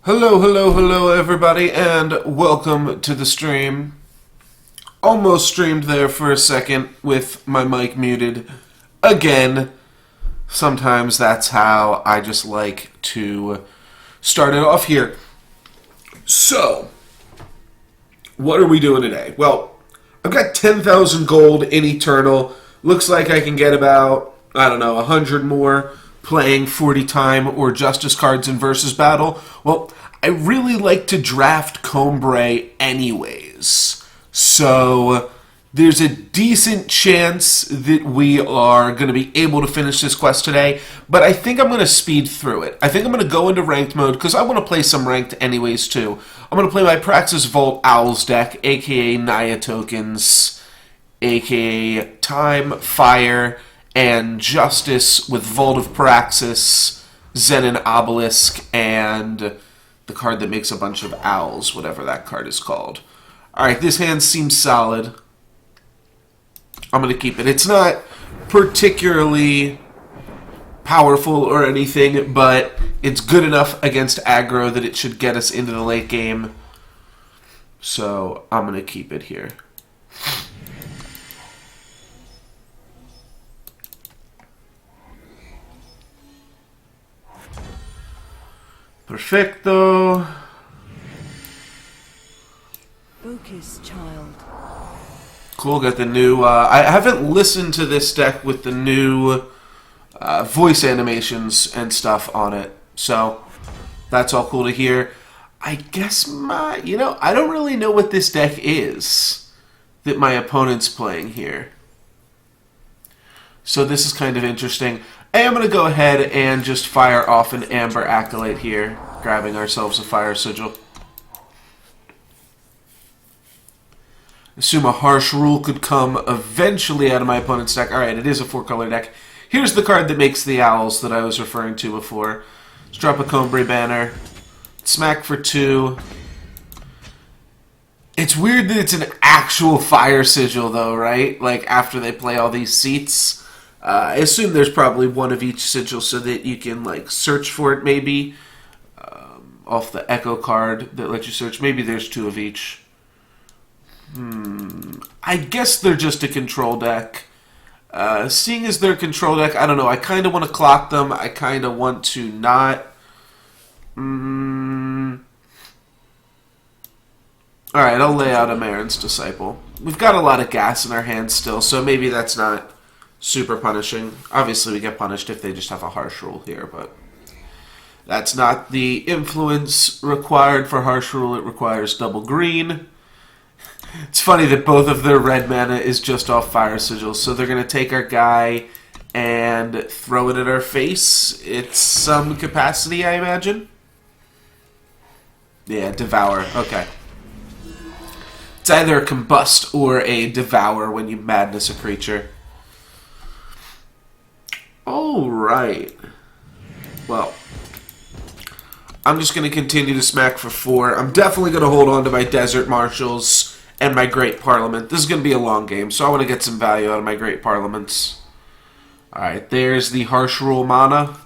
Hello, hello, hello, everybody, and welcome to the stream. Almost streamed there for a second with my mic muted. Again, sometimes that's how I just like to start it off here. So, what are we doing today? Well, I've got 10,000 gold in Eternal. Looks like I can get about, 100 more playing 40 time or Justice cards in Versus Battle. Well, I really like to draft Combray anyways. So there's a decent chance that we are going to be able to finish this quest today, but I think I'm going to speed through it. I think I'm going to go into ranked mode because I want to play some ranked anyways too. I'm going to play my Praxis Vault Owls deck, aka Naya tokens, aka Time, Fire, and Justice with Vault of Praxis, Zenin Obelisk, and the card that makes a bunch of owls, whatever that card is called. Alright, this hand seems solid. I'm going to keep it. It's not particularly powerful or anything, but it's good enough against aggro that it should get us into the late game. So I'm going to keep it here. Perfecto. Focus, child. Cool, got the new... I haven't listened to this deck with the new voice animations and stuff on it. So, that's all cool to hear. I guess I don't really know what this deck is that my opponent's playing here. So this is kind of interesting. I am going to go ahead and just fire off an Amber Acolyte here, grabbing ourselves a Fire Sigil. Assume a Harsh Rule could come eventually out of my opponent's deck. Alright, it is a 4-color deck. Here's the card that makes the owls that I was referring to before. Let's drop a Combray Banner. Smack for 2. It's weird that it's an actual Fire Sigil, though, right? Like, after they play all these seats. I assume there's probably one of each sigil so that you can, like, search for it, maybe. Off the Echo card that lets you search. Maybe there's 2 of each. I guess they're just a control deck. Seeing as they're a control deck, I don't know. I kind of want to clock them. I kind of want to not. Alright, I'll lay out a Marin's Disciple. We've got a lot of gas in our hands still, so maybe that's not super punishing. Obviously, we get punished if they just have a Harsh Rule here, but that's not the influence required for Harsh Rule. It requires double green. It's funny that both of their red mana is just off Fire Sigils, so they're going to take our guy and throw it at our face. It's some capacity, I imagine. Yeah, Devour. Okay. It's either a Combust or a Devour when you madness a creature. Alright. Well, I'm just going to continue to smack for 4. I'm definitely going to hold on to my Desert Marshals and my Great Parliament. This is going to be a long game, so I want to get some value out of my Great Parliaments. Alright, there's the Harsh Rule mana.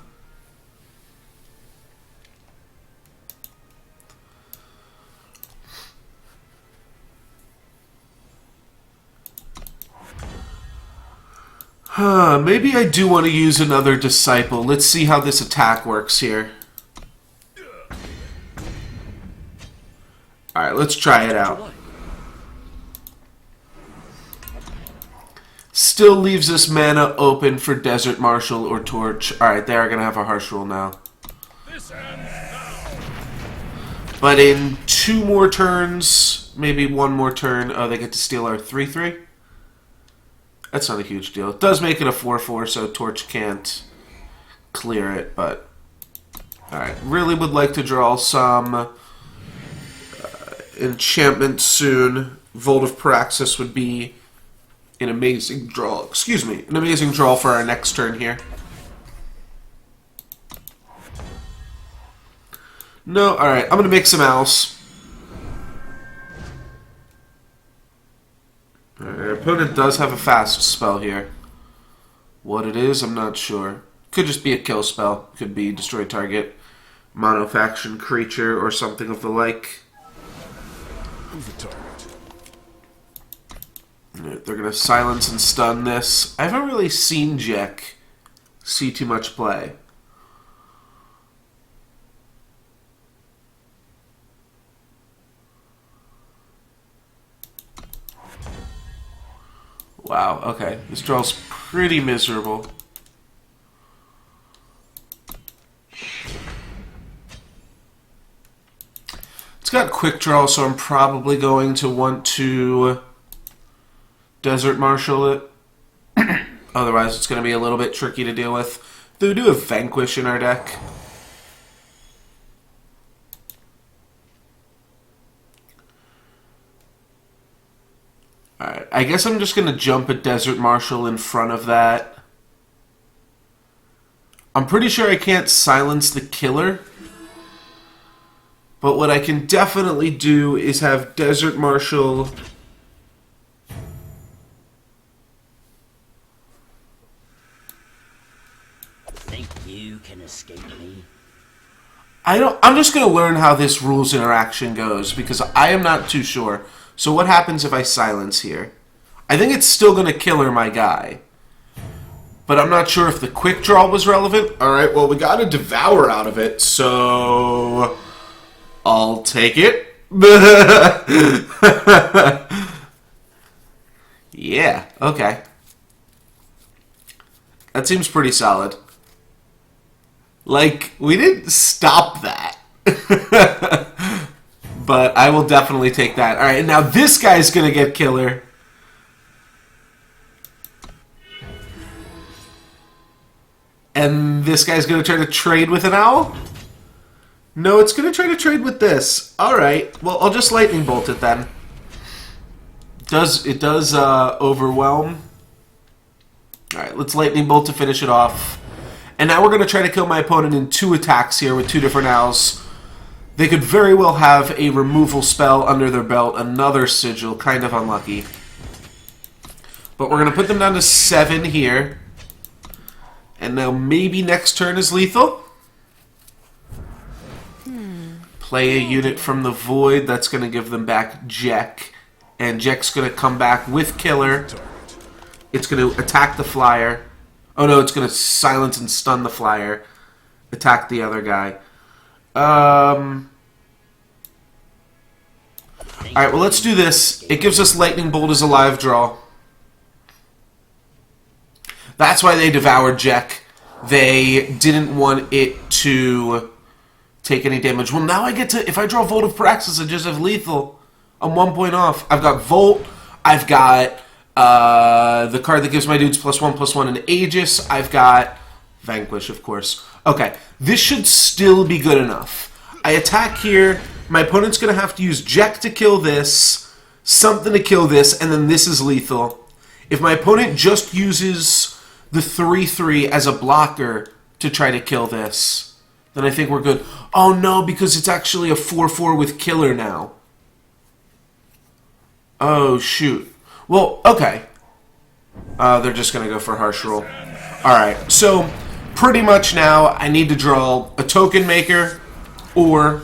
Maybe I do want to use another Disciple. Let's see how this attack works here. Alright, let's try it out. Still leaves us mana open for Desert Marshal or Torch. Alright, they are going to have a Harsh Rule now. But in 2 more turns, maybe 1 more turn, they get to steal our 3/3. That's not a huge deal. It does make it a 4/4, so Torch can't clear it, but... Alright, really would like to draw some enchantment soon. Vault of Praxis would be an amazing draw. Excuse me, an amazing draw for our next turn here. No, alright, I'm going to make some owls. Our opponent does have a fast spell here. What it is, I'm not sure. Could just be a kill spell. Could be destroy target. monofaction creature or something of the like. Move the target. They're going to silence and stun this. I haven't really seen Jack see too much play. Wow, okay. This draw's pretty miserable. It's got quick draw, so I'm probably going to want to Desert Marshal it. Otherwise, it's going to be a little bit tricky to deal with. Though we do have Vanquish in our deck. Alright, I guess I'm just going to jump a Desert Marshal in front of that. I'm pretty sure I can't silence the killer. But what I can definitely do is have Desert Marshal... Think you can escape me? I'm just going to learn how this rules interaction goes, because I am not too sure. So what happens if I silence here? I think it's still going to killer my guy. But I'm not sure if the quick draw was relevant. Alright, well, we got a Devour out of it, so... I'll take it. Yeah, okay. That seems pretty solid. Like, we didn't stop that. But I will definitely take that. Alright, now this guy's gonna get killer. And this guy's gonna try to trade with an owl? No, it's gonna try to trade with this. Alright, well, I'll just Lightning Bolt it then. It does overwhelm. Alright, let's Lightning Bolt to finish it off. And now we're going to try to kill my opponent in 2 attacks here with 2 different owls. They could very well have a removal spell under their belt, another sigil, kind of unlucky. But we're going to put them down to 7 here. And now maybe next turn is lethal. Play a unit from the void, that's going to give them back Jack. And Jack's going to come back with killer. It's going to attack the flyer. Oh no, it's going to silence and stun the flyer. Attack the other guy. Alright, well, let's do this. It gives us Lightning Bolt as a live draw. That's why they devoured Jack. They didn't want it to take any damage. Well, now I get to... If I draw Volt of Praxis, I just have lethal. I'm 1 point off. I've got Volt. I've got... the card that gives my dudes +1/+1 in Aegis. I've got Vanquish, of course. Okay, this should still be good enough. I attack here. My opponent's going to have to use Jack to kill this, something to kill this, and then this is lethal. If my opponent just uses the 3/3 as a blocker to try to kill this, then I think we're good. Oh no, because it's actually a 4/4 with killer now. Oh shoot. Well, okay. They're just going to go for Harsh Roll. Alright, so pretty much now I need to draw a Token Maker or...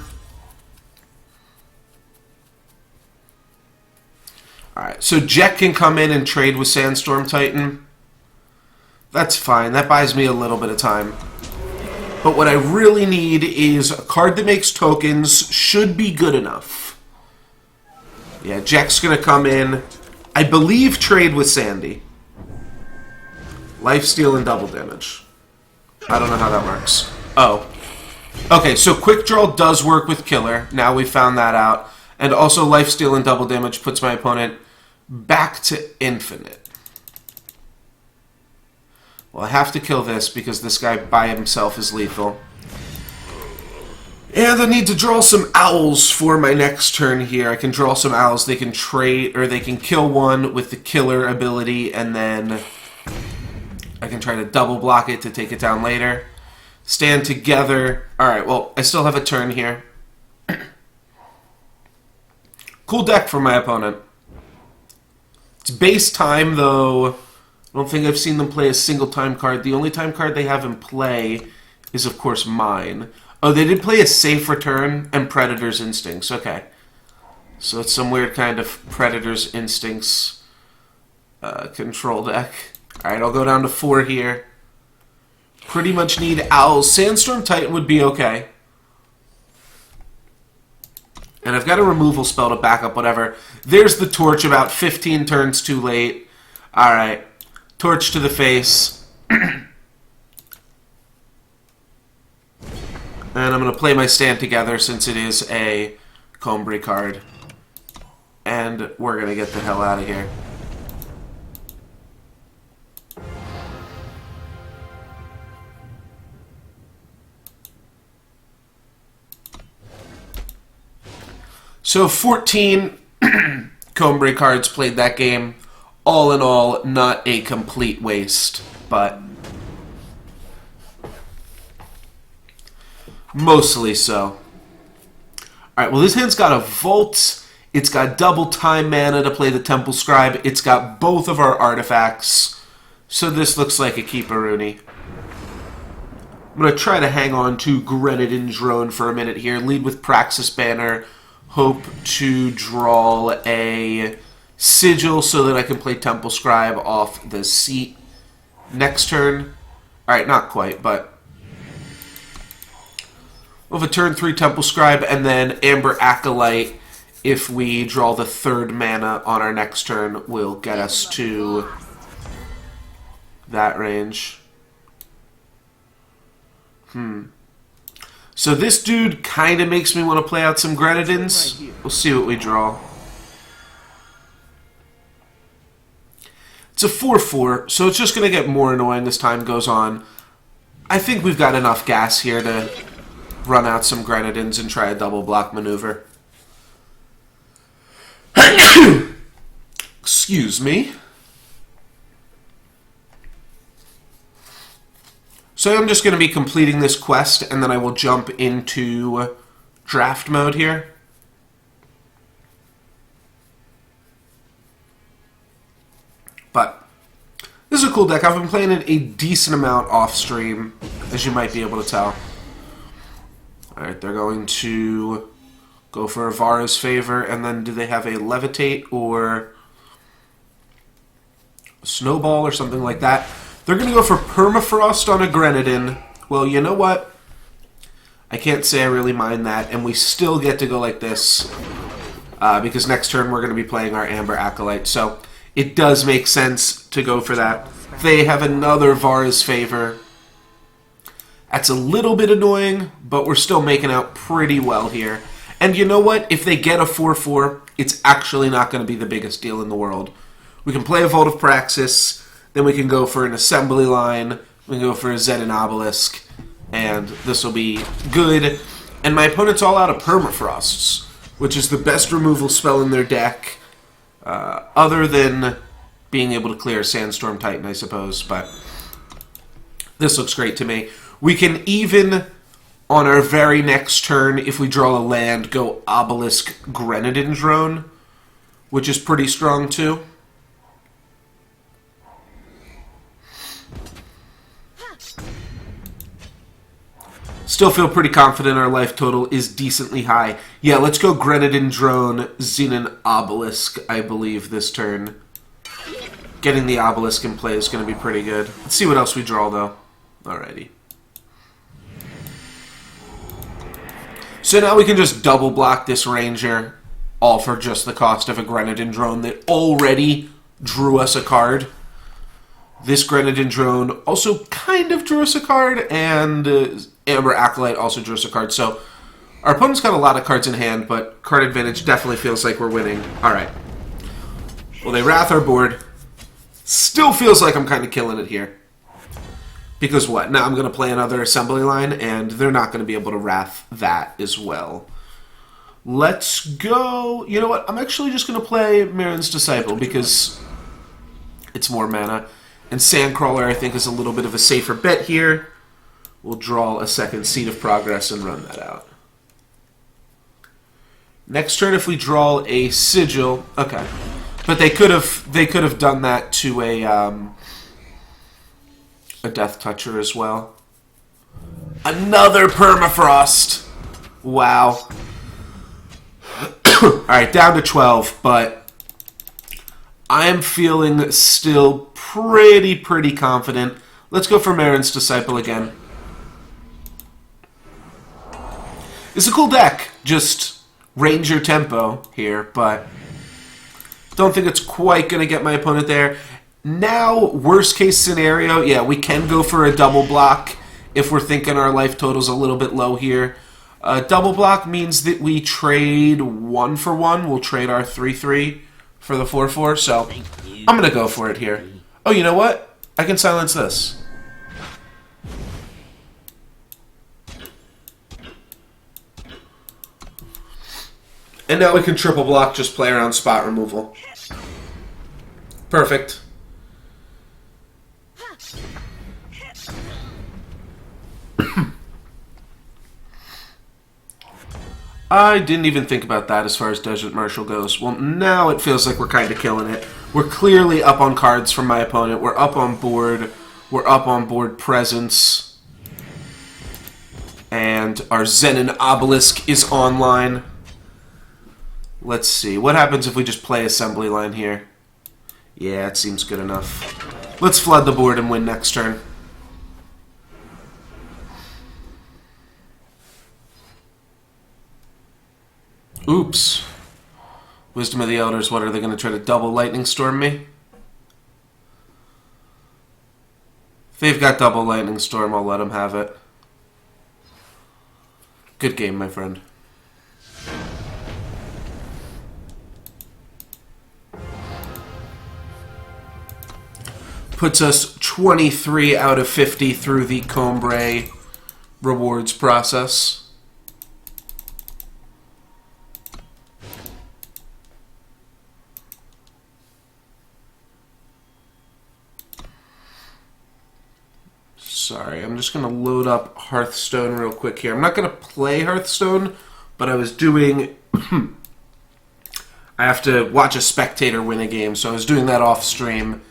Alright, so Jack can come in and trade with Sandstorm Titan. That's fine. That buys me a little bit of time. But what I really need is a card that makes tokens. Should be good enough. Yeah, Jack's going to come in... I believe trade with Sandy. Lifesteal and double damage. I don't know how that works. Oh. Okay, so quick draw does work with killer. Now we found that out. And also lifesteal and double damage puts my opponent back to infinite. Well, I have to kill this because this guy by himself is lethal. And I need to draw some owls for my next turn here. I can draw some owls. They can trade, or they can kill one with the killer ability, and then I can try to double block it to take it down later. Stand together. Alright, well, I still have a turn here. Cool deck for my opponent. It's base time, though. I don't think I've seen them play a single time card. The only time card they have in play is, of course, mine. Oh, they did play a Safe Return and Predator's Instincts. Okay. So it's some weird kind of Predator's Instincts control deck. Alright, I'll go down to 4 here. Pretty much need Owls. Sandstorm Titan would be okay. And I've got a removal spell to back up whatever. There's the Torch about 15 turns too late. Alright. Torch to the face. And I'm going to play my Stand Together since it is a Combray card. And we're going to get the hell out of here. So 14 Combray cards played that game. All in all, not a complete waste, but mostly so. Alright, well this hand's got a Vault. It's got double time mana to play the Temple Scribe. It's got both of our artifacts. So this looks like a keeper-rooney. I'm going to try to hang on to Grenadin Drone for a minute here. Lead with Praxis Banner. Hope to draw a Sigil so that I can play Temple Scribe off the seat next turn. Alright, not quite, but we'll have a turn 3 Temple Scribe and then Amber Acolyte. If we draw the 3rd mana on our next turn, will get us to that range. So this dude kind of makes me want to play out some Grenadins. We'll see what we draw. It's a 4/4, so it's just going to get more annoying as time goes on. I think we've got enough gas here to run out some Grenadins and try a double block maneuver. Excuse me. So I'm just going to be completing this quest, and then I will jump into draft mode here. But this is a cool deck. I've been playing it a decent amount off stream, as you might be able to tell. Alright, they're going to go for Avara's Favor, and then do they have a Levitate or a Snowball or something like that? They're going to go for Permafrost on a Grenadin. Well, you know what? I can't say I really mind that, and we still get to go like this, because next turn we're going to be playing our Amber Acolyte, so it does make sense to go for that. They have another Vara's Favor. That's a little bit annoying, but we're still making out pretty well here. And you know what? If they get a 4/4, it's actually not going to be the biggest deal in the world. We can play a Vault of Praxis, then we can go for an Assembly Line, we can go for a Zenin Obelisk, and this will be good. And my opponent's all out of Permafrosts, which is the best removal spell in their deck, other than being able to clear Sandstorm Titan, I suppose, but this looks great to me. We can even, on our very next turn, if we draw a land, go Obelisk Grenadin Drone, which is pretty strong too. Still feel pretty confident our life total is decently high. Yeah, let's go Grenadin Drone, Zenin Obelisk, I believe, this turn. Getting the Obelisk in play is going to be pretty good. Let's see what else we draw, though. Alrighty. So now we can just double block this Ranger, all for just the cost of a Grenadin Drone that already drew us a card. This Grenadin Drone also kind of drew us a card, and Amber Acolyte also drew us a card. So our opponent's got a lot of cards in hand, but card advantage definitely feels like we're winning. Alright. Well, they wrath our board. Still feels like I'm kind of killing it here. Because what? Now I'm going to play another Assembly Line, and they're not going to be able to wrath that as well. Let's go... You know what? I'm actually just going to play Marin's Disciple, because it's more mana. And Sandcrawler, I think, is a little bit of a safer bet here. We'll draw a second Seed of Progress and run that out. Next turn, if we draw a Sigil... Okay. But they could have done that to a Death Toucher as well. Another permafrost. Wow. Alright, down to 12, but I am feeling still pretty confident. Let's go for Marin's Disciple again. It's a cool deck. Just Ranger tempo here, but don't think it's quite going to get my opponent there. Now, worst case scenario, yeah, we can go for a double block if we're thinking our life total's a little bit low here. Double block means that we trade 1 for 1. We'll trade our 3/3 for the 4/4, so I'm going to go for it here. Oh, you know what? I can silence this. And now we can triple block, just play around spot removal. Perfect. I didn't even think about that as far as Desert Marshal goes. Well, now it feels like we're kind of killing it. We're clearly up on cards from my opponent. We're up on board. We're up on board presence. And our Zenin Obelisk is online. Let's see. What happens if we just play Assembly Line here? Yeah, it seems good enough. Let's flood the board and win next turn. Oops. Wisdom of the Elders, what, are they going to try to double Lightning Storm me? If they've got double Lightning Storm, I'll let them have it. Good game, my friend. Puts us 23 out of 50 through the Combray rewards process. Sorry, I'm just going to load up Hearthstone real quick here. I'm not going to play Hearthstone, but I was doing... I have to watch a spectator win a game, so I was doing that off stream.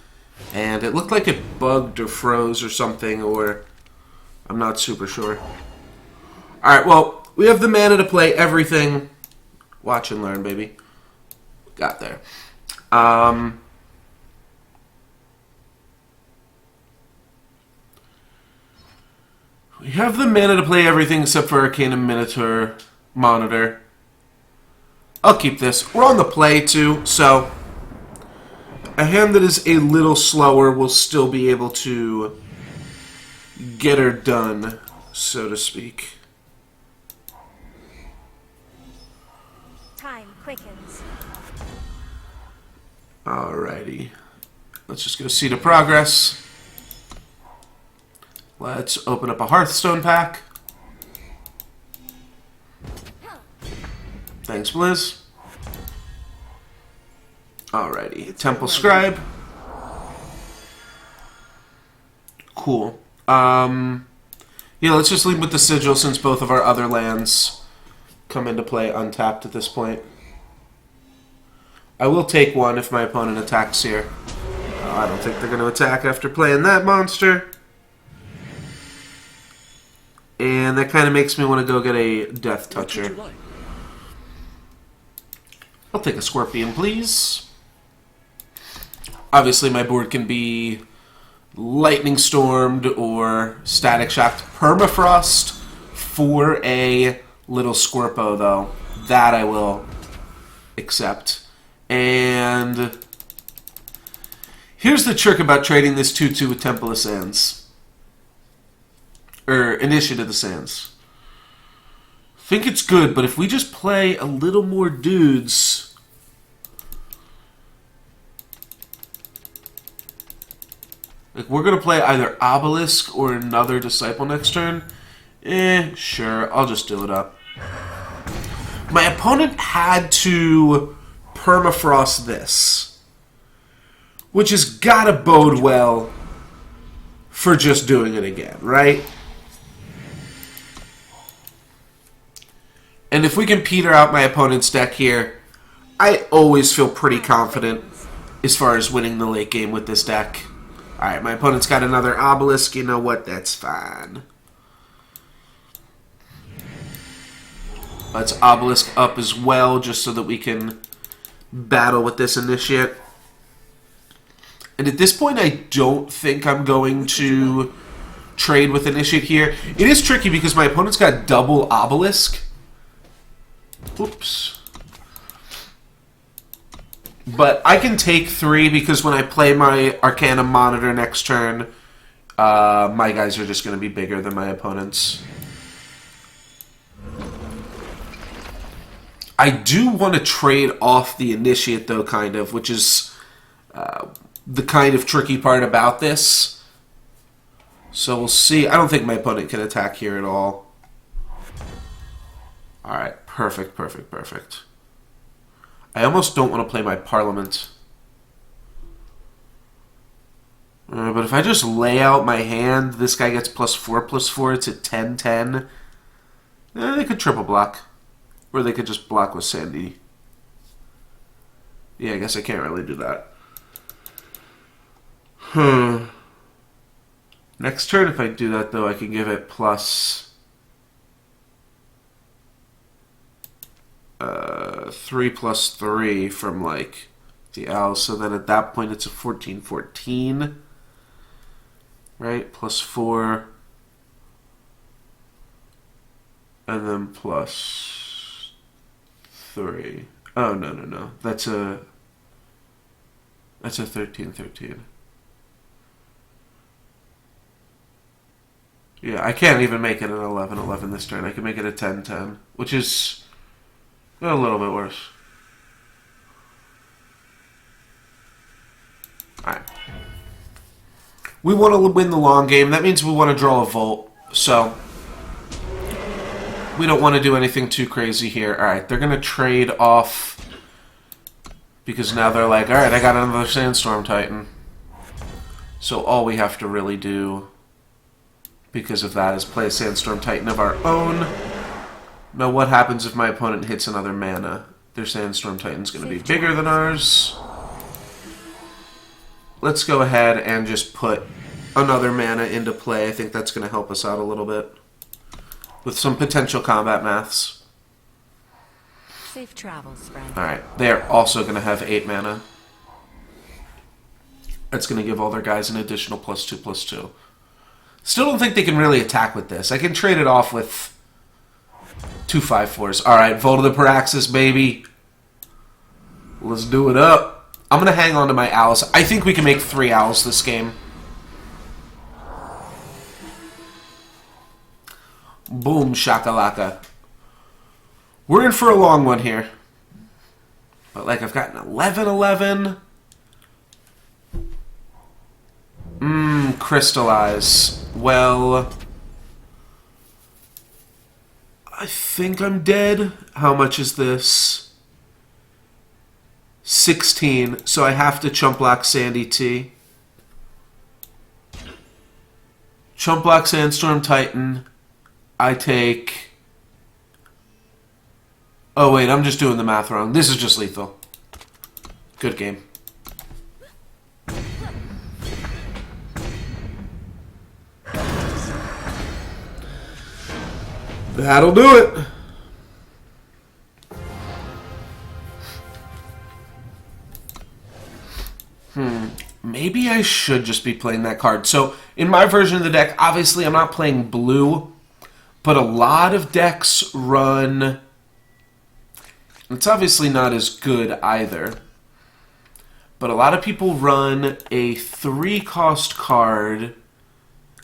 And it looked like it bugged or froze or something, or... I'm not super sure. Alright, well, we have the mana to play everything. Watch and learn, baby. Got there. We have the mana to play everything except for Arcanum Minotaur Monitor. I'll keep this. We're on the play, too, so... A hand that is a little slower will still be able to get her done, so to speak. Time quickens. Alrighty. Let's just go see the progress. Let's open up a Hearthstone pack. Thanks, Blizz. Alrighty, Temple Scribe. Cool. Yeah, let's just leave with the Sigil since both of our other lands come into play untapped at this point. I will take one if my opponent attacks here. I don't think they're going to attack after playing that monster. And that kind of makes me want to go get a Death Toucher. I'll take a Scorpion, please. Obviously, my board can be Lightning Stormed or Static Shocked. Permafrost for a little Scorpo, though. That I will accept. And here's the trick about trading this 2/2 with Temple of Sands. Or Initiative of Sands. I think it's good, but if we just play a little more dudes... Like, we're going to play either Obelisk or another Disciple next turn. Sure, I'll just do it up. My opponent had to permafrost this, which has got to bode well for just doing it again, right? And if we can peter out my opponent's deck here, I always feel pretty confident as far as winning the late game with this deck. Alright, my opponent's got another Obelisk. You know what? That's fine. Let's obelisk up as well, just so that we can battle with this initiate. And at this point, I don't think I'm going to trade with initiate here. It is tricky because my opponent's got double obelisk. Oops. But I can take 3 because when I play my Arcana Monitor next turn, my guys are just going to be bigger than my opponent's. I do want to trade off the initiate, though, kind of, which is the kind of tricky part about this. So we'll see. I don't think my opponent can attack here at all. Alright, perfect, perfect, perfect. I almost don't want to play my Parliament. But if I just lay out my hand, this guy gets +4/+4, it's at 10/10. They could triple block. Or they could just block with Sandy. Yeah, I guess I can't really do that. Next turn, if I do that, though, I can give it +3/3 from, like, the L. So then at that point, it's a 14/14. Right? +4. And then +3. Oh, no. That's a 13/13. Yeah, I can't even make it an 11/11 this turn. I can make it a 10/10, which is a little bit worse. Alright. We want to win the long game. That means we want to draw a Volt. So we don't want to do anything too crazy here. Alright, they're going to trade off because now they're like, alright, I got another Sandstorm Titan. So all we have to really do because of that is play a Sandstorm Titan of our own. Now what happens if my opponent hits another mana? Their Sandstorm Titan's going to be bigger than ours. Let's go ahead and just put another mana into play. I think that's going to help us out a little bit with some potential combat maths. Safe travels, friend. Alright, they're also going to have 8 mana. That's going to give all their guys an additional +2/+2. Still don't think they can really attack with this. I can trade it off with 2 5/4s. Alright, Vote of the Paraxis, baby. Let's do it up. I'm going to hang on to my owls. I think we can make 3 owls this game. Boom, shakalaka. We're in for a long one here. But, like, I've got an 11/11. Crystallize. Well, I think I'm dead. How much is this? 16. So I have to chump block Sandy T. Chump block Sandstorm Titan. I take... Oh wait, I'm just doing the math wrong. This is just lethal. Good game. That'll do it. Maybe I should just be playing that card. So, in my version of the deck, obviously I'm not playing blue, but a lot of decks run... It's obviously not as good either, but a lot of people run a 3-cost card,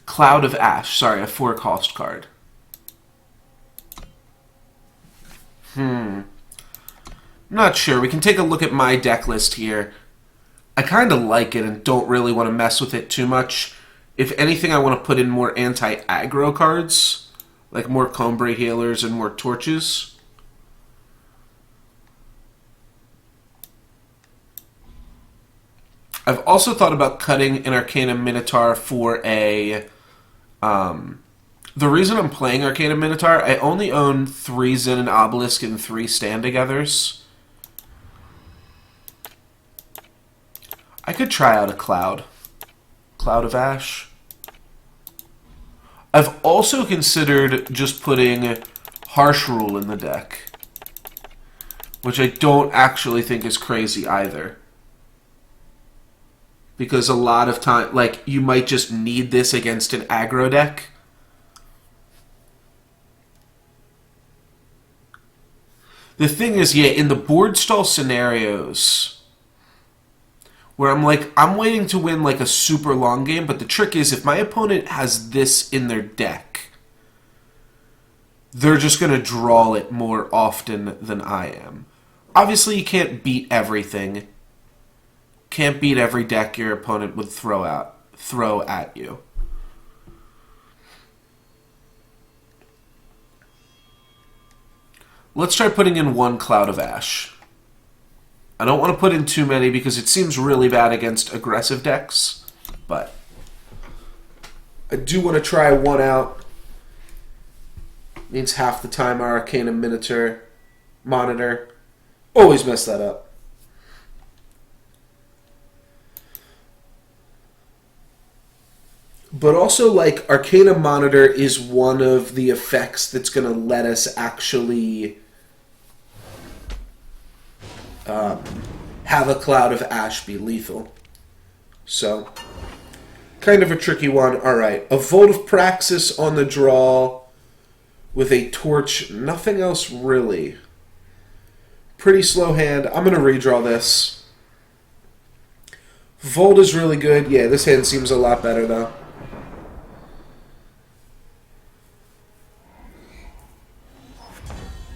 Cloud of Ash. Sorry, a 4-cost card. I'm not sure. We can take a look at my deck list here. I kind of like it and don't really want to mess with it too much. If anything, I want to put in more anti-aggro cards, like more Combray Healers and more Torches. I've also thought about cutting an Arcana Minotaur for a... the reason I'm playing Arcana Minotaur, I only own 3 Zen and Obelisk and 3 Stand-Togethers. I could try out a Cloud. Cloud of Ash. I've also considered just putting Harsh Rule in the deck. Which I don't actually think is crazy either. Because a lot of time, like, you might just need this against an aggro deck. The thing is, yeah, in the board stall scenarios, where I'm waiting to win, like, a super long game, but the trick is, if my opponent has this in their deck, they're just going to draw it more often than I am. Obviously, you can't beat everything. Can't beat every deck your opponent would throw at you. Let's try putting in one Cloud of Ash. I don't want to put in too many because it seems really bad against aggressive decks, but I do want to try one out. Means half the time our Arcana Monitor. Always mess that up. But also, like, Arcana Monitor is one of the effects that's going to let us actually have a Cloud of Ash be lethal. So, kind of a tricky one. Alright, a Vote of Praxis on the draw with a Torch. Nothing else really. Pretty slow hand. I'm going to redraw this. Volt is really good. Yeah, this hand seems a lot better, though.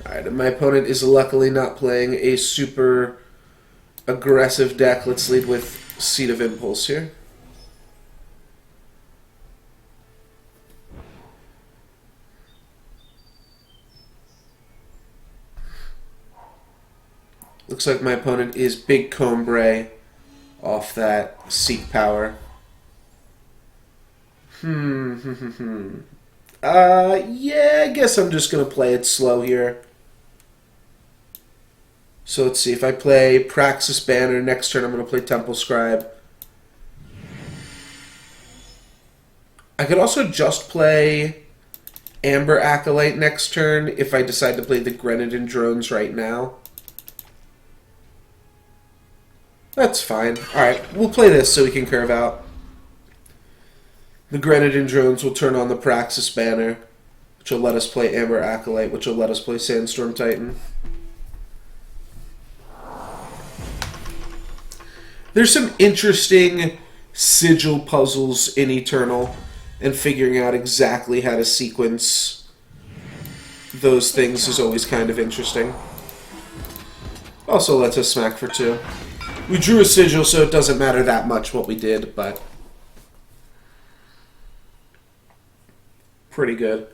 Alright, and my opponent is luckily not playing a super aggressive deck. Let's lead with Seed of Impulse here. Looks like my opponent is Big Combray off that Seek Power. Yeah, I guess I'm just going to play it slow here. So let's see, if I play Praxis Banner, next turn I'm going to play Temple Scribe. I could also just play Amber Acolyte next turn if I decide to play the Grenadin Drones right now. That's fine. Alright, we'll play this so we can curve out. The Grenadin Drones will turn on the Praxis Banner, which will let us play Amber Acolyte, which will let us play Sandstorm Titan. There's some interesting sigil puzzles in Eternal, and figuring out exactly how to sequence those things is always kind of interesting. Also lets us smack for 2. We drew a sigil, so it doesn't matter that much what we did, but pretty good.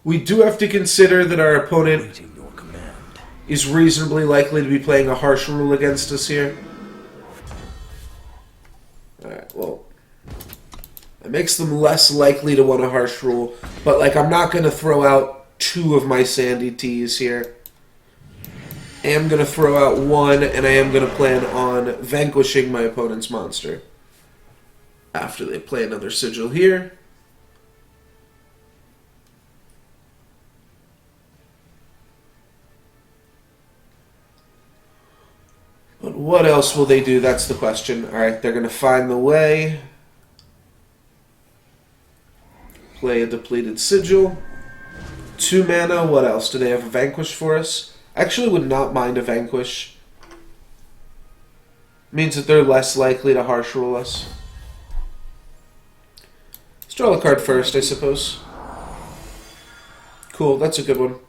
We do have to consider that our opponent is reasonably likely to be playing a Harsh Rule against us here. Alright, well, it makes them less likely to want a Harsh Rule, but, like, I'm not going to throw out 2 of my Sandy Teas here. I am going to throw out 1, and I am going to plan on vanquishing my opponent's monster after they play another Sigil here. But what else will they do? That's the question. Alright, they're going to find the way. Play a depleted Sigil. 2 mana. What else? Do they have a Vanquish for us? I actually would not mind a Vanquish. Means that they're less likely to Harsh Rule us. Let's draw a card first, I suppose. Cool, that's a good one.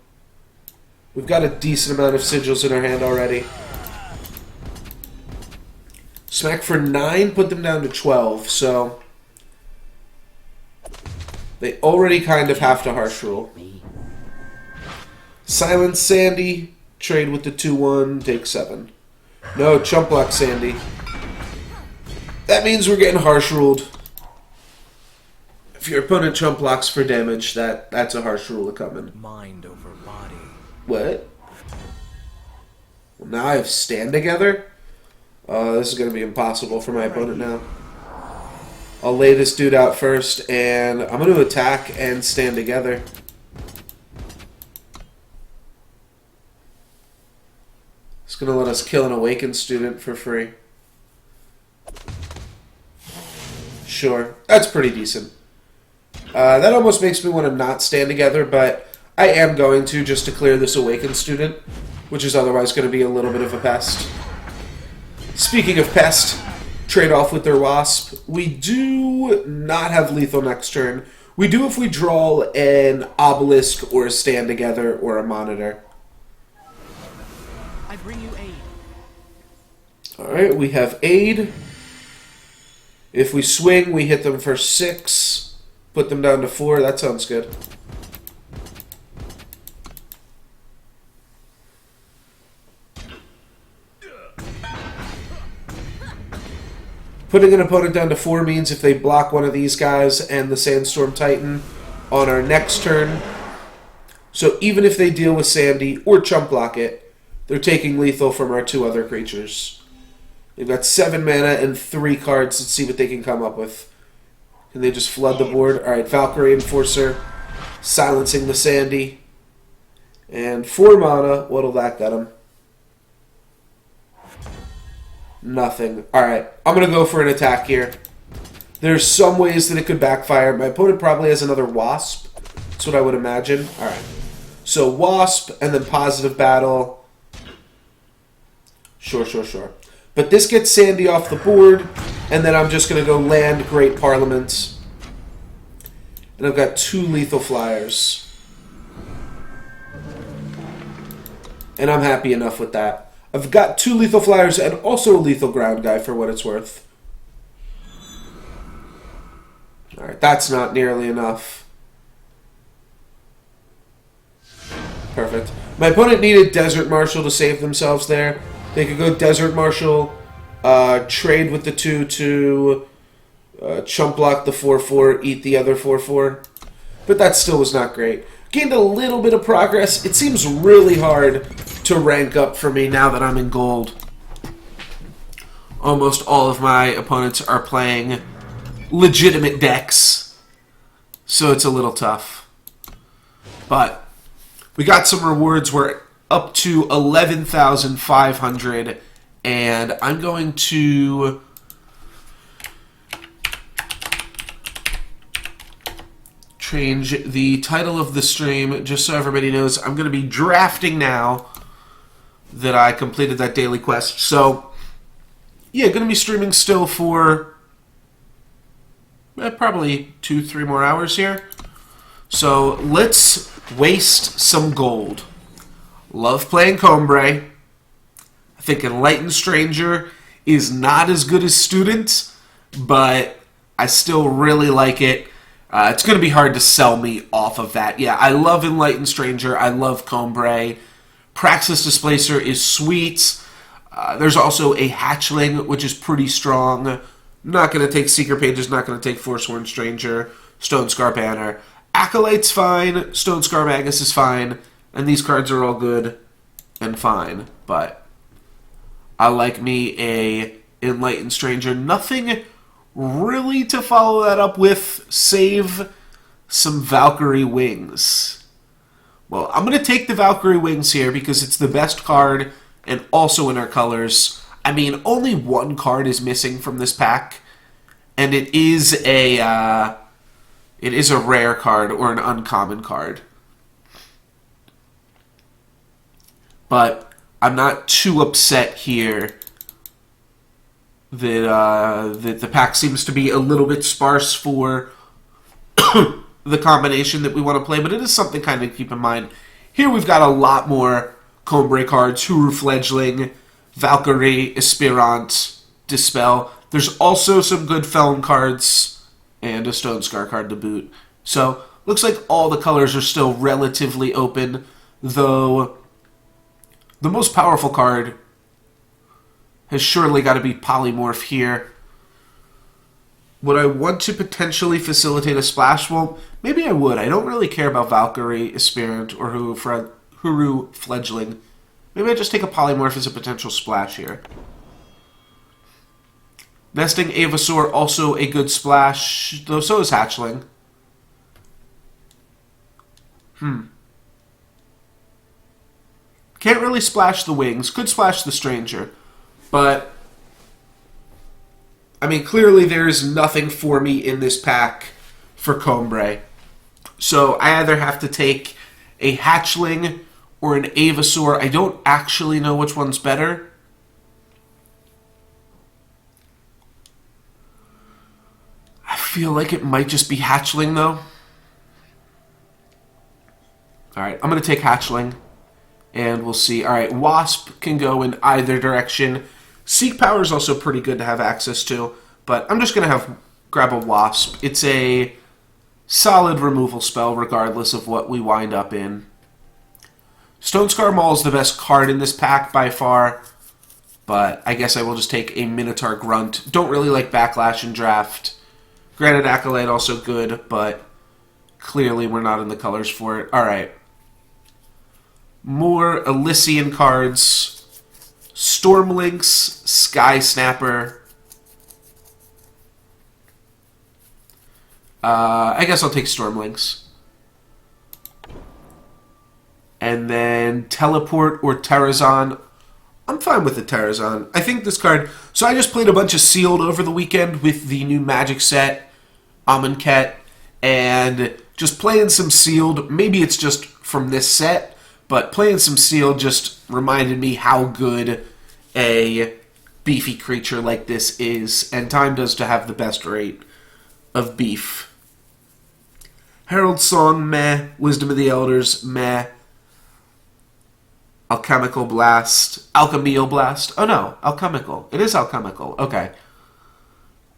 We've got a decent amount of Sigils in our hand already. Smack for 9, put them down to 12, so they already kind of have to Harsh Rule. Silence Sandy, trade with the 2-1, take 7. No, Chump Block Sandy. That means we're getting Harsh Ruled. If your opponent Chump Blocks for damage, that's a Harsh Rule coming. Mind over body. What? Well, now I have Stand Together? This is going to be impossible for my opponent now. I'll lay this dude out first, and I'm going to attack and Stand Together. He's going to let us kill an Awakened student for free. Sure. That's pretty decent. That almost makes me want to not stand together, but I am going to just to clear this Awakened student, which is otherwise going to be a little bit of a pest. Speaking of pest, trade off with their Wasp. We do not have lethal next turn. We do if we draw an Obelisk or a Stand Together or a Monitor. I bring you aid. Alright, we have Aid. If we swing, we hit them for 6. Put them down to 4. That sounds good. Putting an opponent down to 4 means if they block one of these guys and the Sandstorm Titan on our next turn. So even if they deal with Sandy or chump block it, they're taking lethal from our 2 other creatures. They've got 7 mana and 3 cards. Let's see what they can come up with. Can they just flood the board? Alright, Valkyrie Enforcer, silencing the Sandy. And 4 mana, what'll that get them? Nothing. Alright, I'm going to go for an attack here. There's some ways that it could backfire. My opponent probably has another Wasp. That's what I would imagine. Alright. So Wasp, and then Positive Battle. Sure. But this gets Sandy off the board, and then I'm just going to go land Great Parliament. And I've got 2 lethal flyers. And I'm happy enough with that. I've got 2 lethal flyers and also a lethal ground guy for what it's worth. Alright, that's not nearly enough. Perfect. My opponent needed Desert Marshal to save themselves there. They could go Desert Marshal, trade with the 2 to chump block the 4/4, eat the other 4/4. But that still was not great. Gained a little bit of progress. It seems really hard to rank up for me now that I'm in gold. Almost all of my opponents are playing legitimate decks, so it's a little tough. But we got some rewards. We're up to 11,500, and I'm going to change the title of the stream just so everybody knows. I'm going to be drafting now that I completed that daily quest. So, yeah, going to be streaming still for probably 2-3 more hours here. So, let's waste some gold. Love playing Combray. I think Enlightened Stranger is not as good as Student, but I still really like it. It's going to be hard to sell me off of that. Yeah, I love Enlightened Stranger. I love Combray. Praxis Displacer is sweet. There's also a Hatchling, which is pretty strong. Not going to take Secret Pages, not going to take Forsworn Stranger. Stone Scar Banner. Acolyte's fine. Stone Scar Magus is fine. And these cards are all good and fine. But I like me a Enlightened Stranger. Nothing really to follow that up with, save some Valkyrie Wings. Well, I'm going to take the Valkyrie Wings here because it's the best card and also in our colors. I mean, only 1 card is missing from this pack, and it is a rare card or an uncommon card. But I'm not too upset here that the pack seems to be a little bit sparse for the combination that we want to play, but it is something kind of to keep in mind. Here we've got a lot more Combray cards, Huru Fledgling, Valkyrie, Espirant, Dispel. There's also some good Felon cards and a Stone Scar card to boot. So, looks like all the colors are still relatively open, though the most powerful card has surely got to be Polymorph here. Would I want to potentially facilitate a splash? Well, maybe I would. I don't really care about Valkyrie, Espirant, or Huru Fledgling. Maybe I just take a Polymorph as a potential splash here. Nesting Avasaur, also a good splash, though so is Hatchling. Can't really splash the wings. Could splash the stranger. But, I mean, clearly there's nothing for me in this pack for Combray. So I either have to take a Hatchling or an Avasaur. I don't actually know which one's better. I feel like it might just be Hatchling, though. Alright, I'm going to take Hatchling. And we'll see. Alright, Wasp can go in either direction. Seek Power is also pretty good to have access to. But I'm just going to grab a Wasp. It's a solid removal spell regardless of what we wind up in. Stone Scar Maul is the best card in this pack by far. But I guess I will just take a Minotaur Grunt. Don't really like Backlash in draft. Granite Acolyte also good, but clearly we're not in the colors for it. Alright. More Elysian cards. Stormlinks, Sky Snapper. I guess I'll take Stormlinks. And then Teleport or Terrazon. I'm fine with the Terrazon. I think this card... So I just played a bunch of Sealed over the weekend with the new Magic set, Amonkhet, and just playing some Sealed. Maybe it's just from this set, but playing some Sealed just reminded me how good a beefy creature like this is, and time does to have the best rate of beef. Herald Song, meh. Wisdom of the Elders, meh. Alchemical Blast. Alchemial Blast. Oh no, Alchemical. It is Alchemical. Okay.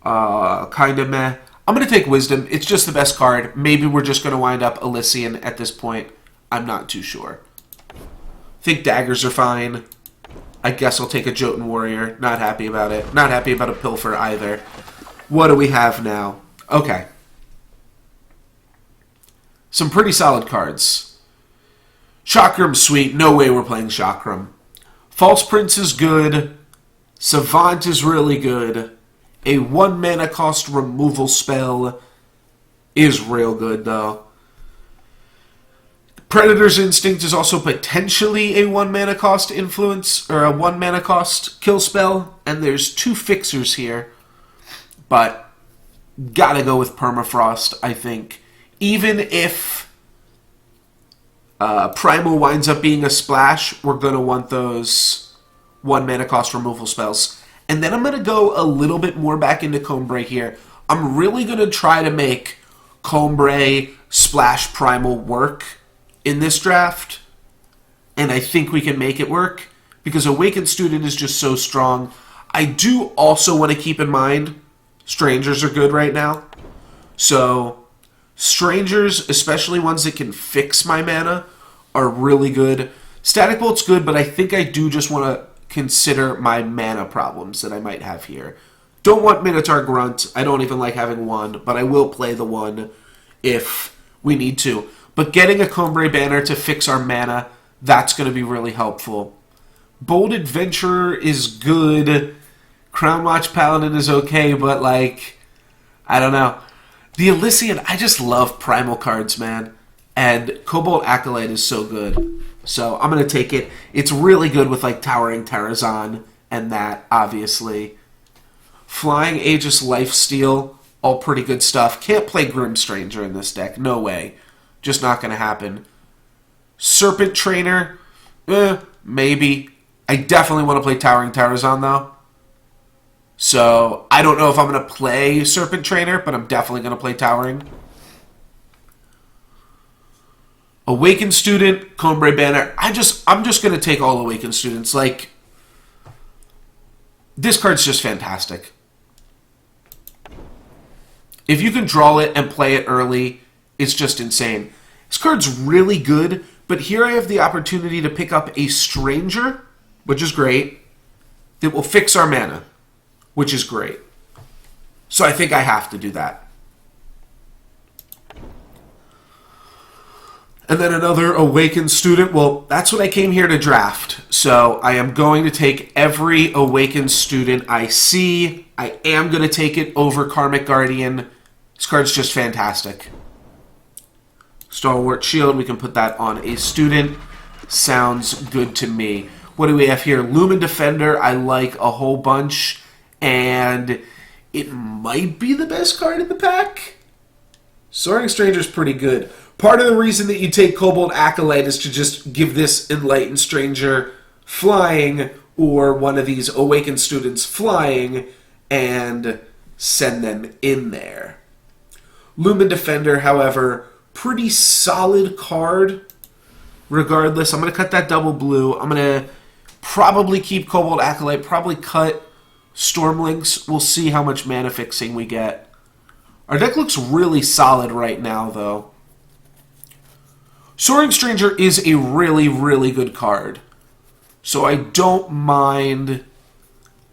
Kinda meh. I'm going to take Wisdom. It's just the best card. Maybe we're just going to wind up Elysian at this point. I'm not too sure. I think daggers are fine. I guess I'll take a Jotun Warrior. Not happy about it. Not happy about a Pilfer either. What do we have now? Okay. Some pretty solid cards. Chakram, sweet. No way we're playing Chakram. False Prince is good. Savant is really good. A 1 mana cost removal spell is real good, though. Predator's Instinct is also potentially a 1 mana cost influence, or a 1 mana cost kill spell. And there's 2 fixers here. But gotta go with Permafrost, I think. Even if Primal winds up being a splash, we're going to want those 1 mana cost removal spells. And then I'm going to go a little bit more back into Combray here. I'm really going to try to make Combray Splash Primal work in this draft. And I think we can make it work, because Awakened Student is just so strong. I do also want to keep in mind, Strangers are good right now. So, Strangers, especially ones that can fix my mana, are really good. Static Bolt's good, but I think I do just want to consider my mana problems that I might have here. Don't want Minotaur Grunt. I don't even like having one, but I will play the one if we need to. But getting a Combray Banner to fix our mana, that's going to be really helpful. Bold Adventurer is good. Crown Watch Paladin is okay, but like, I don't know. The Elysian, I just love primal cards, man. And Cobalt Acolyte is so good. So I'm going to take it. It's really good with like Towering Terrazon and that, obviously. Flying Aegis Lifesteal, all pretty good stuff. Can't play Grim Stranger in this deck. No way. Just not going to happen. Serpent Trainer, maybe. I definitely want to play Towering Terrazon, though. So, I don't know if I'm going to play Serpent Trainer, but I'm definitely going to play Towering. Awakened Student, Combray Banner. I'm just going to take all Awakened Students. Like, this card's just fantastic. If you can draw it and play it early, it's just insane. This card's really good, but here I have the opportunity to pick up a Stranger, which is great, that will fix our mana, which is great. So I think I have to do that. And then another Awakened Student. Well, that's what I came here to draft. So I am going to take every Awakened Student I see. I am going to take it over Karmic Guardian. This card's just fantastic. Stalwart Shield, we can put that on a student. sounds good to me. What do we have here? Lumen Defender, I like a whole bunch, and it might be the best card in the pack. Soaring Stranger's pretty good. Part of the reason that you take Kobold Acolyte is to just give this Enlightened Stranger flying, or one of these Awakened Students flying, and send them in there. Lumen Defender, however, pretty solid card. Regardless, I'm going to cut that double blue. I'm going to probably keep Kobold Acolyte, probably cut Stormlinks. We'll see how much mana fixing we get. Our deck looks really solid right now, though. Soaring Stranger is a really, really good card. So I don't mind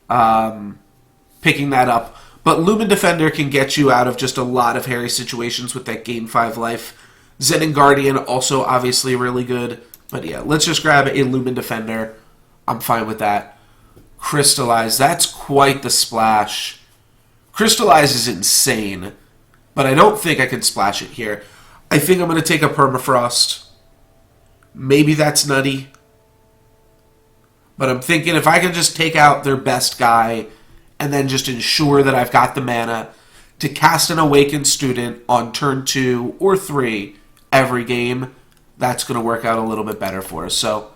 picking that up. But Lumen Defender can get you out of just a lot of hairy situations with that gain 5 life. Zen Guardian, also obviously really good. But yeah, let's just grab a Lumen Defender. I'm fine with that. Crystallize, that's quite the splash. Crystallize is insane. But I don't think I can splash it here. I think I'm going to take a Permafrost. Maybe that's nutty. But I'm thinking if I can just take out their best guy and then just ensure that I've got the mana to cast an Awakened Student on turn 2 or 3 every game, that's going to work out a little bit better for us. So,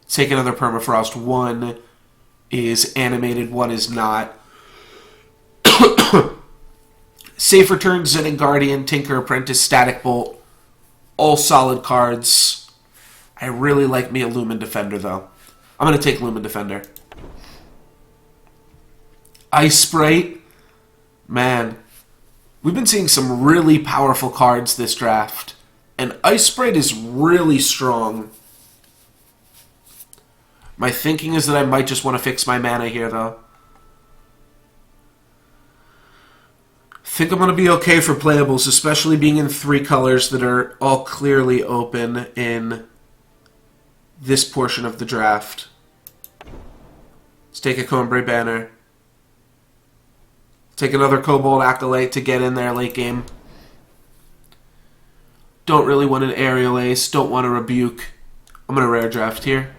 take another Permafrost. One is animated, one is not. Safe Return, Zen Guardian, Tinker Apprentice, Static Bolt. All solid cards. I really like me a Lumen Defender, though. I'm going to take Lumen Defender. Ice Sprite. Man, we've been seeing some really powerful cards this draft. And Ice Sprite is really strong. My thinking is that I might just want to fix my mana here, though. Think I'm going to be okay for playables, especially being in 3 colors that are all clearly open in this portion of the draft. Let's take a Combray Banner. Take another Kobold Acolyte to get in there late game. Don't really want an Aerial Ace. Don't want a Rebuke. I'm going to rare draft here.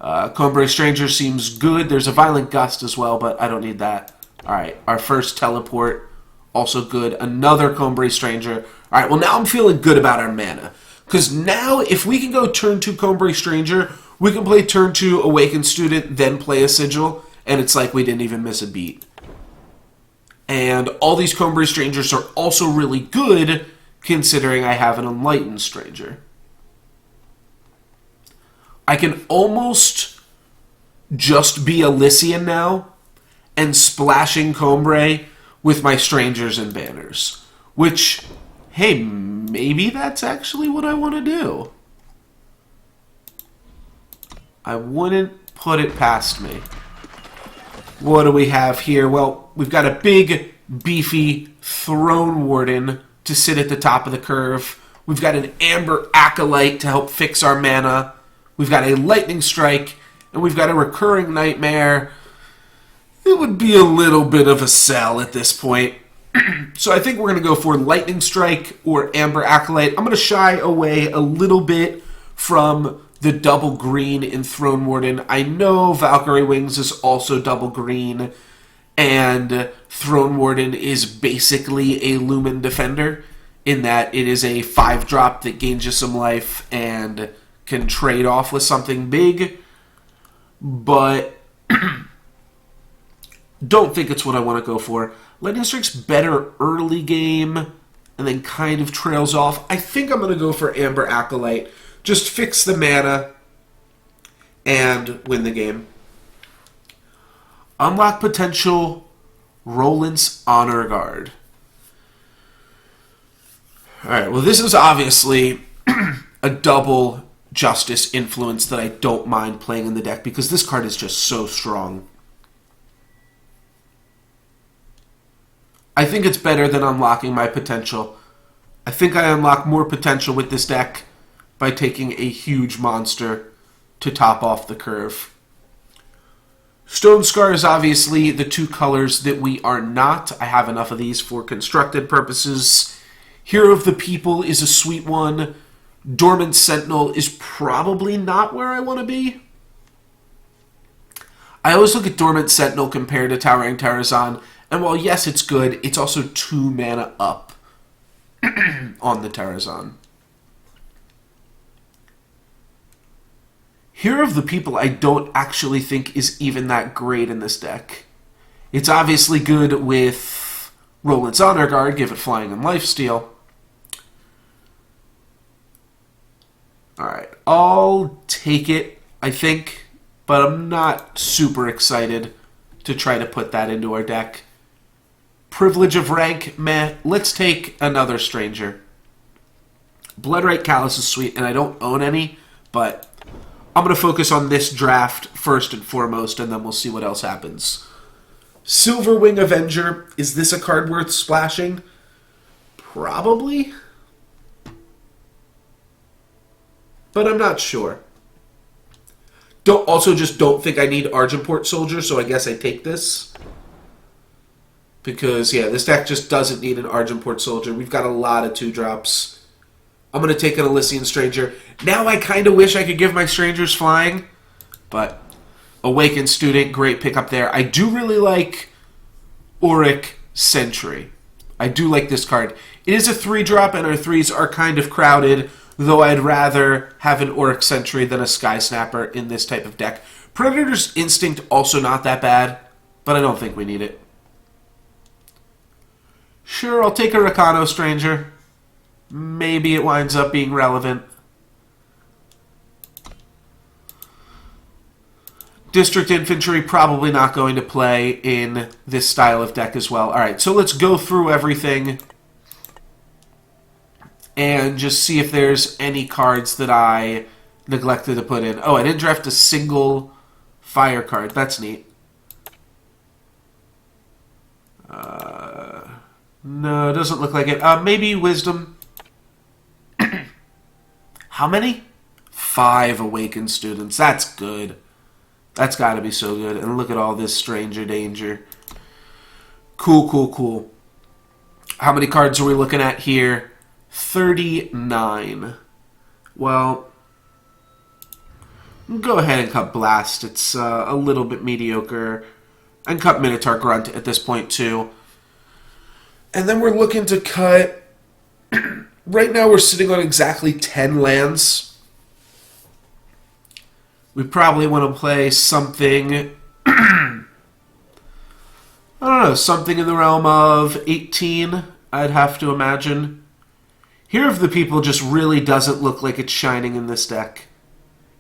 Combray Stranger seems good. There's a Violent Gust as well, but I don't need that. Alright, our first Teleport, also good. Another Combray Stranger. Alright, well now I'm feeling good about our mana. Because now, if we can go turn 2 Combray Stranger, we can play turn 2 Awakened Student, then play a Sigil, and it's like we didn't even miss a beat. And all these Combray Strangers are also really good, considering I have an Enlightened Stranger. I can almost just be Elysian now, and splashing Combray with my Strangers and Banners. Which, hey, maybe that's actually what I want to do. I wouldn't put it past me. What do we have here? Well, we've got a big, beefy Throne Warden to sit at the top of the curve. We've got an Amber Acolyte to help fix our mana. We've got a Lightning Strike, and we've got a Recurring Nightmare. It would be a little bit of a sell at this point. So I think we're going to go for Lightning Strike or Amber Acolyte. I'm going to shy away a little bit from the double green in Throne Warden. I know Valkyrie Wings is also double green, and Throne Warden is basically a Lumen Defender, in that it is a 5-drop that gains you some life and can trade off with something big. But don't think it's what I want to go for. Lightning Strike's better early game, and then kind of trails off. I think I'm going to go for Amber Acolyte. Just fix the mana and win the game. Unlock potential Roland's Honor Guard. Alright, well this is obviously a double Justice influence that I don't mind playing in the deck because this card is just so strong. I think it's better than unlocking my potential. I think I unlock more potential with this deck by taking a huge monster to top off the curve. Stone Scar is obviously the 2 colors that we are not. I have enough of these for constructed purposes. Hero of the People is a sweet one. Dormant Sentinel is probably not where I want to be. I always look at Dormant Sentinel compared to Towering Terrazon, and while yes, it's good, it's also 2 mana up on the Terrazon. Hero of the People I don't actually think is even that great in this deck. It's obviously good with Roland's Honor Guard, give it flying and lifesteal. Alright, I'll take it, I think, but I'm not super excited to try to put that into our deck. Privilege of Rank, meh. Let's take another Stranger. Bloodright Callous is sweet, and I don't own any, but I'm going to focus on this draft first and foremost, and then we'll see what else happens. Silverwing Avenger. Is this a card worth splashing? Probably. But I'm not sure. Just don't think I need Argenport Soldier, so I guess I take this. Because, yeah, this deck just doesn't need an Argenport Soldier. We've got a lot of 2-drops. I'm going to take an Elysian Stranger. Now I kind of wish I could give my Strangers flying. But Awakened Student, great pickup there. I do really like Auric Sentry. I do like this card. It is a 3-drop, and our 3s are kind of crowded, though I'd rather have an Auric Sentry than a Sky Snapper in this type of deck. Predator's Instinct, also not that bad, but I don't think we need it. Sure, I'll take a Rakano Stranger. Maybe it winds up being relevant. District Infantry, probably not going to play in this style of deck as well. Alright, so let's go through everything and just see if there's any cards that I neglected to put in. Oh, I didn't draft a single fire card. That's neat. No, it doesn't look like it. Maybe Wisdom. How many? 5 Awakened Students. That's good. That's got to be so good. And look at all this Stranger Danger. Cool, cool, cool. How many cards are we looking at here? 39. Well, go ahead and cut Blast. It's a little bit mediocre. And cut Minotaur Grunt at this point, too. And then we're looking to cut... Right now we're sitting on exactly 10 lands. We probably want to play something... I don't know, something in the realm of 18, I'd have to imagine. Hero of the People just really doesn't look like it's shining in this deck.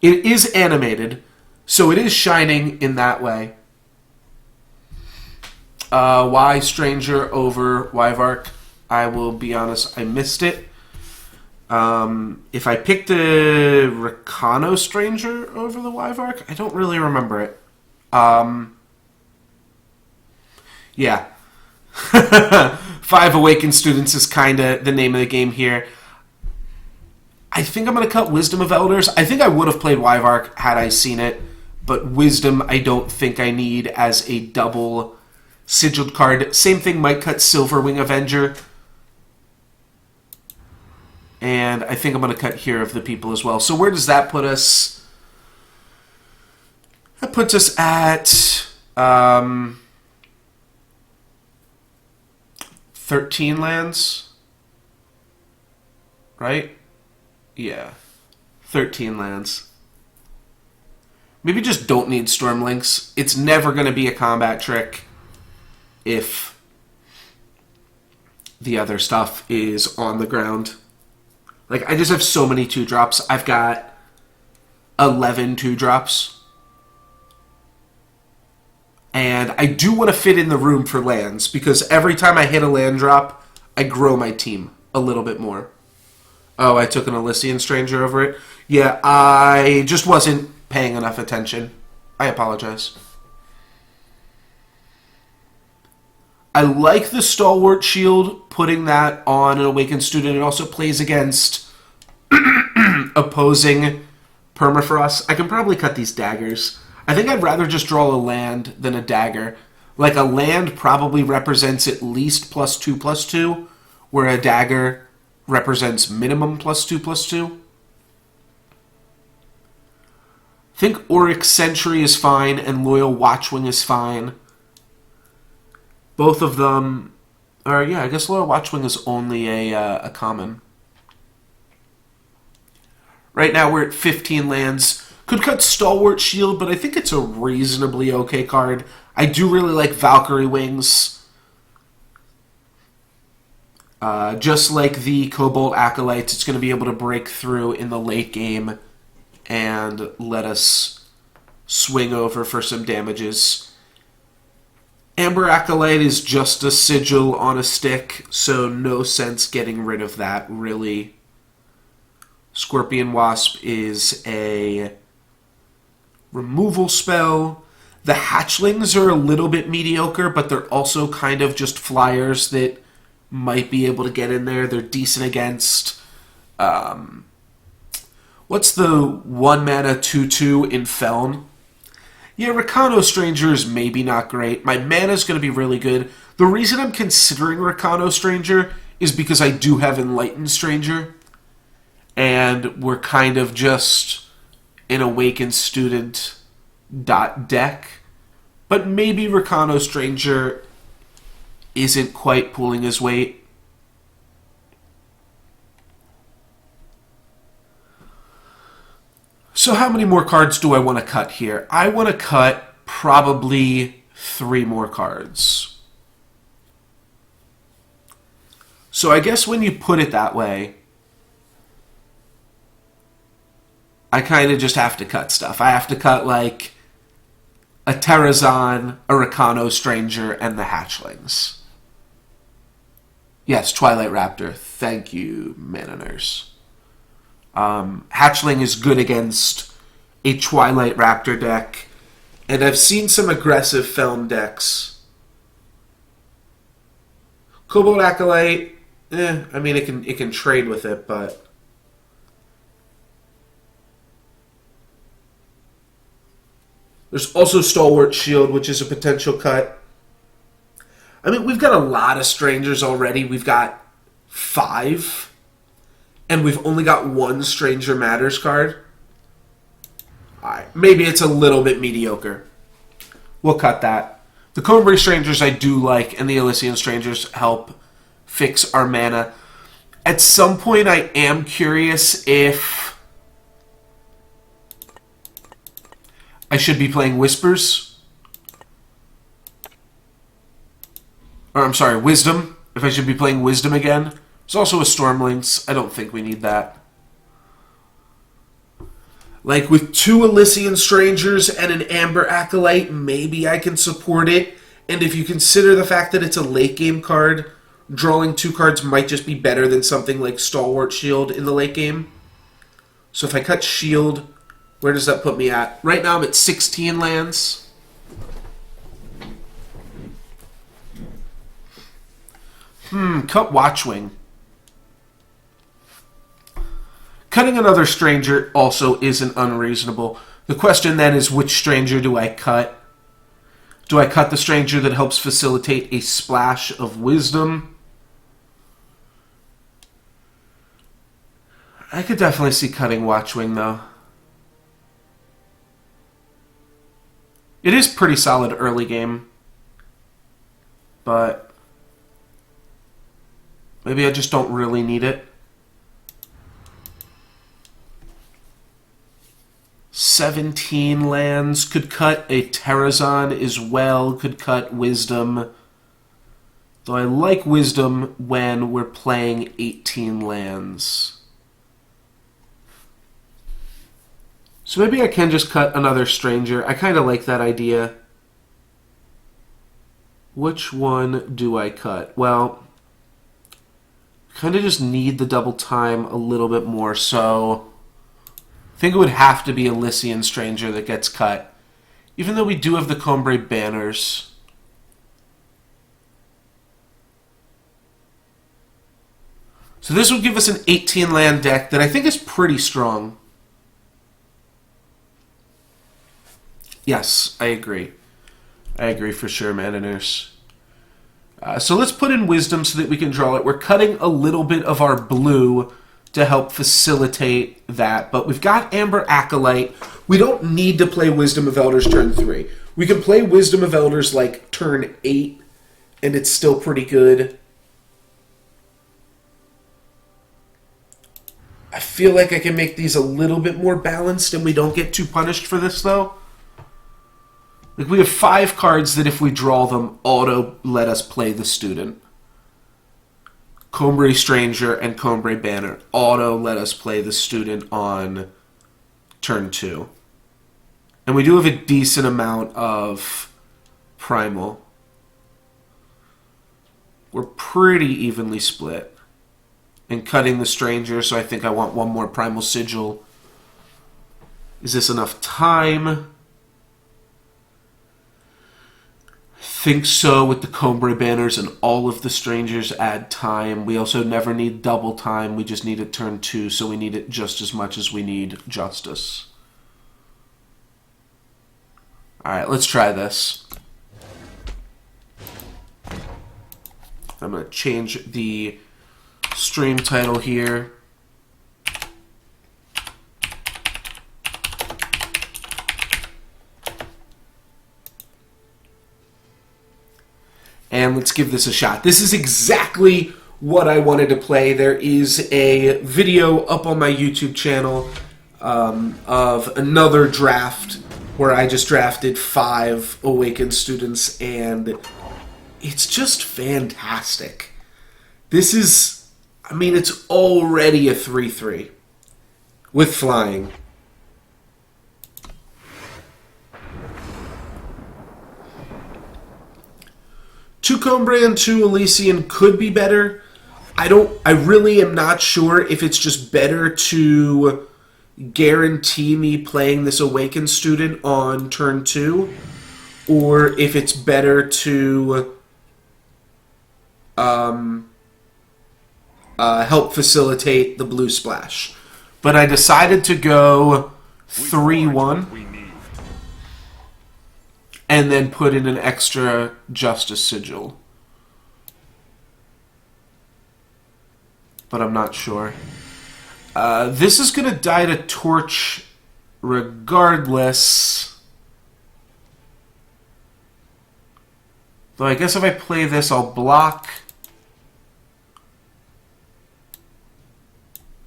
It is animated, so it is shining in that way. Why Stranger over Wyvark? I will be honest, I missed it. If I picked a Rakano Stranger over the Wyvark, I don't really remember it. Yeah. 5 Awakened Students is kind of the name of the game here. I think I'm going to cut Wisdom of Elders. I think I would have played Wyvark had I seen it, but Wisdom I don't think I need as a double sigiled card. Same thing might cut Silverwing Avenger. And I think I'm going to cut Hero of the People as well. So where does that put us? That puts us at 13 lands. Right? Yeah. 13 lands. Maybe just don't need Stormlinks. It's never going to be a combat trick if the other stuff is on the ground. Like, I just have so many 2-drops. I've got 11 2-drops. And I do want to fit in the room for lands, because every time I hit a land drop, I grow my team a little bit more. Oh, I took an Elysian Stranger over it? Yeah, I just wasn't paying enough attention. I apologize. I like the Stalwart Shield, putting that on an Awakened Student. It also plays against opposing Permafrost. I can probably cut these daggers. I think I'd rather just draw a land than a dagger. Like, a land probably represents at least +2/+2, where a dagger represents minimum +2/+2. think Auric Sentry is fine and Loyal Watchwing is fine. Both of them, or yeah, I guess Loyal Watchwing is only a common. Right now we're at 15 lands. Could cut Stalwart Shield, but I think it's a reasonably okay card. I do really like Valkyrie Wings. Just like the Cobalt Acolytes, it's going to be able to break through in the late game and let us swing over for some damages. Amber Acolyte is just a sigil on a stick, so no sense getting rid of that, really. Scorpion Wasp is a removal spell. The Hatchlings are a little bit mediocre, but they're also kind of just flyers that might be able to get in there. They're decent against... what's the 1 mana 2/2 in Feln? Yeah, Rakano Stranger is maybe not great. My mana is going to be really good. The reason I'm considering Rakano Stranger is because I do have Enlightened Stranger. And we're kind of just an Awakened Student deck. But maybe Rakano Stranger isn't quite pulling his weight. So how many more cards do I want to cut here? I want to cut probably 3 more cards. So I guess when you put it that way, I kind of just have to cut stuff. I have to cut like a Terrazon, a Rakano Stranger, and the Hatchlings. Yes, Twilight Raptor. Thank you, Mana Nurse. Hatchling is good against a Twilight Raptor deck, and I've seen some aggressive Feln decks. Cobalt Acolyte, I mean it can trade with it, but there's also Stalwart Shield, which is a potential cut. I mean, we've got a lot of Strangers already. We've got 5. And we've only got 1 Stranger Matters card. Alright, maybe it's a little bit mediocre. We'll cut that. The Combray Strangers I do like, and the Elysian Strangers help fix our mana. At some point, I am curious if I should be playing Whispers. Or, I'm sorry, Wisdom. If I should be playing Wisdom again. There's also a Stormlynx. I don't think we need that. Like, with 2 Elysian Strangers and an Amber Acolyte, maybe I can support it. And if you consider the fact that it's a late game card, drawing 2 cards might just be better than something like Stalwart Shield in the late game. So if I cut Shield, where does that put me at? Right now I'm at 16 lands. Cut Watchwing. Cutting another Stranger also isn't unreasonable. The question then is, which Stranger do I cut? Do I cut the Stranger that helps facilitate a splash of Wisdom? I could definitely see cutting Watchwing, though. It is pretty solid early game. But maybe I just don't really need it. 17 lands. Could cut a Terrazon as well. Could cut Wisdom. Though I like Wisdom when we're playing 18 lands. So maybe I can just cut another Stranger. I kind of like that idea. Which one do I cut? Well, kind of just need the double time a little bit more, so I think it would have to be Elysian Stranger that gets cut. Even though we do have the Combray banners. So this would give us an 18 land deck that I think is pretty strong. Yes, I agree. I agree for sure, Mana Nurse. So let's put in Wisdom so that we can draw it. We're cutting a little bit of our blue to help facilitate that. But we've got Amber Acolyte, We don't need to play Wisdom of Elders turn 3. We can play Wisdom of Elders like turn 8, and it's still pretty good. I feel like I can make these a little bit more balanced and we don't get too punished for this, though. Like, we have 5 cards that if we draw them, auto let us play the student. Combray Stranger and Combray Banner auto let us play the student on turn 2. And we do have a decent amount of Primal. We're pretty evenly split. And cutting the Stranger, so I think I want one more Primal Sigil. Is this enough time? I think so, with the Combray Banners and all of the Strangers add time. We also never need double time, we just need it turn 2, so we need it just as much as we need Justice. Alright, let's try this. I'm going to change the stream title here. And let's give this a shot. This is exactly what I wanted to play. There is a video up on my YouTube channel of another draft where I just drafted 5 Awakened students, and it's just fantastic. This is, I mean, it's already a 3-3 with flying. Two Combray and 2 Elysian could be better. I really am not sure if it's just better to guarantee me playing this Awakened student on turn 2, or if it's better to help facilitate the blue splash. But I decided to go 3-1 and then put in an extra Justice Sigil. But I'm not sure. This is going to die to Torch regardless. Though I guess if I play this, I'll block.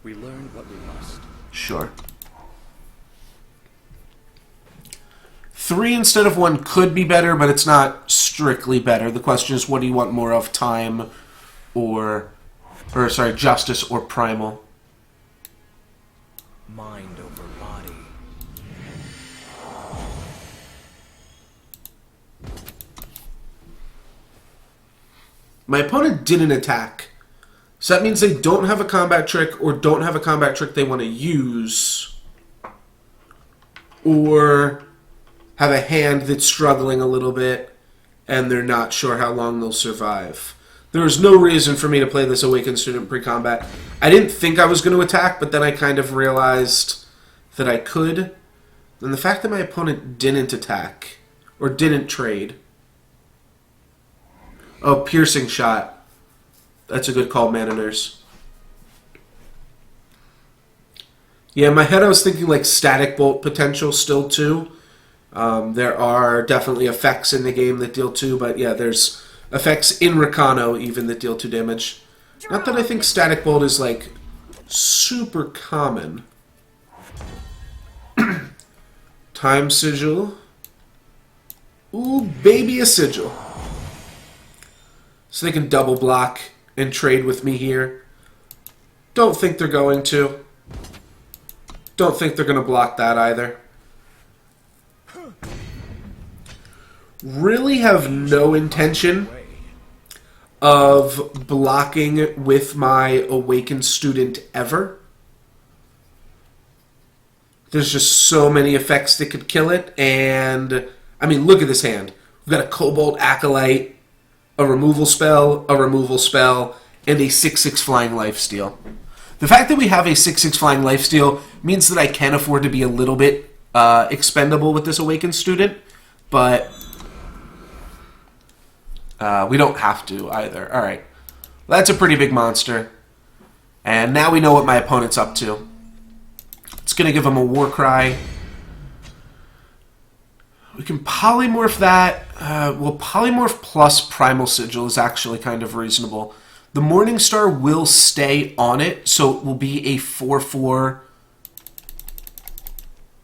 We learned what we must. Sure. 3 instead of 1 could be better, but it's not strictly better. The question is, what do you want more of, time or sorry, Justice or Primal? Mind over body. My opponent didn't attack. So that means they don't have a combat trick or don't have a combat trick they want to use. Or have a hand that's struggling a little bit and they're not sure how long they'll survive. There was no reason for me to play this Awakened student pre-combat. I didn't think I was going to attack, but then I kind of realized that I could. And the fact that my opponent didn't attack or didn't trade. Oh, Piercing Shot. That's a good call, Mana Nurse. Yeah, in my head I was thinking like Static Bolt potential still too. There are definitely effects in the game that deal 2, but yeah, there's effects in Rakano even that deal 2 damage. Not that I think Static Bolt is like super common. Time Sigil. Ooh, baby a Sigil. So they can double block and trade with me here. Don't think they're going to. Don't think they're going to block that either. Really have no intention of blocking with my Awakened student ever. There's just so many effects that could kill it, and I mean, look at this hand. We've got a Cobalt Acolyte, a removal spell, and a 6/6 flying lifesteal. The fact that we have a 6/6 flying lifesteal means that I can afford to be a little bit expendable with this Awakened student, but we don't have to either. Alright, that's a pretty big monster. And now we know what my opponent's up to. It's going to give him a Warcry. We can polymorph that. Well, polymorph plus primal sigil is actually kind of reasonable. The Morningstar will stay on it, so it will be a 4/4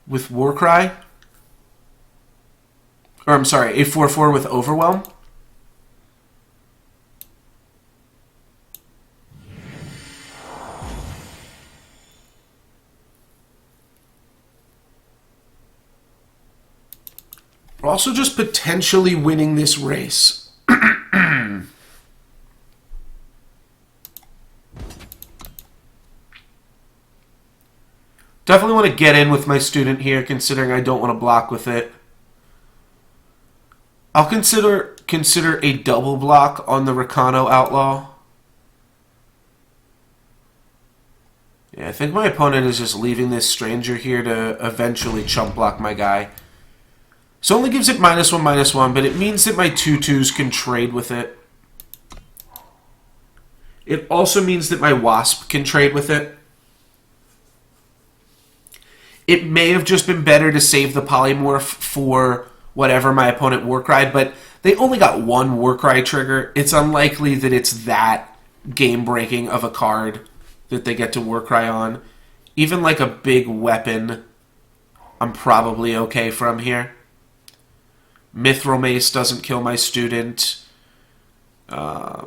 with Warcry. Or I'm sorry, a 4/4 with Overwhelm. We're also just potentially winning this race. Definitely want to get in with my student here, considering I don't want to block with it. I'll consider a double block on the Rakano Outlaw. Yeah, I think my opponent is just leaving this stranger here to eventually chump block my guy. So only gives it -1/-1, but it means that my 2/2s can trade with it. It also means that my Wasp can trade with it. It may have just been better to save the polymorph for whatever my opponent Warcried, but they only got one Warcry trigger. It's unlikely that it's that game-breaking of a card that they get to Warcry on. Even like a big weapon, I'm probably okay from here. Mithril Mace doesn't kill my student. I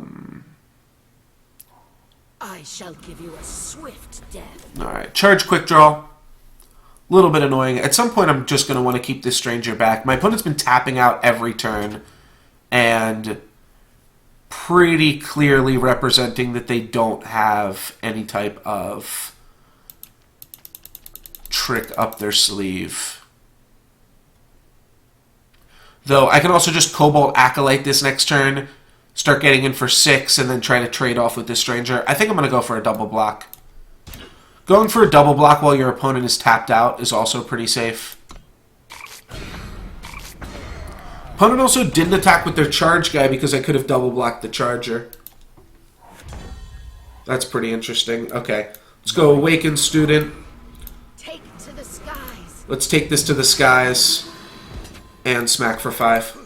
shall give you a swift death. Alright, charge quick draw. A little bit annoying. At some point, I'm just going to want to keep this stranger back. My opponent's been tapping out every turn and pretty clearly representing that they don't have any type of trick up their sleeve. Though I can also just Cobalt Acolyte this next turn, start getting in for 6, and then try to trade off with this stranger. I think I'm going to go for a double block. Going for a double block while your opponent is tapped out is also pretty safe. Opponent also didn't attack with their charge guy because I could have double blocked the charger. That's pretty interesting. Okay, let's go Awaken Student. Take to the skies. Let's take this to the skies and smack for 5.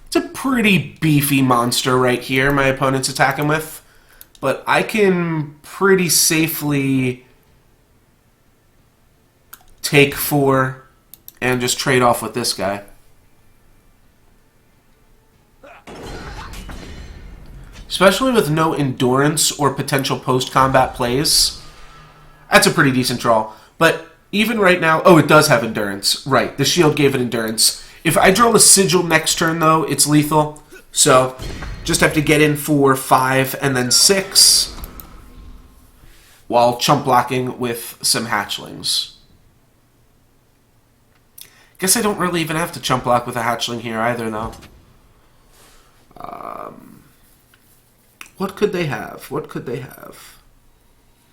It's a pretty beefy monster right here my opponent's attacking with, but I can pretty safely take 4 and just trade off with this guy. Especially with no endurance or potential post-combat plays. That's a pretty decent draw. But even right now... Oh, it does have endurance. Right, the shield gave it endurance. If I draw a sigil next turn, though, it's lethal. So, just have to get in for 5 and then 6 while chump blocking with some hatchlings. Guess I don't really even have to chump block with a hatchling here either, though. What could they have? What could they have?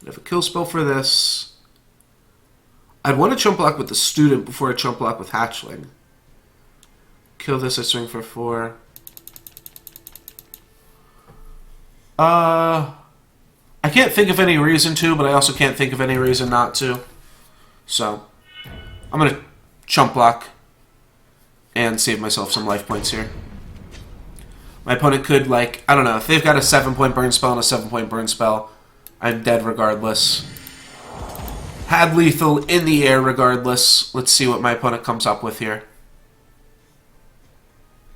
They have a kill spell for this. I'd want to chump block with the student before I chump block with hatchling. Kill this, I swing for 4. I can't think of any reason to, but I also can't think of any reason not to. So, I'm going to chump block and save myself some life points here. My opponent could, like, I don't know, if they've got a 7-point burn spell and a 7-point burn spell, I'm dead regardless. Had lethal in the air regardless. Let's see what my opponent comes up with here.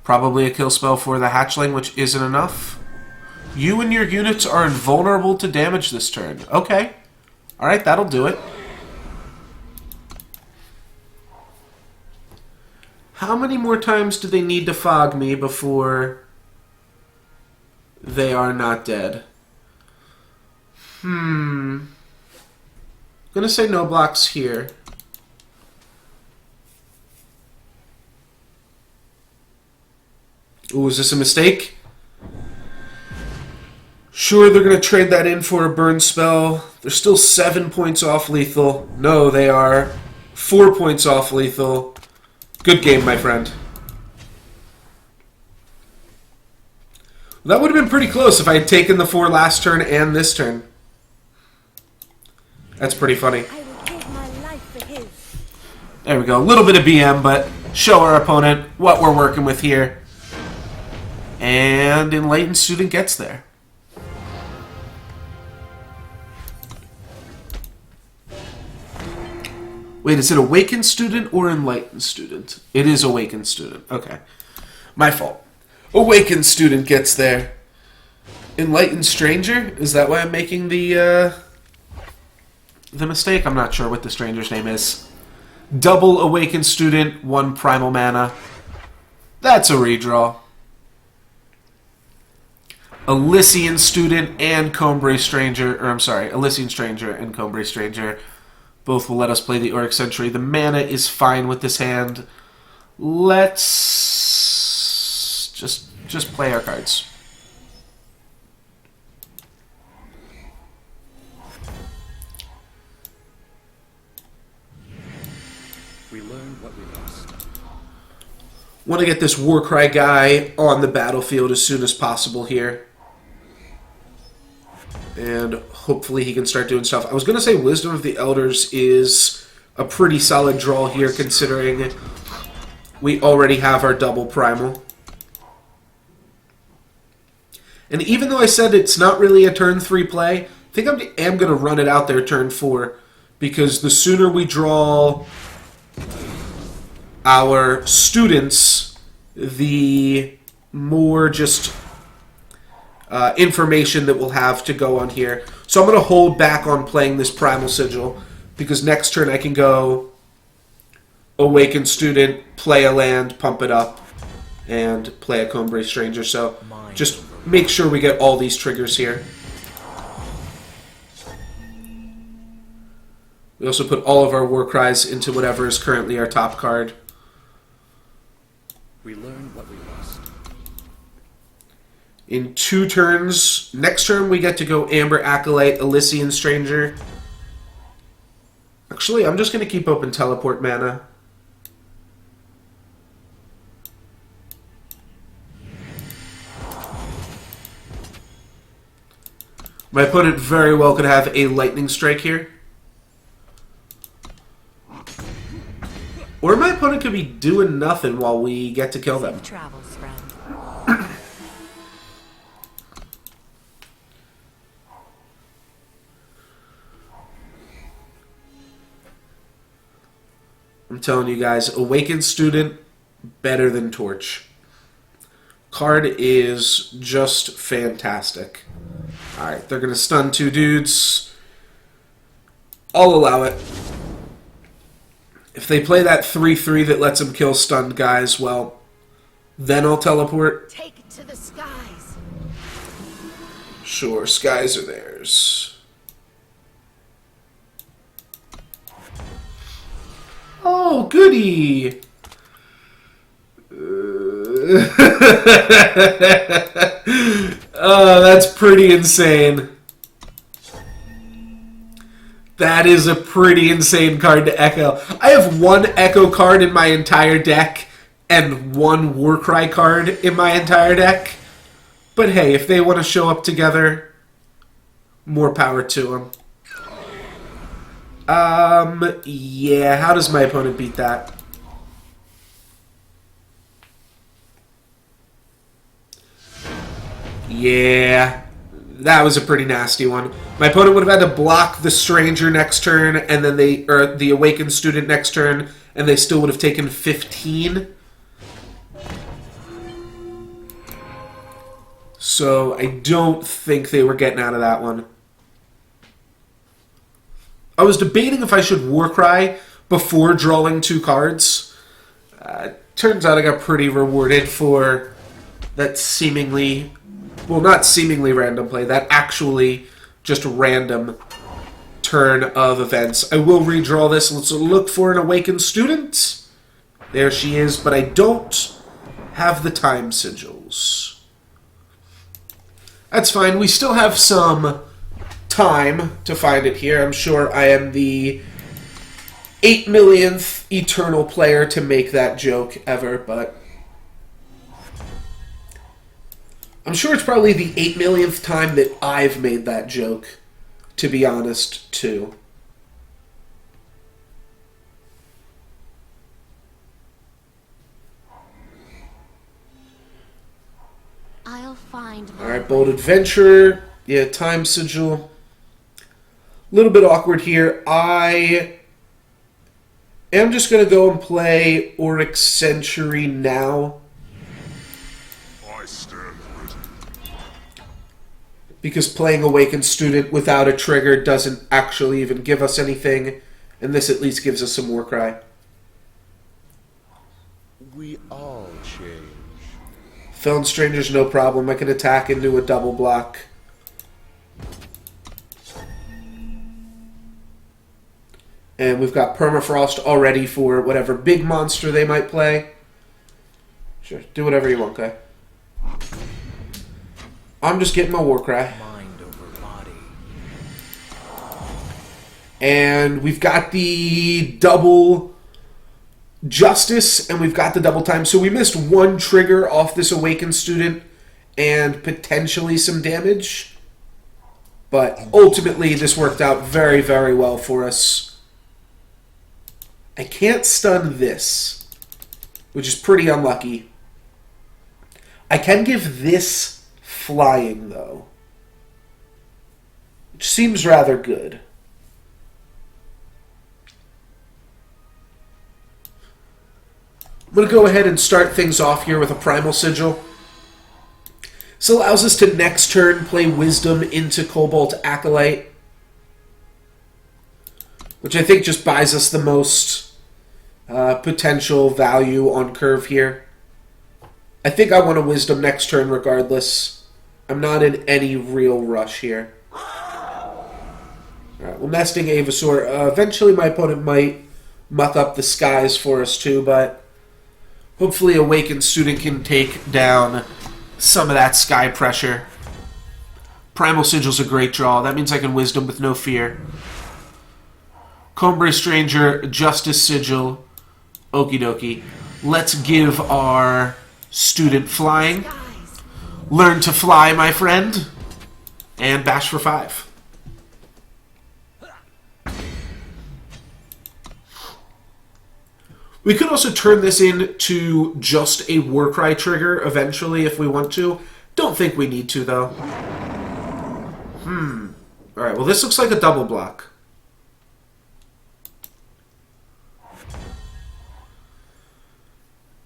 Probably a kill spell for the hatchling, which isn't enough. You and your units are invulnerable to damage this turn. Okay. Alright, that'll do it. How many more times do they need to fog me before they are not dead? I'm gonna say no blocks here. Ooh, is this a mistake? Sure, they're gonna trade that in for a burn spell. They're still 7 points off lethal. No, they are 4 points off lethal. Good game, my friend. That would have been pretty close if I had taken the 4 last turn and this turn. That's pretty funny. I will give my life for his. There we go. A little bit of BM, but show our opponent what we're working with here. And Enlightened Student gets there. Wait, is it Awakened Student or Enlightened Student? It is Awakened Student. Okay. My fault. Awakened Student gets there. Enlightened Stranger? Is that why I'm making the mistake? I'm not sure what the stranger's name is. Double Awakened Student, 1 Primal Mana. That's a redraw. Elysian Student and Combray Stranger, or I'm sorry, Elysian Stranger and Combray Stranger. Both will let us play the Auric Sentry. The mana is fine with this hand. Let's just play our cards. We learned what we lost. Want to get this Warcry guy on the battlefield as soon as possible here. And hopefully he can start doing stuff. I was going to say Wisdom of the Elders is a pretty solid draw here, considering we already have our double primal. And even though I said it's not really a turn 3 play, I think I am going to run it out there turn 4. Because the sooner we draw our students, the more just information that we'll have to go on here. So I'm going to hold back on playing this Primal Sigil, because next turn I can go Awakened Student, play a land, pump it up, and play a Combray Stranger. So just make sure we get all these triggers here. We also put all of our Warcries into whatever is currently our top card. We learned what we lost. In 2 turns, next turn we get to go Amber Acolyte, Elysian Stranger. Actually, I'm just going to keep open Teleport mana. My opponent very well could have a Lightning Strike here. Or my opponent could be doing nothing while we get to kill them. Safe travels, friend. I'm telling you guys, Awakened Student, better than Torch. Card is just fantastic. Alright, they're going to stun 2 dudes. I'll allow it. If they play that 3/3 that lets them kill stunned guys, well, then I'll teleport. Take it to the skies. Sure, skies are theirs. Oh, goody! Oh, that's pretty insane. That is a pretty insane card to echo. I have 1 echo card in my entire deck and 1 Warcry card in my entire deck. But hey, if they want to show up together, more power to them. Yeah, how does my opponent beat that? Yeah, that was a pretty nasty one. My opponent would have had to block the Stranger next turn, and then the Awakened Student next turn, and they still would have taken 15. So I don't think they were getting out of that one. I was debating if I should Warcry before drawing 2 cards. Turns out I got pretty rewarded for that seemingly... Well, not seemingly random play. That actually just random turn of events. I will redraw this. Let's look for an Awakened Student. There she is, but I don't have the time sigils. That's fine. We still have some time to find it here. I'm sure I am the 8 millionth eternal player to make that joke ever, but I'm sure it's probably the 8 millionth time that I've made that joke, to be honest, too. I'll find my Alright, Bold Adventurer. Yeah, Time Sigil. A little bit awkward here. I am just going to go and play Oryx Century now. I stand ready. Because playing Awakened Student without a trigger doesn't actually even give us anything. And this at least gives us some Warcry. We all change. Felon Stranger's no problem. I can attack into a double block. And we've got Permafrost already for whatever big monster they might play. Sure, do whatever you want, guy. I'm just getting my Warcry. Mind over body. And we've got the double Justice, and we've got the double time. So we missed one trigger off this Awakened Student and potentially some damage. But ultimately, this worked out very, very well for us. I can't stun this, which is pretty unlucky. I can give this flying, though, which seems rather good. I'm going to go ahead and start things off here with a Primal Sigil. This allows us to next turn play Wisdom into Cobalt Acolyte, which I think just buys us the most potential value on curve here. I think I want a Wisdom next turn regardless. I'm not in any real rush here. Alright, well, Nesting Avasaur. Eventually my opponent might muck up the skies for us too, but hopefully Awakened Student can take down some of that sky pressure. Primal Sigil's a great draw. That means I can Wisdom with no fear. Combray Stranger, Justice Sigil. Okie dokie. Let's give our student flying. skies. Learn to fly, my friend. And bash for 5. We could also turn this into just a Warcry trigger eventually if we want to. Don't think we need to, though. Alright, well, this looks like a double block.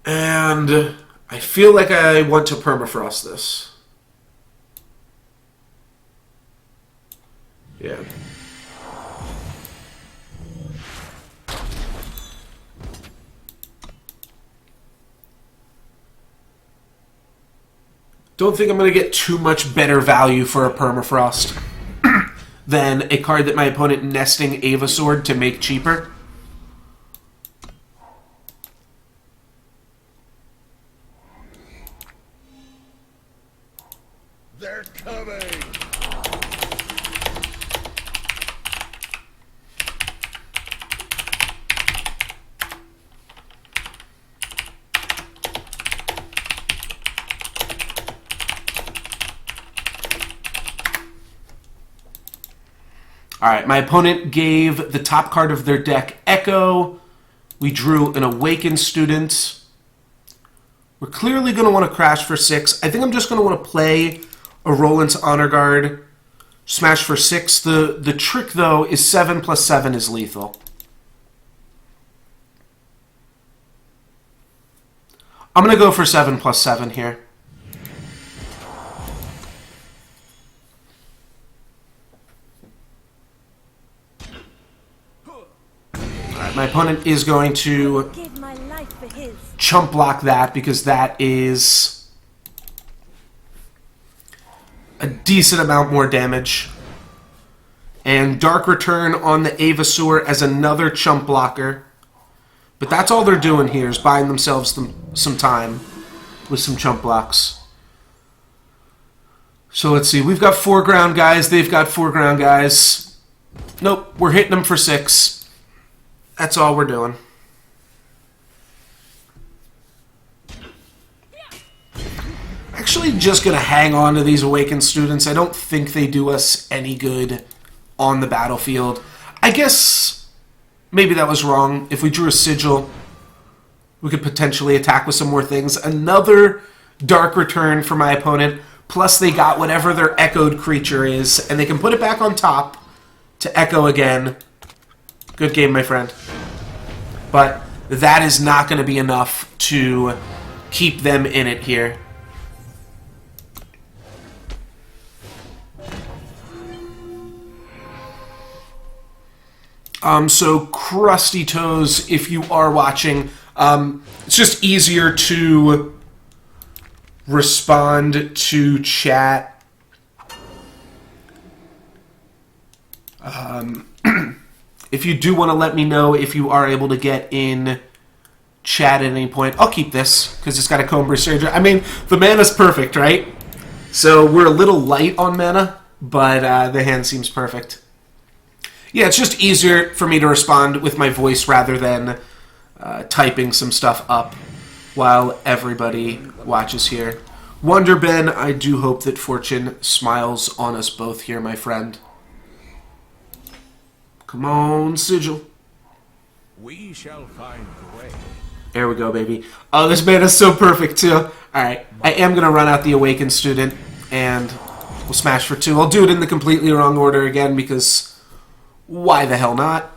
And I feel like I want to permafrost this. Yeah. Don't think I'm going to get too much better value for a permafrost than a card that my opponent Nesting Avasaur to make cheaper. They're coming! Alright, my opponent gave the top card of their deck Echo. We drew an Awakened Student. We're clearly going to want to crash for 6. I think I'm just going to want to play a Roland's Honor Guard. Smash for 6. The trick, though, is 7 plus 7 is lethal. I'm going to go for 7 plus 7 here. My opponent is going to Give my life for his. chump block that because that is a decent amount more damage. And Dark Return on the Avasaur as another chump blocker. But that's all they're doing here is buying themselves some time with some chump blocks. So let's see. We've got 4 ground guys. They've got 4 ground guys. Nope. We're hitting them for 6. That's all we're doing. Actually just going to hang on to these awakened students. I don't think they do us any good on the battlefield. I guess maybe that was wrong. If we drew a sigil, we could potentially attack with some more things. Another dark return for my opponent. Plus they got whatever their echoed creature is, and they can put it back on top to echo again. Good game, my friend. But that is not going to be enough to keep them in it here. So Krusty Toes, if you are watching, it's just easier to respond to chat. If you do want to let me know if you are able to get in chat at any point, I'll keep this because it's got a Cobra Surger. I mean, the mana's perfect, right? So we're a little light on mana, but the hand seems perfect. Yeah, it's just easier for me to respond with my voice rather than typing some stuff up while everybody watches here. Wonder Ben, I do hope that fortune smiles on us both here, my friend. Come on, Sigil. We shall find the way. There we go, baby. Oh, this man is so perfect, too. Alright, I am going to run out the Awakened Student, and we'll smash for 2. I'll do it in the completely wrong order again, because why the hell not?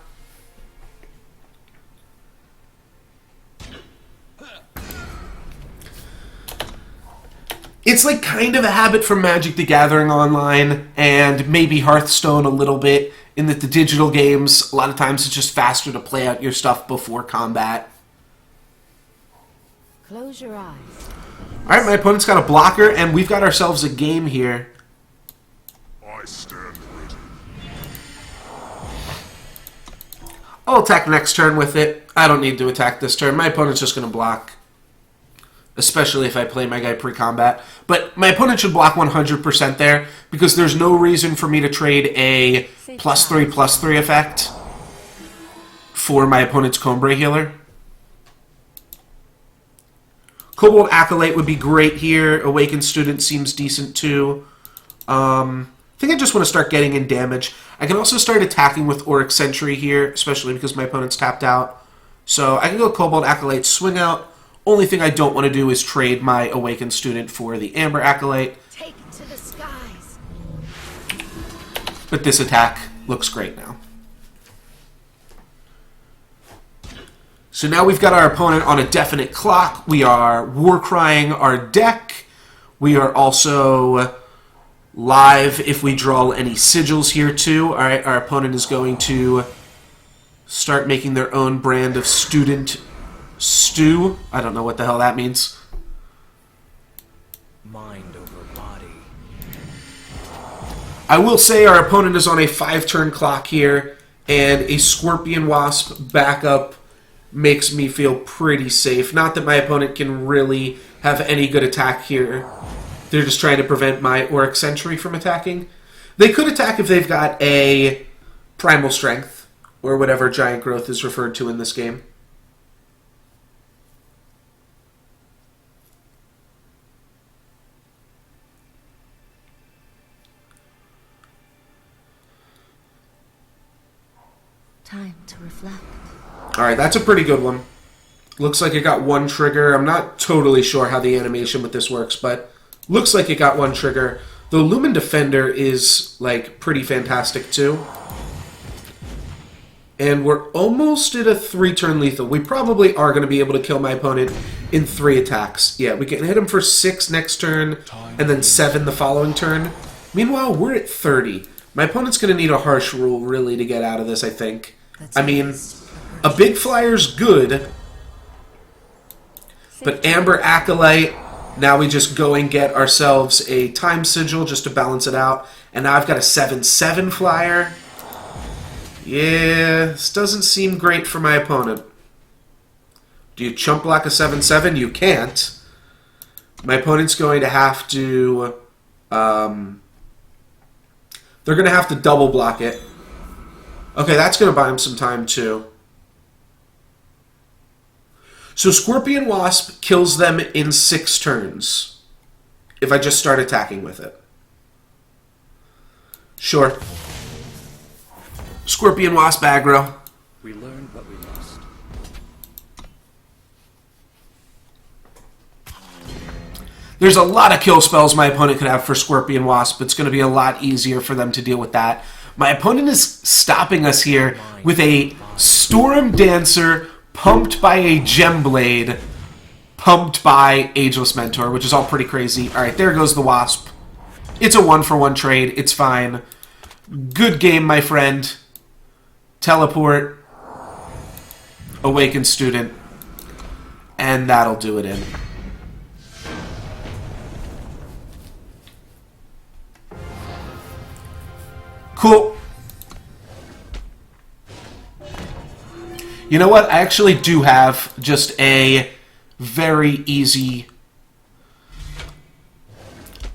It's like kind of a habit from Magic the Gathering Online, and maybe Hearthstone a little bit, in that the digital games, a lot of times it's just faster to play out your stuff before combat. Close your eyes. Alright, my opponent's got a blocker, and we've got ourselves a game here. I stand ready. I'll attack next turn with it. I don't need to attack this turn. My opponent's just going to block. Especially if I play my guy pre-combat. But my opponent should block 100% there, because there's no reason for me to trade a +3/+3 effect for my opponent's Combray Healer. Cobalt Acolyte would be great here. Awakened Student seems decent too. I think I just want to start getting in damage. I can also start attacking with Auric Sentry here, especially because my opponent's tapped out. So I can go Cobalt Acolyte, swing out. Only thing I don't want to do is trade my Awakened Student for the Amber Acolyte. Take it to the skies. But this attack looks great now. So now we've got our opponent on a definite clock. We are Warcrying our deck. We are also live if we draw any sigils here too. Alright, our opponent is going to start making their own brand of student stew. I don't know what the hell that means. Mind over body. I will say our opponent is on a 5-turn clock here, and a Scorpion Wasp backup makes me feel pretty safe. Not that my opponent can really have any good attack here. They're just trying to prevent my Auric Sentry from attacking. They could attack if they've got a Primal Strength, or whatever Giant Growth is referred to in this game. Time to reflect. Alright, that's a pretty good one. Looks like it got 1 trigger. I'm not totally sure how the animation with this works, but looks like it got 1 trigger. The Lumen Defender is, like, pretty fantastic, too. And we're almost at a 3-turn lethal. We probably are going to be able to kill my opponent in 3 attacks. Yeah, we can hit him for 6 next turn, and then 7 the following turn. Meanwhile, we're at 30. My opponent's going to need a harsh rule, really, to get out of this, I think. I mean, a big flyer's good, but Amber Acolyte, now we just go and get ourselves a Time Sigil just to balance it out. And now I've got a 7/7 flyer. Yeah, this doesn't seem great for my opponent. Do you chump block a 7/7? You can't. My opponent's going to have to They're going to have to double block it. Okay, that's going to buy him some time too. So Scorpion Wasp kills them in 6 turns. If I just start attacking with it. Sure. Scorpion Wasp aggro. We learned what we must. There's a lot of kill spells my opponent could have for Scorpion Wasp. It's going to be a lot easier for them to deal with that. My opponent is stopping us here with a Storm Dancer pumped by a Gemblade, pumped by Ageless Mentor, which is all pretty crazy. Alright, there goes the Wasp. It's a 1-for-1 trade. It's fine. Good game, my friend. Teleport. Awakened Student. And that'll do it in. Cool. You know what? I actually do have just a very easy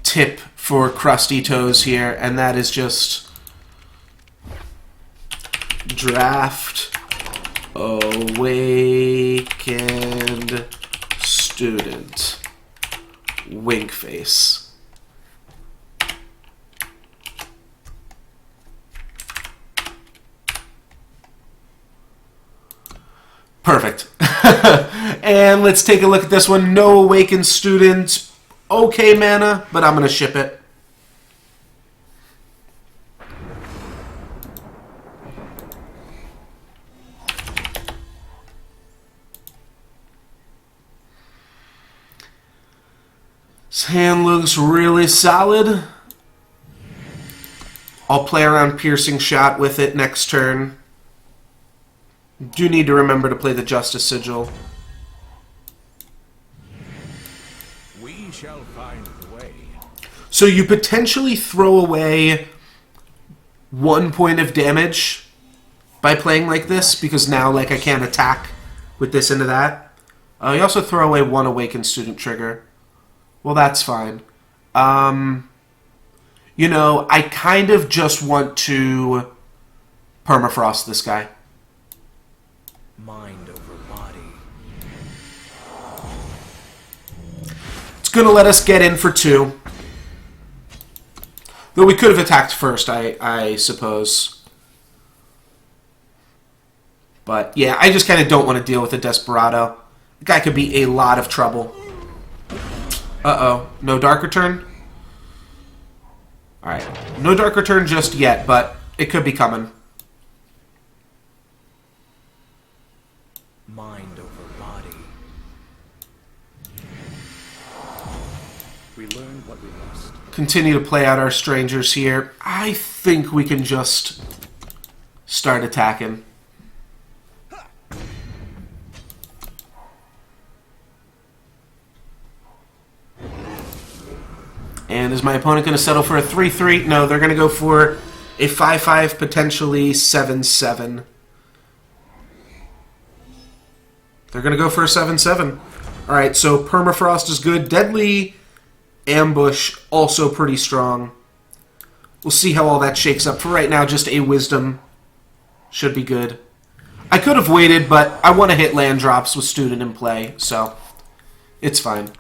tip for Crusty Toes here, and that is just draft Awakened Student. Wink face. Perfect. And let's take a look at this one. No Awakened Student. Okay mana, but I'm going to ship it. This hand looks really solid. I'll play around Piercing Shot with it next turn. Do need to remember to play the Justice Sigil. We shall find the way. So you potentially throw away 1 point of damage by playing like this, because now like I can't attack with this into that. You also throw away 1 Awakened Student trigger. Well, that's fine. You know, I kind of just want to permafrost this guy. Mind over body. It's going to let us get in for 2. Though we could have attacked first, I suppose. But yeah, I just kind of don't want to deal with a Desperado. The guy could be a lot of trouble. Uh-oh. No Dark Return? Alright. No Dark Return just yet, but it could be coming. Mind over body. We learned what we must. Continue to play out our strangers here. I think we can just start attacking. And is my opponent going to settle for a 3-3? No, they're going to go for a 5-5, potentially 7-7. They're going to go for a 7-7. Alright, so Permafrost is good. Deadly Ambush, also pretty strong. We'll see how all that shakes up. For right now, just a Wisdom should be good. I could have waited, but I want to hit land drops with Student in play, so it's fine.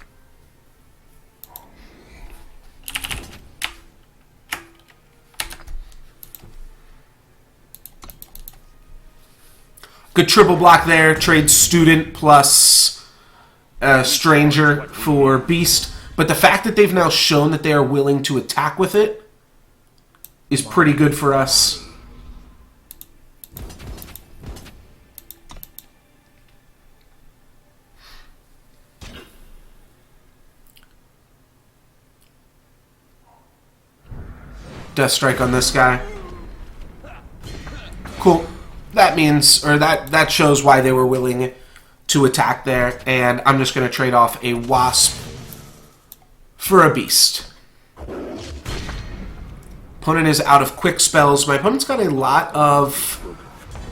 Good triple block there. Trade Student plus Stranger for Beast. But the fact that they've now shown that they are willing to attack with it is pretty good for us. Death Strike on this guy. Cool. That means, or that shows why they were willing to attack there. And I'm just going to trade off a Wasp for a Beast. Opponent is out of quick spells. My opponent's got a lot of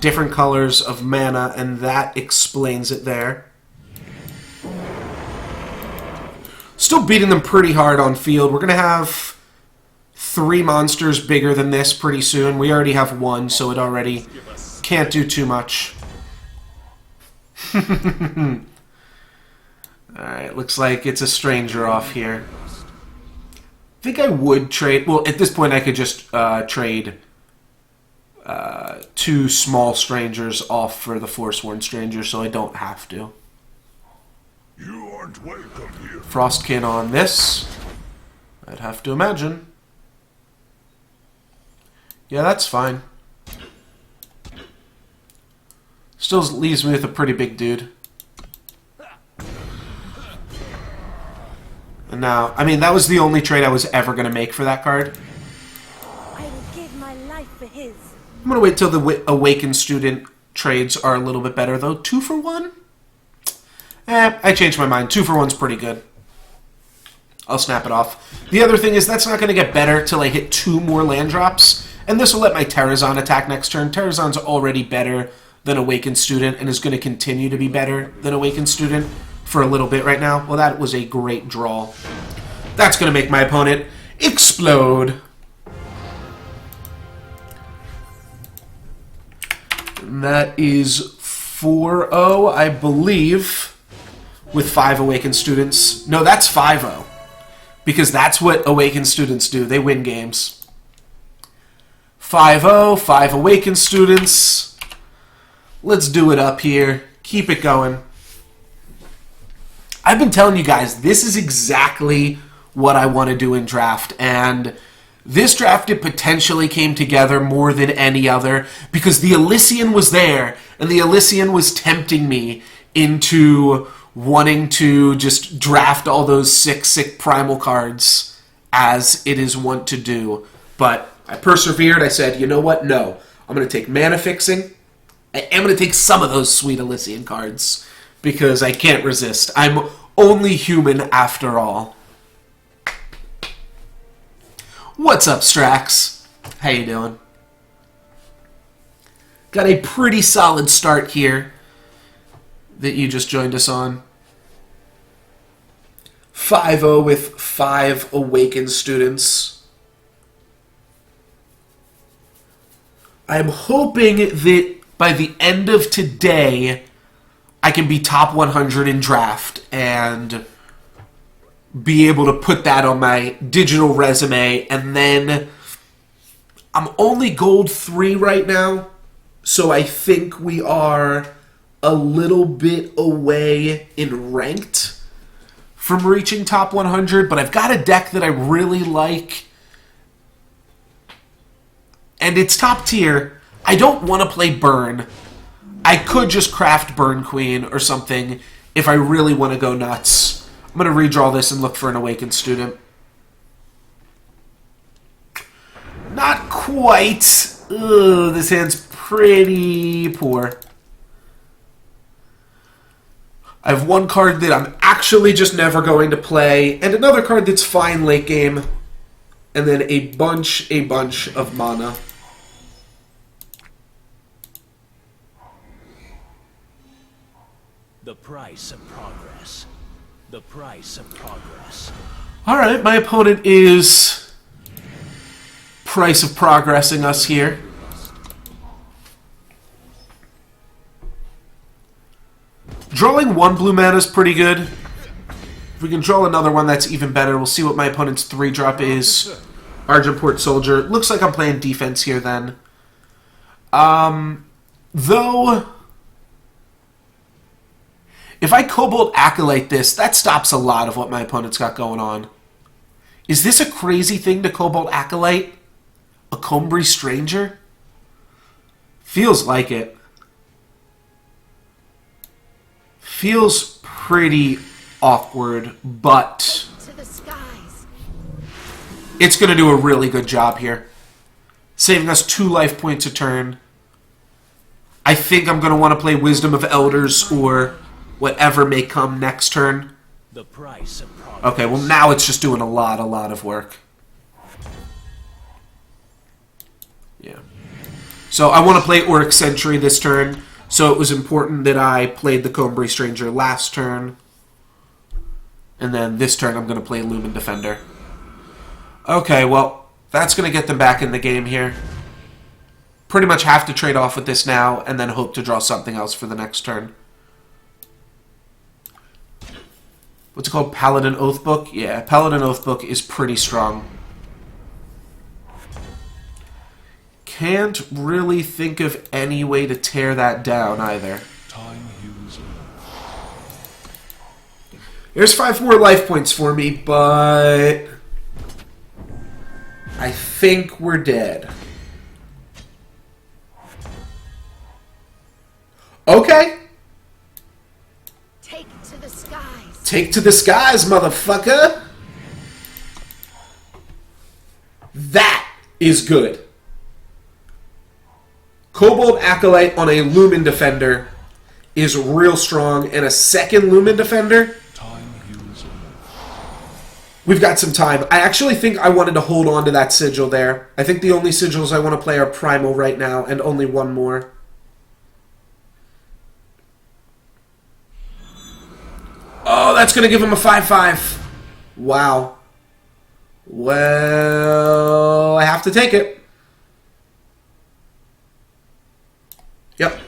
different colors of mana, and that explains it there. Still beating them pretty hard on field. We're going to have 3 monsters bigger than this pretty soon. We already have 1, so it already can't do too much. Alright, looks like it's a stranger off here. I think I would trade... Well, at this point I could just trade 2 small strangers off for the Forsworn stranger, so I don't have to. You aren't welcome here. Frostkin on this. I'd have to imagine. Yeah, that's fine. Still leaves me with a pretty big dude. And now, I mean, that was the only trade I was ever going to make for that card. I will give my life for his. I'm going to wait till the Awakened Student trades are a little bit better, though. 2 for 1? I changed my mind. 2 for 1's pretty good. I'll snap it off. The other thing is that's not going to get better till I hit 2 more land drops. And this will let my Terrazon attack next turn. Terrazon's already better than Awakened Student and is going to continue to be better than Awakened Student for a little bit right now. Well, that was a great draw. That's going to make my opponent explode. And that is 4-0, I believe, with 5 Awakened Students. No, that's 5-0. Because that's what Awakened Students do. They win games. 5-0, 5 Awakened Students. Let's do it up here. Keep it going. I've been telling you guys, this is exactly what I want to do in draft. And this draft, it potentially came together more than any other because the Elysian was there. And the Elysian was tempting me into wanting to just draft all those sick primal cards as it is wont to do. But I persevered. I said, you know what? No. I'm going to take Mana Fixing. I am going to take some of those sweet Elysian cards because I can't resist. I'm only human after all. What's up, Strax? How you doing? Got a pretty solid start here that you just joined us on. 5-0 with 5 Awakened Students. I'm hoping that by the end of today, I can be top 100 in draft and be able to put that on my digital resume. And then I'm only gold 3 right now, so I think we are a little bit away in ranked from reaching top 100, but I've got a deck that I really like, and it's top tier. I don't want to play Burn. I could just craft Burn Queen or something if I really want to go nuts. I'm going to redraw this and look for an Awakened Student. Not quite. Ugh, this hand's pretty poor. I have one card that I'm actually just never going to play, and another card that's fine late game, and then a bunch of mana. The price of progress. The price of progress. Alright, my opponent is price of progressing us here. Drawing 1 blue mana is pretty good. If we can draw another one, that's even better. We'll see what my opponent's 3-drop is. Argenport Soldier. Looks like I'm playing defense here then. Though, if I Cobalt Acolyte this, that stops a lot of what my opponent's got going on. Is this a crazy thing to Cobalt Acolyte? A Combri Stranger? Feels like it. Feels pretty awkward, but To the skies. it's going to do a really good job here. Saving us 2 life points a turn. I think I'm going to want to play Wisdom of Elders or whatever may come next turn. The price of progress. Okay, well now it's just doing a lot of work. Yeah. So I want to play Auric Sentry this turn, so it was important that I played the Combri Stranger last turn. And then this turn I'm going to play Lumen Defender. Okay, well, That's going to get them back in the game here. Pretty much have to trade off with this now and then hope to draw something else for the next turn. What's it called? Paladin Oathbook? Yeah, Paladin Oathbook is pretty strong. Can't really think of any way to tear that down either. Time heals all. There's 5 more life points for me, but I think we're dead. Okay. Take to the skies. Take to the skies, motherfucker. That is good. Kobold Acolyte on a Lumen Defender is real strong, and a second Lumen Defender. Time heals all. We've got some time. I actually think I wanted to hold on to that sigil there. I think the only sigils I want to play are Primal right now, and only one more. Oh, that's going to give him a 5/5. Wow. Well, I have to take it. Yep.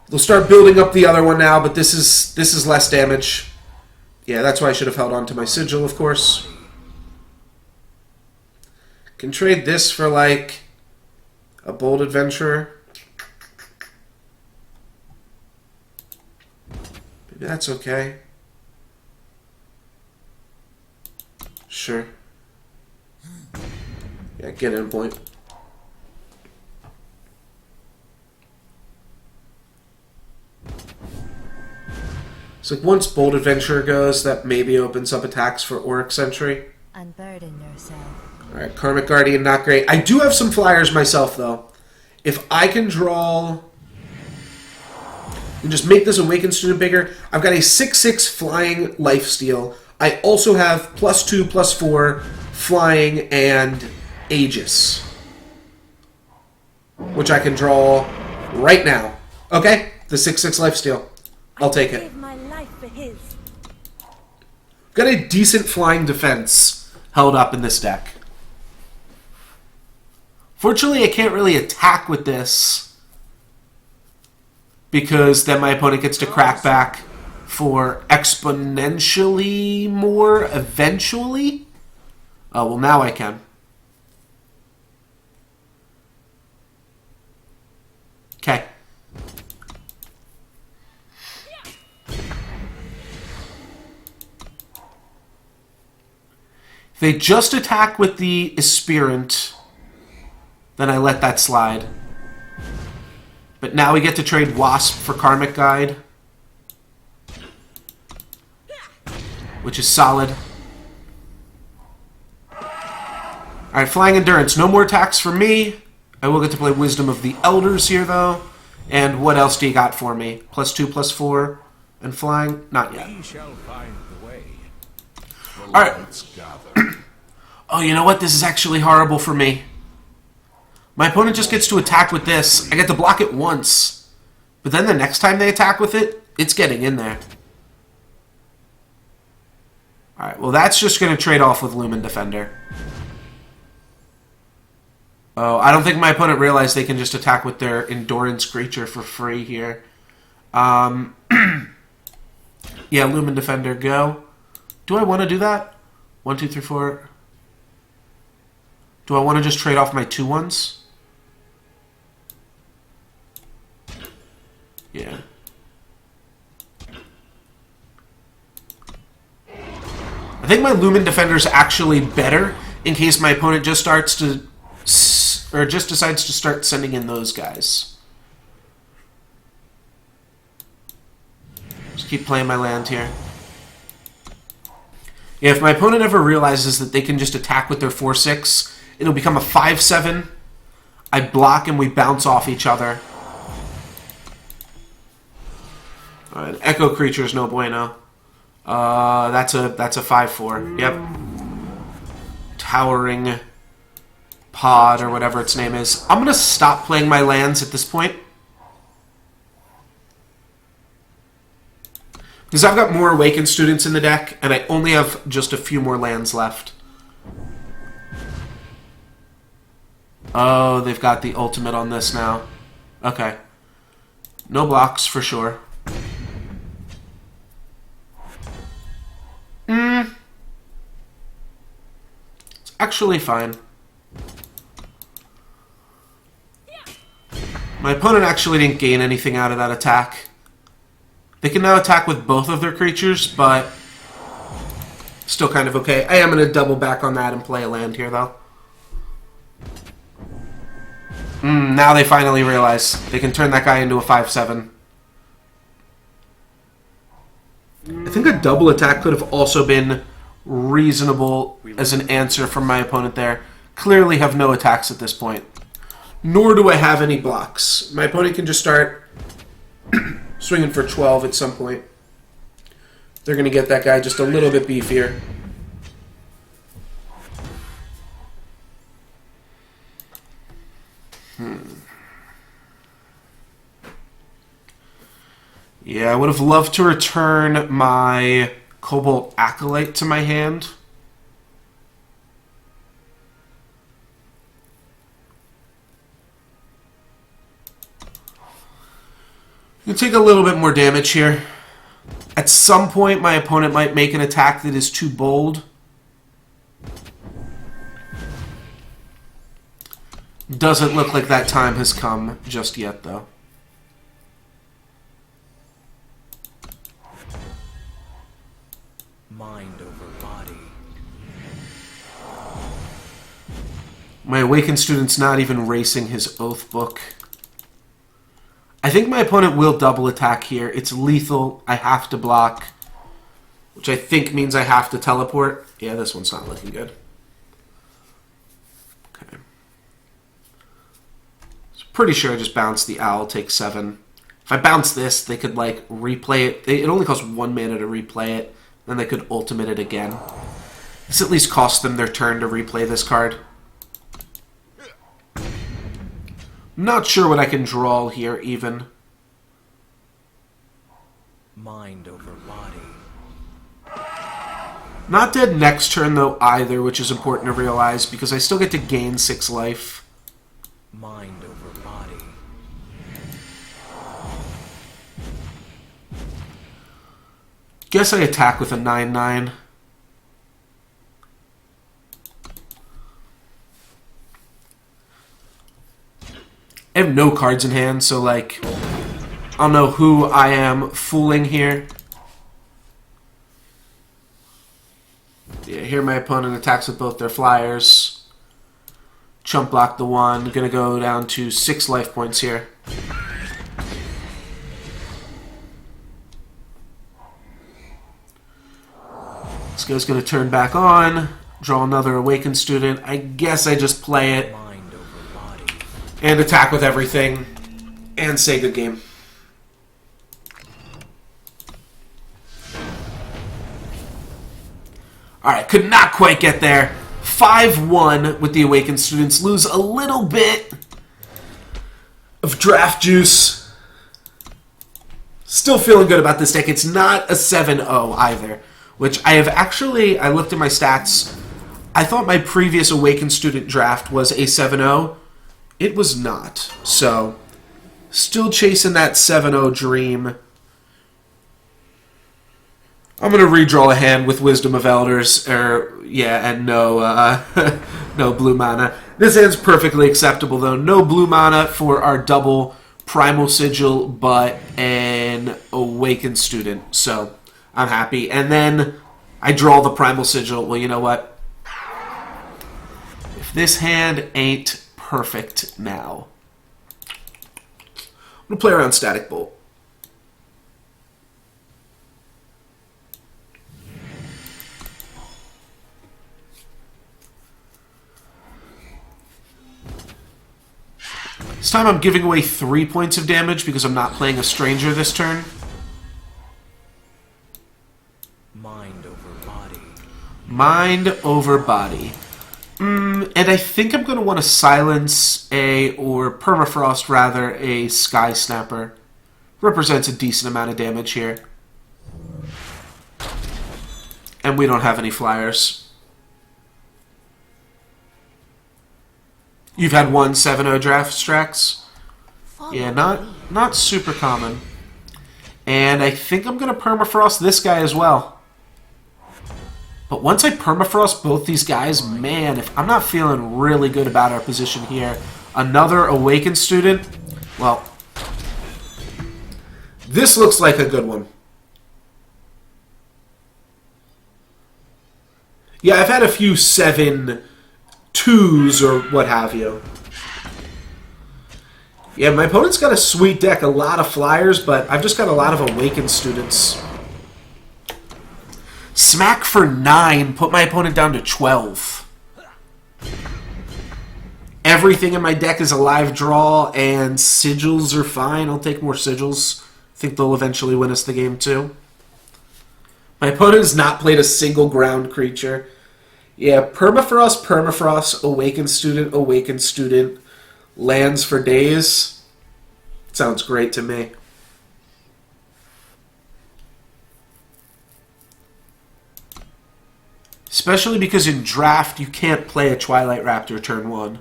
They'll start building up the other one now, but this is less damage. Yeah, that's why I should have held on to my sigil, of course. Can trade this for, like, a Bold Adventurer. Maybe that's okay. Sure. Yeah, get in point. So like once Bold Adventurer goes, that maybe opens up attacks for Auric Sentry. Unburden yourself. Alright, Karmic Guardian, not great. I do have some flyers myself, though. If I can draw... and just make this Awakened Student bigger, I've got a 6/6 flying lifesteal. I also have +2/+4 flying and Aegis, which I can draw right now. Okay, the 6/6 lifesteal. I'll take it. Give my life for his. Got a decent flying defense held up in this deck. Fortunately, I can't really attack with this because then my opponent gets to crack back for exponentially more eventually. Oh, well, now I can. Okay. If they just attack with the Aspirant, then I let that slide. But now we get to trade Wasp for Karmic Guide, which is solid. Alright, Flying Endurance. No more attacks for me. I will get to play Wisdom of the Elders here, though. And what else do you got for me? +2/+4 and flying? Not yet. We shall find the way. Alright. Let's gather. Oh, you know what? This is actually horrible for me. My opponent just gets to attack with this. I get to block it once. But then the next time they attack with it, it's getting in there. Alright, well that's just going to trade off with Lumen Defender. Oh, I don't think my opponent realized they can just attack with their Endurance creature for free here. Yeah, Lumen Defender, go. Do I want to do that? 1, 2, 3, 4... Do I want to just trade off my 2/1s? Yeah. I think my Lumen Defender is actually better in case my opponent just starts to... or just decides to start sending in those guys. Just keep playing my land here. Yeah, if my opponent ever realizes that they can just attack with their 4/6... it'll become a 5/7. I block and we bounce off each other. Alright, Echo Creature is no bueno. That's a 5/4. Yep. Towering Pod or whatever its name is. I'm gonna stop playing my lands at this point. Because I've got more Awakened Students in the deck, and I only have just a few more lands left. Oh, they've got the ultimate on this now. Okay. No blocks for sure. It's actually fine. My opponent actually didn't gain anything out of that attack. They can now attack with both of their creatures, but still kind of okay. I am going to double back on that and play a land here, though. Now they finally realize they can turn that guy into a 5/7. I think a double attack could have also been reasonable as an answer from my opponent there. Clearly have no attacks at this point. Nor do I have any blocks. My opponent can just start swinging for 12 at some point. They're going to get that guy just a little bit beefier. Yeah, I would have loved to return my Cobalt Acolyte to my hand. You take a little bit more damage here. At some point, my opponent might make an attack that is too bold. Doesn't look like that time has come just yet, though. Mind over body. My Awakened Student's not even racing his Oath Book. I think my opponent will double attack here. It's lethal. I have to block. Which I think means I have to teleport. Yeah, this one's not looking good. Okay. So pretty sure I just bounced the Owl, take 7. If I bounce this, they could, like, replay it. It only costs 1 mana to replay it. Then they could ultimate it again. This at least costs them their turn to replay this card. I'm not sure what I can draw here, even. Mind over body. Not dead next turn, though, either, which is important to realize, because I still get to gain 6 life. Mind over body. Guess I attack with a 9/9. I have no cards in hand, so, like, I don't know who I am fooling here. Yeah, here my opponent attacks with both their flyers. Chump block the 1. Gonna go down to 6 life points here. This guy's gonna turn back on. Draw another Awakened Student. I guess I just play it. Mind over body. And attack with everything. And say good game. Alright, could not quite get there. 5-1 with the Awakened Students. Lose a little bit of draft juice. Still feeling good about this deck. It's not a 7-0 either. Which I have actually, I looked at my stats. I thought my previous Awakened Student draft was a 7-0. It was not. So, still chasing that 7-0 dream. I'm going to redraw a hand with Wisdom of Elders, and no, no blue mana. This hand's perfectly acceptable, though. No blue mana for our double Primal Sigil, but an Awakened Student. So, I'm happy. And then I draw the Primal Sigil. Well, you know what? If this hand ain't perfect now, I'm going to play around Static Bolt. This time I'm giving away 3 points of damage because I'm not playing a Stranger this turn. Mind over body. Mind over body. And I think I'm going to want to silence or Permafrost rather, a Sky Snapper. Represents a decent amount of damage here. And we don't have any flyers. You've had one 7-0 draft, Strax? Yeah, not super common. And I think I'm going to permafrost this guy as well. But once I permafrost both these guys, man, if I'm not feeling really good about our position here. Another Awakened student. Well, this looks like a good one. Yeah, I've had a few 7-2s or what have you. Yeah, my opponent's got a sweet deck, a lot of flyers, but I've just got a lot of Awakened students. Smack for 9, put my opponent down to 12. Everything in my deck is a live draw, and sigils are fine. I'll take more sigils. I think they'll eventually win us the game too. My opponent has not played a single ground creature. Yeah, Permafrost, Permafrost, Awakened Student, lands for days. Sounds great to me. Especially because in draft, you can't play a Twilight Raptor turn 1.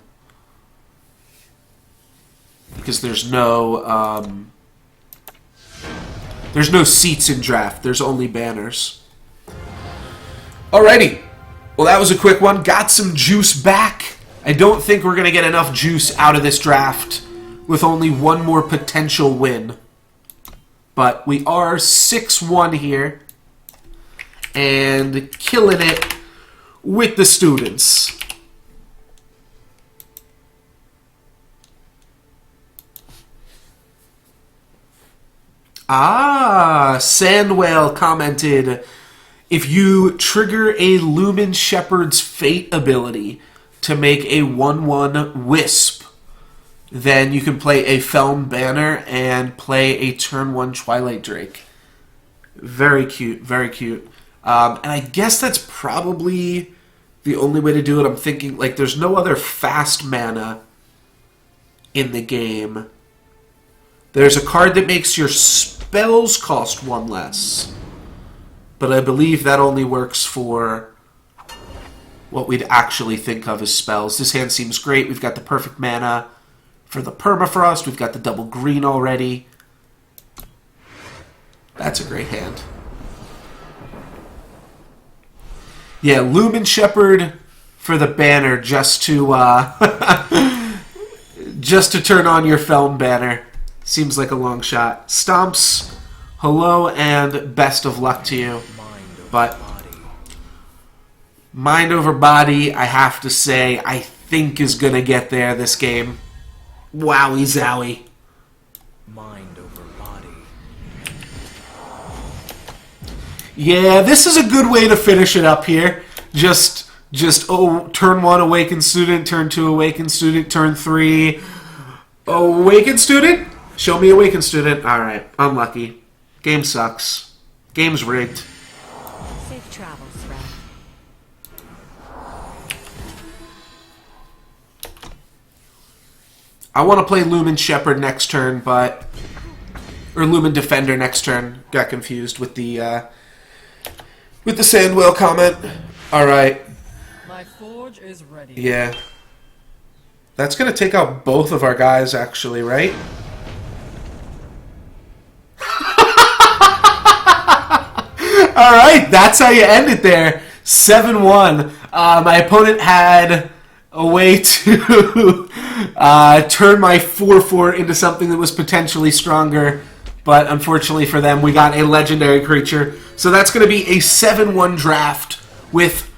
Because there's no seats in draft. There's only banners. Alrighty. Well, that was a quick one. Got some juice back. I don't think we're going to get enough juice out of this draft with only one more potential win. But we are 6-1 here. And killing it with the students. Sandwhale commented, if you trigger a Lumen Shepherd's Fate ability to make a 1/1 Wisp, then you can play a Felm Banner and play a turn 1 Twilight Drake. Very cute, very cute. And I guess that's probably the only way to do it. I'm thinking, like, there's no other fast mana in the game. There's a card that makes your spells cost 1 less. But I believe that only works for what we'd actually think of as spells. This hand seems great. We've got the perfect mana for the Permafrost. We've got the double green already. That's a great hand. Yeah, Lumen Shepherd for the banner just to just to turn on your Felm banner. Seems like a long shot. Stomps, hello and best of luck to you. But mind over body, I have to say, I think is gonna get there this game. Wowie zowie. Mind over body. Yeah, this is a good way to finish it up here. Just turn 1 Awakened Student, turn 2 Awakened Student, turn 3 Awakened Student? Show me Awakened Student. Alright, unlucky. Game sucks. Game's rigged. Safe travels, Ren. I want to play Lumen Shepherd next turn, but... Or Lumen Defender next turn. Got confused with the Sandwhale comment. Alright. My forge is ready. Yeah. That's going to take out both of our guys, actually, right? Alright, that's how you end it there. 7-1. My opponent had a way to turn my 4-4 into something that was potentially stronger. But unfortunately for them, we got a legendary creature. So that's going to be a 7-1 draft with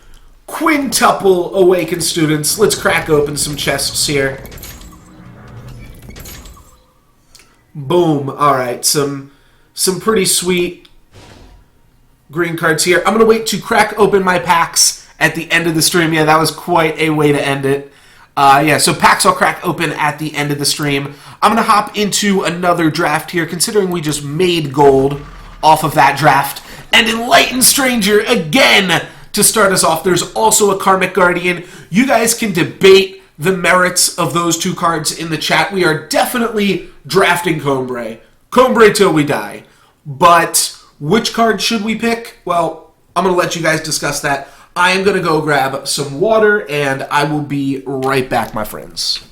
quintuple Awakened Students. Let's crack open some chests here. Boom. Alright, some pretty sweet green cards here. I'm going to wait to crack open my packs at the end of the stream. Yeah, that was quite a way to end it. Yeah, so packs I'll crack open at the end of the stream. I'm going to hop into another draft here, considering we just made gold off of that draft. And Enlightened Stranger again to start us off. There's also a Karmic Guardian. You guys can debate the merits of those two cards in the chat. We are definitely drafting Combrei. Combrei till we die. But which card should we pick? Well, I'm going to let you guys discuss that. I am going to go grab some water, and I will be right back, my friends.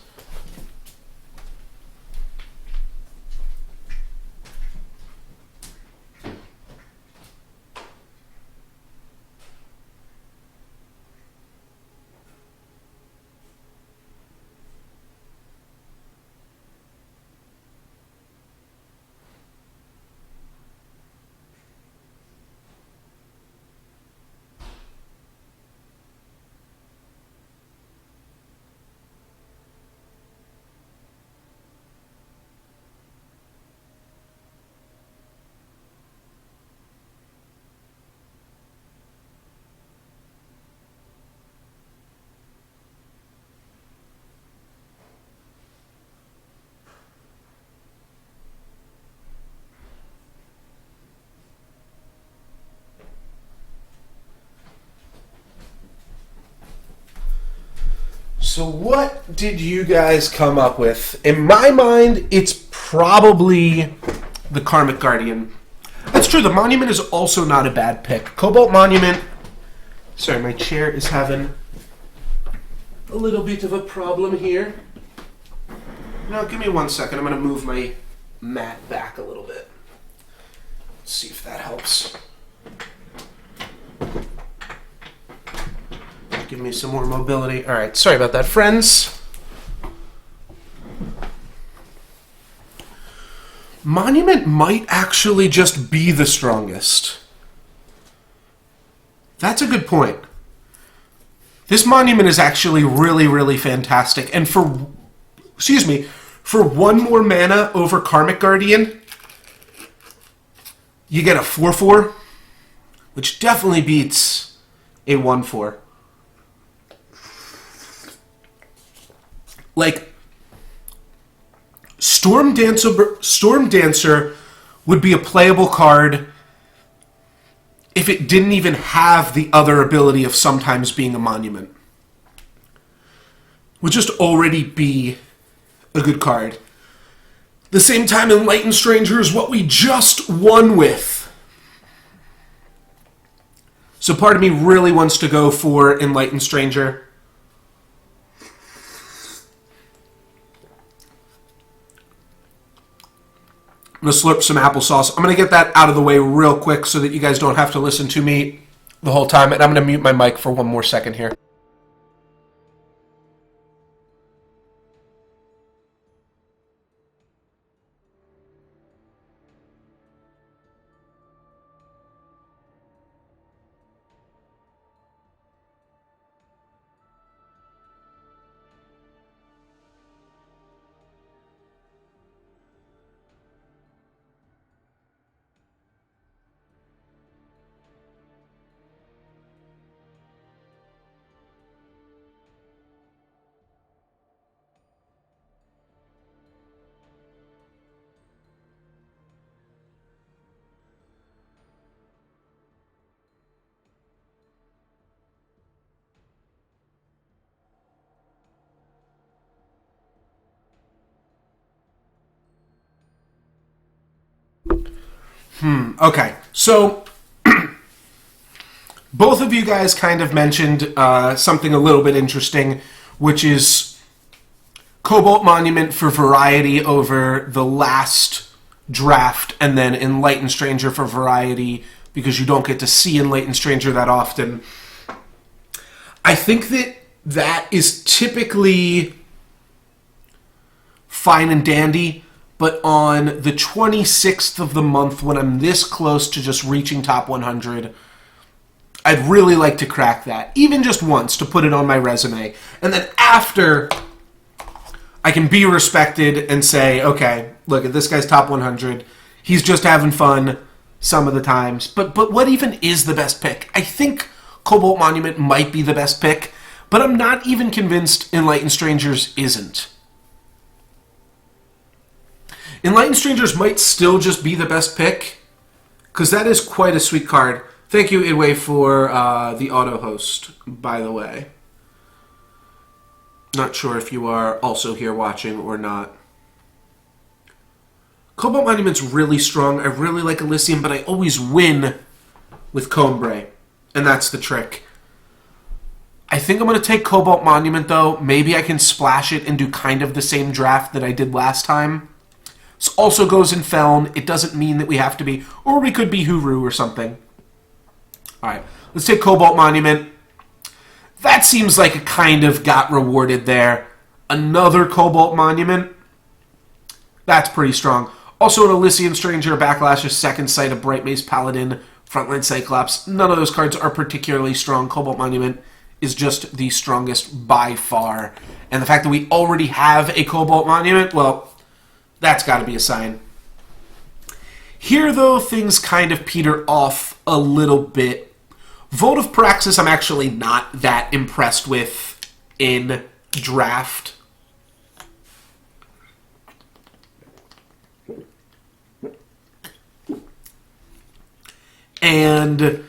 So what did you guys come up with? In my mind, it's probably the Karmic Guardian. That's true, the Monument is also not a bad pick. Cobalt Monument... Sorry, my chair is having a little bit of a problem here. Now, give me 1 second. I'm going to move my mat back a little bit. Let's see if that helps. Give me some more mobility. All right, sorry about that, friends. Monument might actually just be the strongest. That's a good point. This Monument is actually really, really fantastic. And for one more mana over Karmic Guardian, you get a 4/4, which definitely beats a 1/4. Like, Storm Dancer would be a playable card if it didn't even have the other ability of sometimes being a monument. Would just already be a good card. The same time, Enlightened Stranger is what we just won with. So part of me really wants to go for Enlightened Stranger. I'm going to slurp some applesauce. I'm going to get that out of the way real quick so that you guys don't have to listen to me the whole time. And I'm going to mute my mic for 1 more second here. Okay, so both of you guys kind of mentioned something a little bit interesting, which is Cobalt Monument for variety over the last draft, and then Enlightened Stranger for variety because you don't get to see Enlightened Stranger that often. I think that is typically fine and dandy. But on the 26th of the month, when I'm this close to just reaching top 100, I'd really like to crack that. Even just once, to put it on my resume. And then after, I can be respected and say, okay, look, at this guy's top 100. He's just having fun some of the times. But what even is the best pick? I think Cobalt Monument might be the best pick, but I'm not even convinced Enlightened Strangers isn't. Enlightened Strangers might still just be the best pick, because that is quite a sweet card. Thank you, Idway, for the auto host, by the way. Not sure if you are also here watching or not. Cobalt Monument's really strong. I really like Elysium, but I always win with Combray, and that's the trick. I think I'm going to take Cobalt Monument, though. Maybe I can splash it and do kind of the same draft that I did last time. This also goes in Feln. It doesn't mean that we have to be, or we could be Huru or something. Alright, let's take Cobalt Monument. That seems like it kind of got rewarded there. Another Cobalt Monument. That's pretty strong. Also an Elysian Stranger, Backlash's Second Sight, a Bright Maze Paladin, Frontline Cyclops. None of those cards are particularly strong. Cobalt Monument is just the strongest by far. And the fact that we already have a Cobalt Monument, well, that's got to be a sign. Here, though, things kind of peter off a little bit. Vote of Praxis I'm actually not that impressed with in draft. And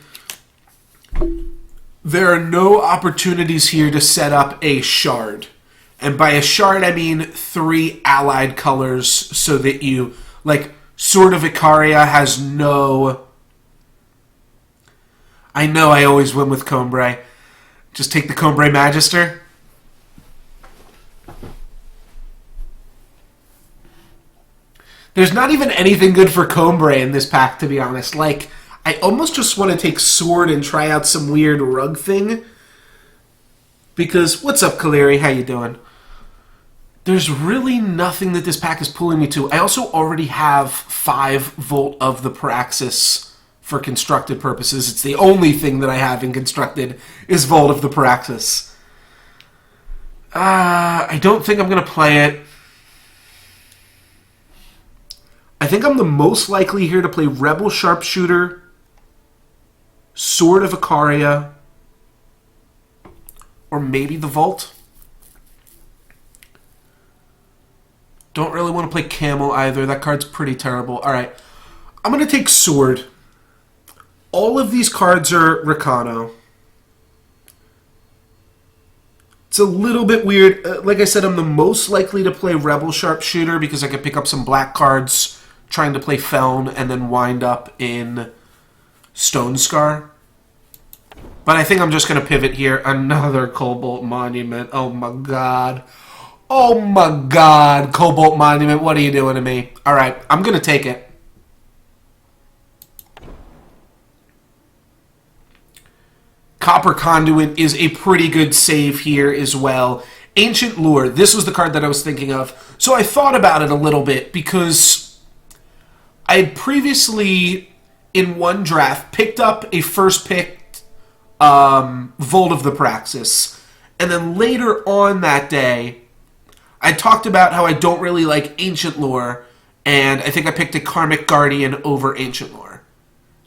there are no opportunities here to set up a shard. And by a shard, I mean 3 allied colors so that you, like, Sword of Icaria has no... I know I always win with Combray. Just take the Combray Magister. There's not even anything good for Combray in this pack, to be honest. Like, I almost just want to take Sword and try out some weird rug thing. Because, what's up, Kaleri? How you doing? There's really nothing that this pack is pulling me to. I also already have 5 Volt of the Praxis for constructed purposes. It's the only thing that I have in constructed is Volt of the Praxis. I don't think I'm going to play it. I think I'm the most likely here to play Rebel Sharpshooter, Sword of Icaria, or maybe the Vault. Don't really want to play Camel either. That card's pretty terrible. Alright, I'm going to take Sword. All of these cards are Rakano. It's a little bit weird. Like I said, I'm the most likely to play Rebel Sharpshooter because I could pick up some black cards trying to play Feln and then wind up in Stone Scar. But I think I'm just going to pivot here. Another Cobalt Monument. Oh my god. Oh my god. Cobalt Monument, what are you doing to me? Alright, I'm going to take it. Copper Conduit is a pretty good save here as well. Ancient Lure, this was the card that I was thinking of. So I thought about it a little bit because I had previously, in one draft, picked up a first picked Volt of the Praxis. And then later on that day, I talked about how I don't really like Ancient Lore, and I think I picked a Karmic Guardian over Ancient Lore.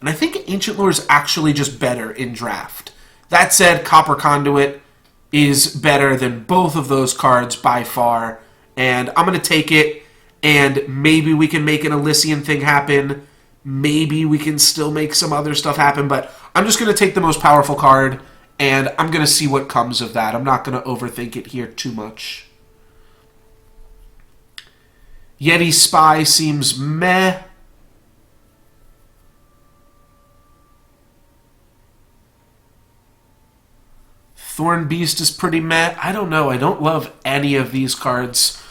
And I think Ancient Lore is actually just better in draft. That said, Copper Conduit is better than both of those cards by far, and I'm going to take it. And maybe we can make an Elysian thing happen. Maybe we can still make some other stuff happen. But I'm just going to take the most powerful card. And I'm going to see what comes of that. I'm not going to overthink it here too much. Yeti Spy seems meh. Thorn Beast is pretty meh. I don't know. I don't love any of these cards.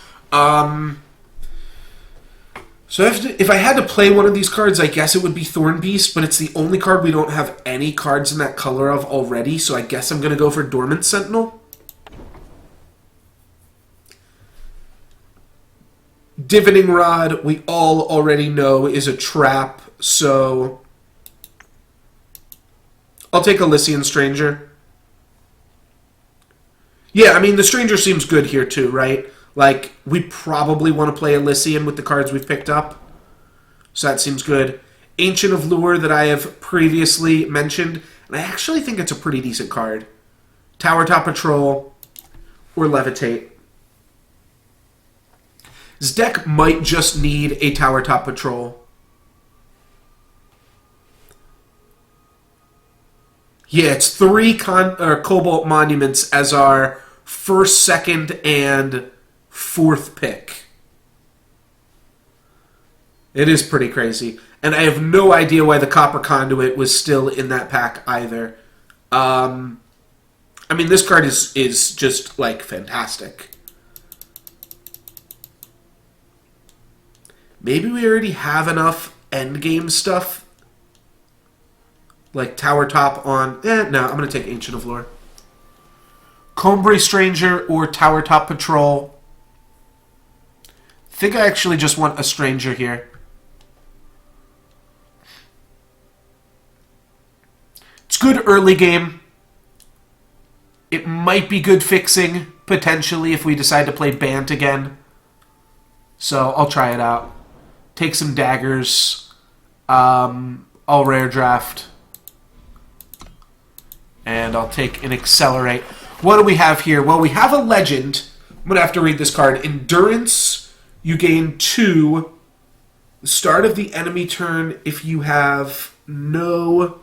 So if I had to play one of these cards, I guess it would be Thorn Beast, but it's the only card we don't have any cards in that color of already, so I guess I'm going to go for Dormant Sentinel. Divining Rod, we all already know, is a trap, so I'll take Elysian Stranger. Yeah, I mean, the Stranger seems good here too, right? Like, we probably want to play Elysian with the cards we've picked up. So that seems good. Ancient of Lure that I have previously mentioned. And I actually think it's a pretty decent card. Tower Top Patrol or Levitate. This deck might just need a Tower Top Patrol. Yeah, it's 3 Cobalt Monuments as our first, second, and 4th pick. It is pretty crazy. And I have no idea why the Copper Conduit was still in that pack either. I mean, this card is just, like, fantastic. Maybe we already have enough endgame stuff. Like Tower Top on... no, I'm going to take Ancient of Lore. Combray Stranger or Tower Top Patrol. I think I actually just want a Stranger here. It's good early game. It might be good fixing, potentially, if we decide to play Bant again. So, I'll try it out. Take some daggers. I'll rare draft. And I'll take an Accelerate. What do we have here? Well, we have a Legend. I'm going to have to read this card. Endurance. You gain 2. The start of the enemy turn, if you have no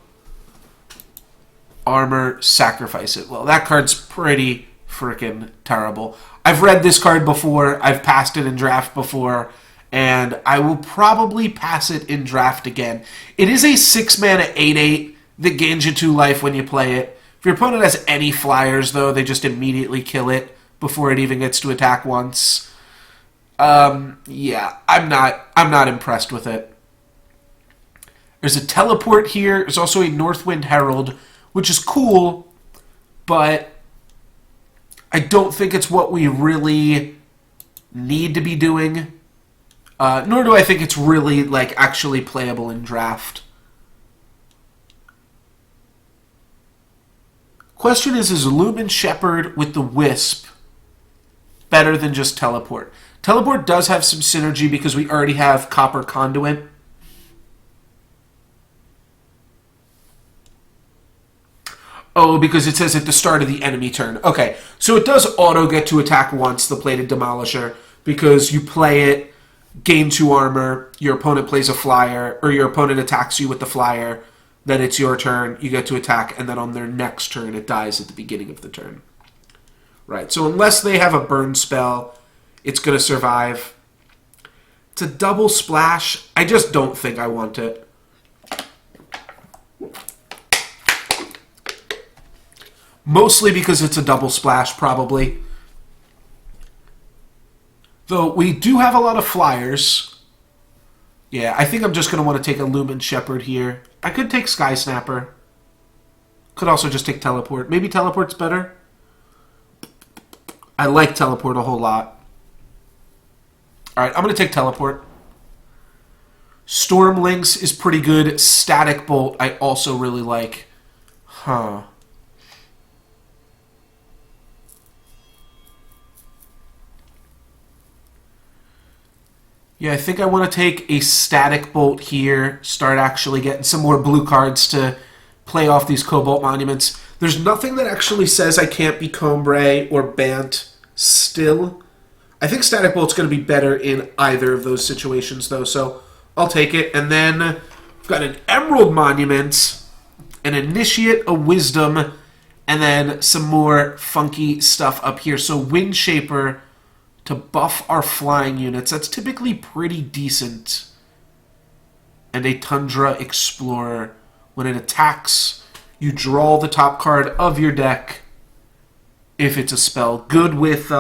armor, sacrifice it. Well, that card's pretty freaking terrible. I've read this card before. I've passed it in draft before. And I will probably pass it in draft again. It is a 6-mana 8/8 that gains you 2 life when you play it. If your opponent has any flyers, though, they just immediately kill it before it even gets to attack once. Yeah, I'm not impressed with it. There's a teleport here. There's also a Northwind Herald, which is cool, but I don't think it's what we really need to be doing. Nor do I think it's really, like, actually playable in draft. Question is Lumen Shepherd with the Wisp better than just Teleport? Teleport does have some synergy because we already have Copper Conduit. Oh, because it says at the start of the enemy turn. Okay, so it does auto get to attack once, the Plated Demolisher, because you play it, gain 2 armor, your opponent plays a flyer, or your opponent attacks you with the flyer, then it's your turn, you get to attack, and then on their next turn it dies at the beginning of the turn. Right, so unless they have a burn spell, it's going to survive. It's a double splash. I just don't think I want it. Mostly because it's a double splash, probably. Though we do have a lot of flyers. Yeah, I think I'm just going to want to take a Lumen Shepherd here. I could take Sky Snapper. Could also just take Teleport. Maybe Teleport's better. I like Teleport a whole lot. Alright, I'm going to take Teleport. Storm Lynx is pretty good. Static Bolt I also really like. Huh. Yeah, I think I want to take a Static Bolt here, start actually getting some more blue cards to play off these Cobalt Monuments. There's nothing that actually says I can't be Combray or Bant still. I think Static Bolt's going to be better in either of those situations, though, so I'll take it. And then we've got an Emerald Monument, an Initiate, a Wisdom, and then some more funky stuff up here. So Wind Shaper to buff our flying units. That's typically pretty decent. And a Tundra Explorer. When it attacks, you draw the top card of your deck if it's a spell. Good with...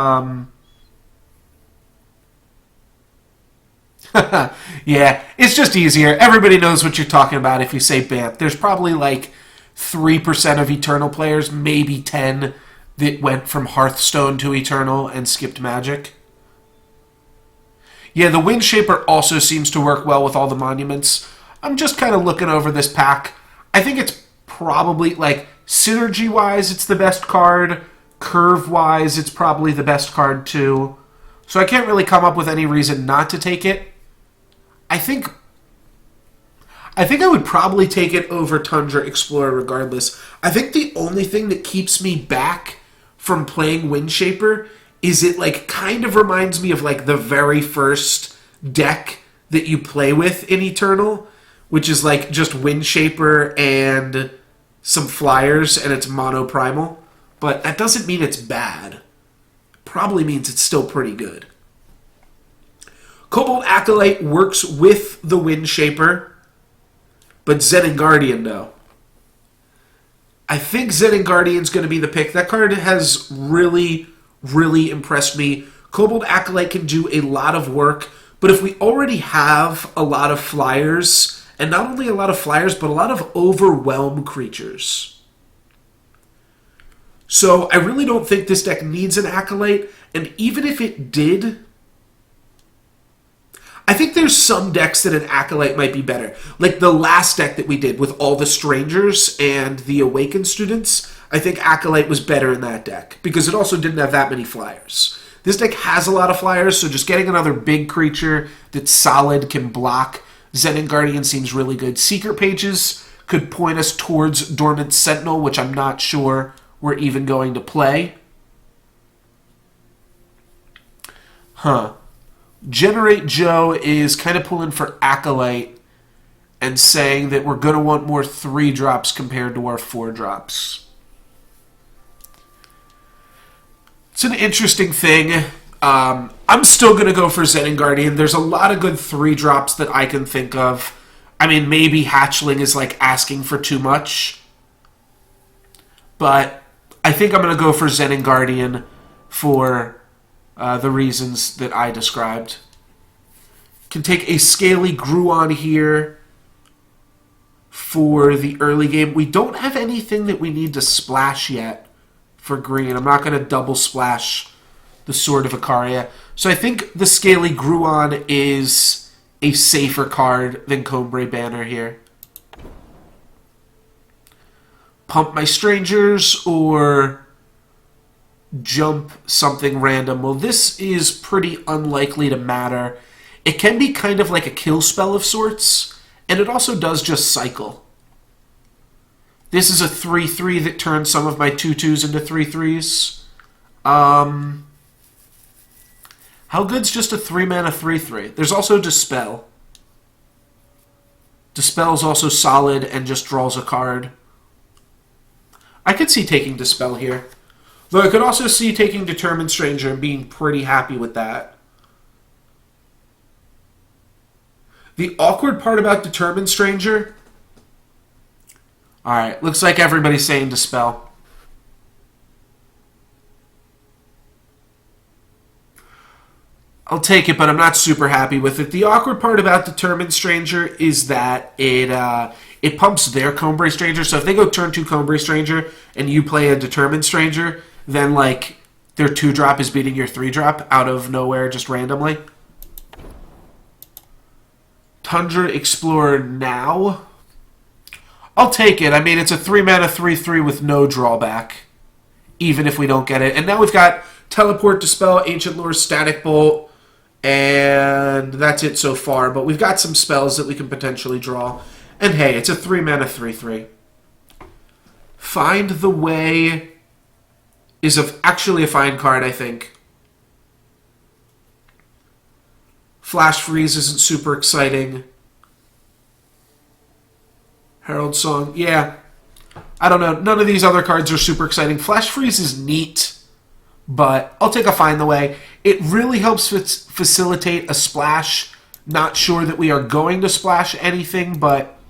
yeah, it's just easier. Everybody knows what you're talking about if you say Bant. There's probably like 3% of Eternal players, maybe 10, that went from Hearthstone to Eternal and skipped Magic. Yeah, the Wind Shaper also seems to work well with all the monuments. I'm just kind of looking over this pack. I think it's probably, like, synergy-wise, it's the best card. Curve-wise, it's probably the best card, too. So I can't really come up with any reason not to take it. I think I would probably take it over Tundra Explorer regardless. I think the only thing that keeps me back from playing Wind Shaper is it, like, kind of reminds me of, like, the very first deck that you play with in Eternal, which is, like, just Wind Shaper and some flyers, and it's mono primal. But that doesn't mean it's bad. Probably means it's still pretty good. Cobalt Acolyte works with the Wind Shaper, but Zenin Guardian, though. I think Zenin Guardian's going to be the pick. That card has really impressed me. Cobalt Acolyte can do a lot of work, but if we already have a lot of flyers, and not only a lot of flyers, but a lot of overwhelm creatures. So I really don't think this deck needs an Acolyte, and even if it did, I think there's some decks that an Acolyte might be better. Like the last deck that we did with all the Strangers and the Awakened Students, I think Acolyte was better in that deck, because it also didn't have that many flyers. This deck has a lot of flyers, so just getting another big creature that's solid, can block, Zenin Guardian seems really good. Secret Pages could point us towards Dormant Sentinel, which I'm not sure we're even going to play. Huh. Generate Joe is kind of pulling for Acolyte and saying that we're going to want more 3-drops compared to our 4-drops. It's an interesting thing. I'm still going to go for Zen and Guardian. There's a lot of good 3-drops that I can think of. I mean, maybe Hatchling is like asking for too much. But I think I'm going to go for Zen and Guardian for the reasons that I described. Can take a Scaly Gruon here for the early game. We don't have anything that we need to splash yet for green. I'm not going to double splash the Sword of Icaria. So I think the Scaly Gruon is a safer card than Combray Banner here. Pump my Strangers or jump something random. Well, this is pretty unlikely to matter. It can be kind of like a kill spell of sorts, and it also does just cycle. This is a 3-3 that turns some of my 2-2s into 3-3s. How good's just a 3-mana 3-3? There's also Dispel. Dispel's also solid and just draws a card. I could see taking Dispel here. Though I could also see taking Determined Stranger and being pretty happy with that. The awkward part about Determined Stranger... Alright, looks like everybody's saying Dispel. I'll take it, but I'm not super happy with it. The awkward part about Determined Stranger is that it pumps their Combray Stranger. So if they go turn 2 Combray Stranger and you play a Determined Stranger, then like their 2-drop is beating your 3-drop out of nowhere just randomly. Tundra Explorer now. I'll take it. I mean, it's a 3-mana 3-3 with no drawback, even if we don't get it. And now we've got Teleport, Dispel, Ancient Lore, Static Bolt, and that's it so far. But we've got some spells that we can potentially draw. And hey, it's a 3-mana 3-3. Find the Way is actually a fine card, I think. Flash Freeze isn't super exciting. Herald Song, yeah. I don't know. None of these other cards are super exciting. Flash Freeze is neat, but I'll take a Find the Way. It really helps facilitate a splash. Not sure that we are going to splash anything, but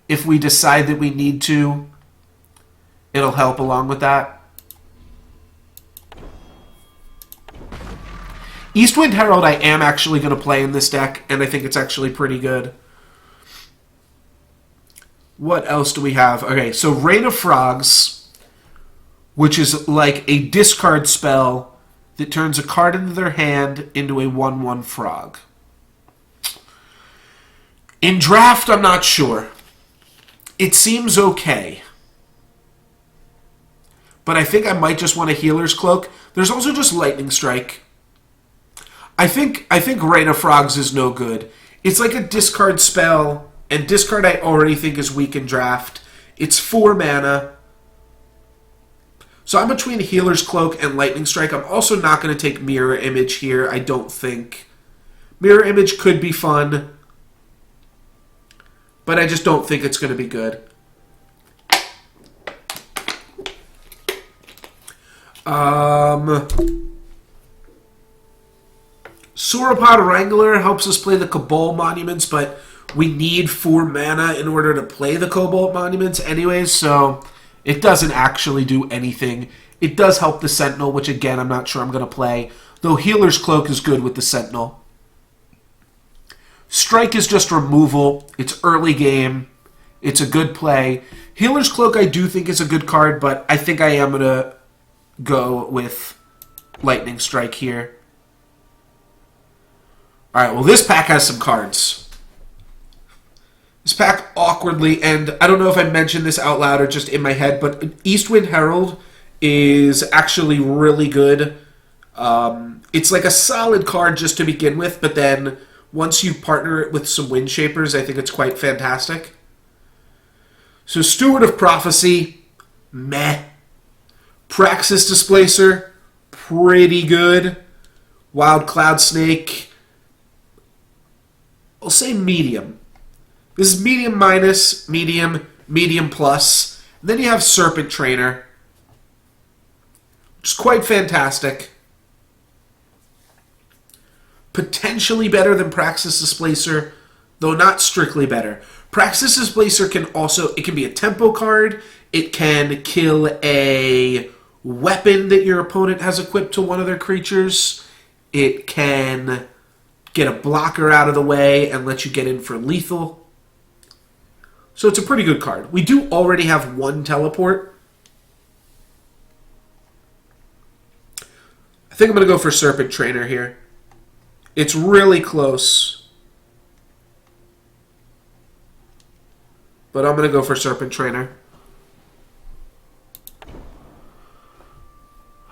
if we decide that we need to, it'll help along with that. Eastwind Herald I am actually going to play in this deck, and I think it's actually pretty good. What else do we have? Okay, so Rain of Frogs, which is like a discard spell that turns a card into their hand into a 1/1 frog. In draft, I'm not sure. It seems okay. But I think I might just want a Healer's Cloak. There's also just Lightning Strike. I think Rain of Frogs is no good. It's like a discard spell, and discard I already think is weak in draft. It's 4 mana. So I'm between Healer's Cloak and Lightning Strike. I'm also not going to take Mirror Image here, I don't think. Mirror Image could be fun, but I just don't think it's going to be good. Sauropod Wrangler helps us play the Cobalt Monuments, but we need 4 mana in order to play the Cobalt Monuments anyways, so it doesn't actually do anything. It does help the Sentinel, which again, I'm not sure I'm going to play, though Healer's Cloak is good with the Sentinel. Strike is just removal. It's early game. It's a good play. Healer's Cloak I do think is a good card, but I think I am going to go with Lightning Strike here. Alright, well this pack has some cards. This pack awkwardly, and I don't know if I mentioned this out loud or just in my head, but Eastwind Herald is actually really good. It's like a solid card just to begin with, but then once you partner it with some Wind Shapers, I think it's quite fantastic. So Steward of Prophecy, meh. Praxis Displacer, pretty good. Wild Cloud Snake, I'll say medium. This is medium minus, medium, medium plus. And then you have Serpent Trainer, which is quite fantastic. Potentially better than Praxis Displacer, though not strictly better. Praxis Displacer can also, it can be a tempo card, it can kill a weapon that your opponent has equipped to one of their creatures, it can get a blocker out of the way and let you get in for lethal. So it's a pretty good card. We do already have one teleport. I think I'm going to go for Serpent Trainer here. It's really close. But I'm going to go for Serpent Trainer.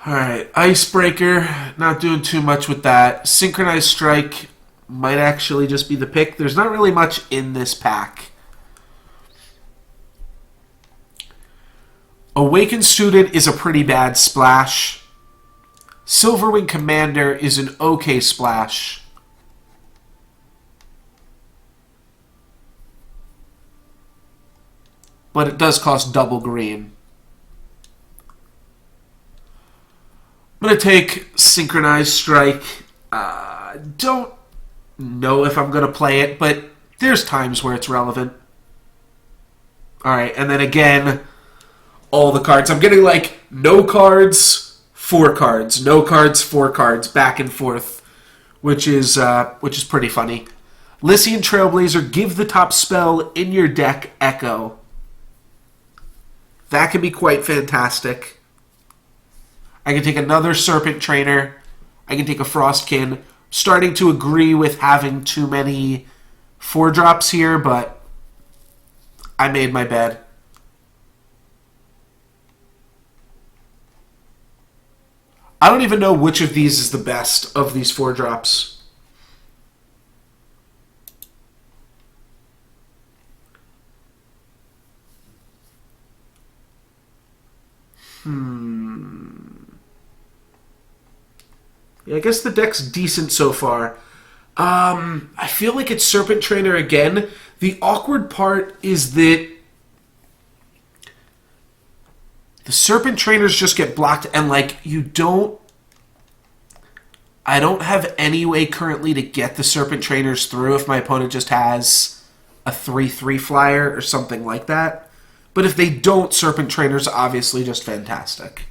Alright, Icebreaker. Not doing too much with that. Synchronized Strike might actually just be the pick. There's not really much in this pack. Awakened Student is a pretty bad splash. Silverwing Commander is an okay splash. But it does cost double green. I'm going to take Synchronized Strike. Don't know if I'm going to play it, but there's times where it's relevant. Alright, and then again, all the cards. I'm getting like no cards, 4 cards, no cards, 4 cards, back and forth, which is pretty funny. Lycian Trailblazer, give the top spell in your deck Echo. That can be quite fantastic. I can take another Serpent Trainer. I can take a Frostkin. Starting to agree with having too many 4-drops here, but I made my bed. I don't even know which of these is the best of these 4-drops. Yeah, I guess the deck's decent so far. I feel like it's Serpent Trainer again. The awkward part is that the Serpent Trainers just get blocked, and like I don't have any way currently to get the Serpent Trainers through if my opponent just has a 3/3 flyer or something like that. But if they don't, Serpent Trainer's obviously just fantastic.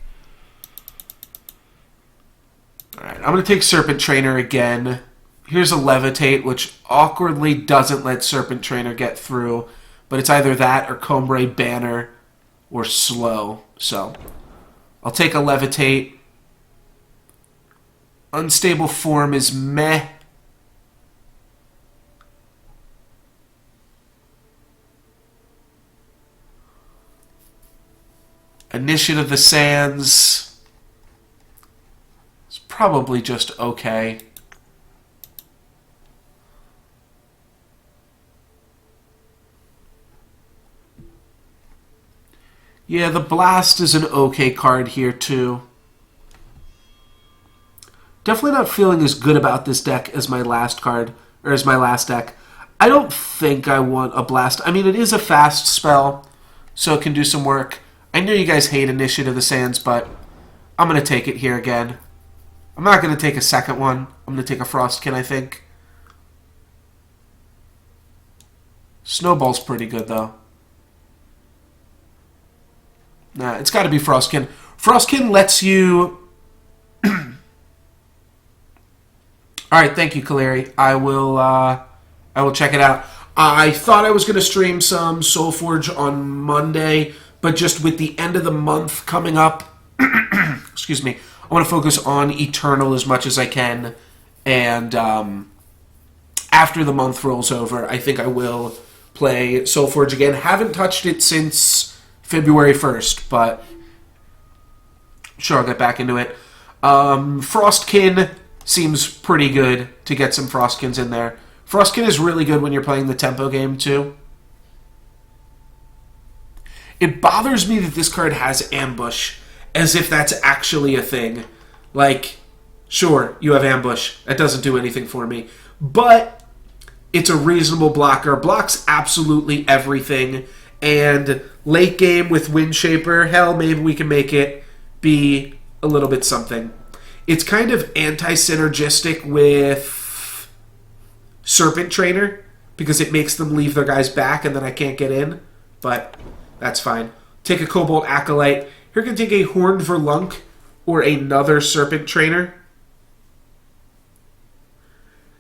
Alright, I'm going to take Serpent Trainer again. Here's a Levitate, which awkwardly doesn't let Serpent Trainer get through. But it's either that or Combre Banner or Slow. So, I'll take a Levitate. Unstable Form is meh. Initiative of the Sands is probably just okay. Yeah, the Blast is an okay card here too. Definitely not feeling as good about this deck as my last card, or as my last deck. I don't think I want a Blast. I mean, it is a fast spell, so it can do some work. I know you guys hate Initiative of the Sands, but I'm going to take it here again. I'm not going to take a second one. I'm going to take a Frostkin, I think. Snowball's pretty good, though. Nah, it's got to be Frostkin. Frostkin lets you... Alright, thank you, Kaleri. I will check it out. I thought I was going to stream some Soulforge on Monday, but just with the end of the month coming up, excuse me, I want to focus on Eternal as much as I can, and after the month rolls over, I think I will play Soulforge again. Haven't touched it since February 1st, but sure, I'll get back into it. Frostkin seems pretty good to get some Frostkins in there. Frostkin is really good when you're playing the tempo game, too. It bothers me that this card has Ambush, as if that's actually a thing. Like, sure, you have Ambush. That doesn't do anything for me. But it's a reasonable blocker. Blocks absolutely everything. And late game with Windshaper, hell, maybe we can make it be a little bit something. It's kind of anti-synergistic with Serpent Trainer because it makes them leave their guys back and then I can't get in, but that's fine. Take a Cobalt Acolyte. Here can take a Horned Verlunk or another Serpent Trainer.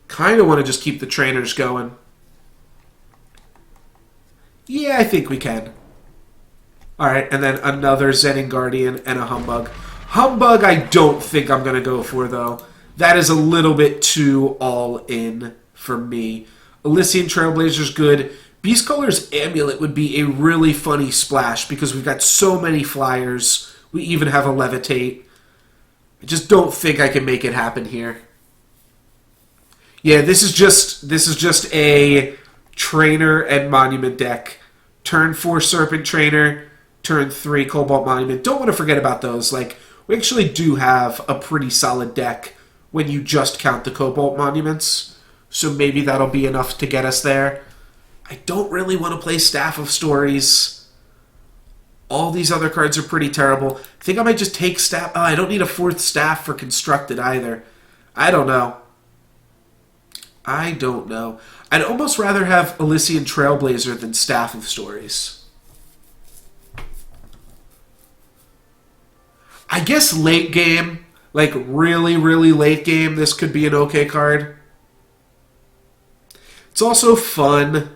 Kind of want to just keep the trainers going. Yeah, I think we can. Alright, and then another Zenin Guardian and a Humbug. Humbug I don't think I'm going to go for, though. That is a little bit too all-in for me. Elysian Trailblazer's good. Beastcaller's Amulet would be a really funny splash because we've got so many flyers. We even have a Levitate. I just don't think I can make it happen here. Yeah, this is just a Trainer and Monument deck. Turn 4 Serpent Trainer, turn 3 Cobalt Monument. Don't want to forget about those. Like, we actually do have a pretty solid deck when you just count the Cobalt Monuments. So maybe that'll be enough to get us there. I don't really want to play Staff of Stories. All these other cards are pretty terrible. I think I might just take Staff. Oh, I don't need a 4th Staff for Constructed either. I don't know. I'd almost rather have Elysian Trailblazer than Staff of Stories. I guess late game, like really, really late game, this could be an okay card. It's also fun.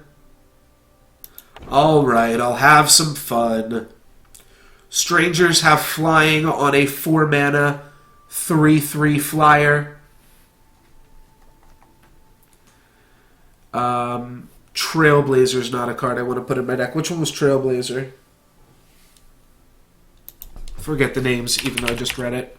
Alright, I'll have some fun. Strangers have flying on a 4-mana, 3/3 flyer. Trailblazer's not a card I want to put in my deck. Which one was Trailblazer? Forget the names, even though I just read it.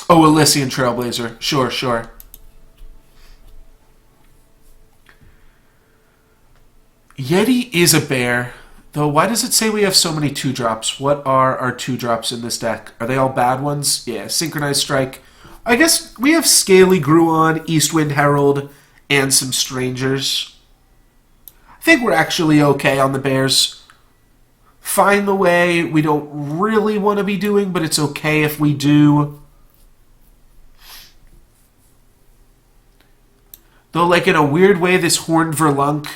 Oh, Elysian Trailblazer. Sure. Yeti is a bear. Though, why does it say we have so many 2-drops? What are our 2-drops in this deck? Are they all bad ones? Yeah, Synchronized Strike. I guess we have Scaly Gruon, Eastwind Herald, and some Strangers. I think we're actually okay on the Bears. Find the Way we don't really want to be doing, but it's okay if we do. Though, like, in a weird way, this Horned Verlunk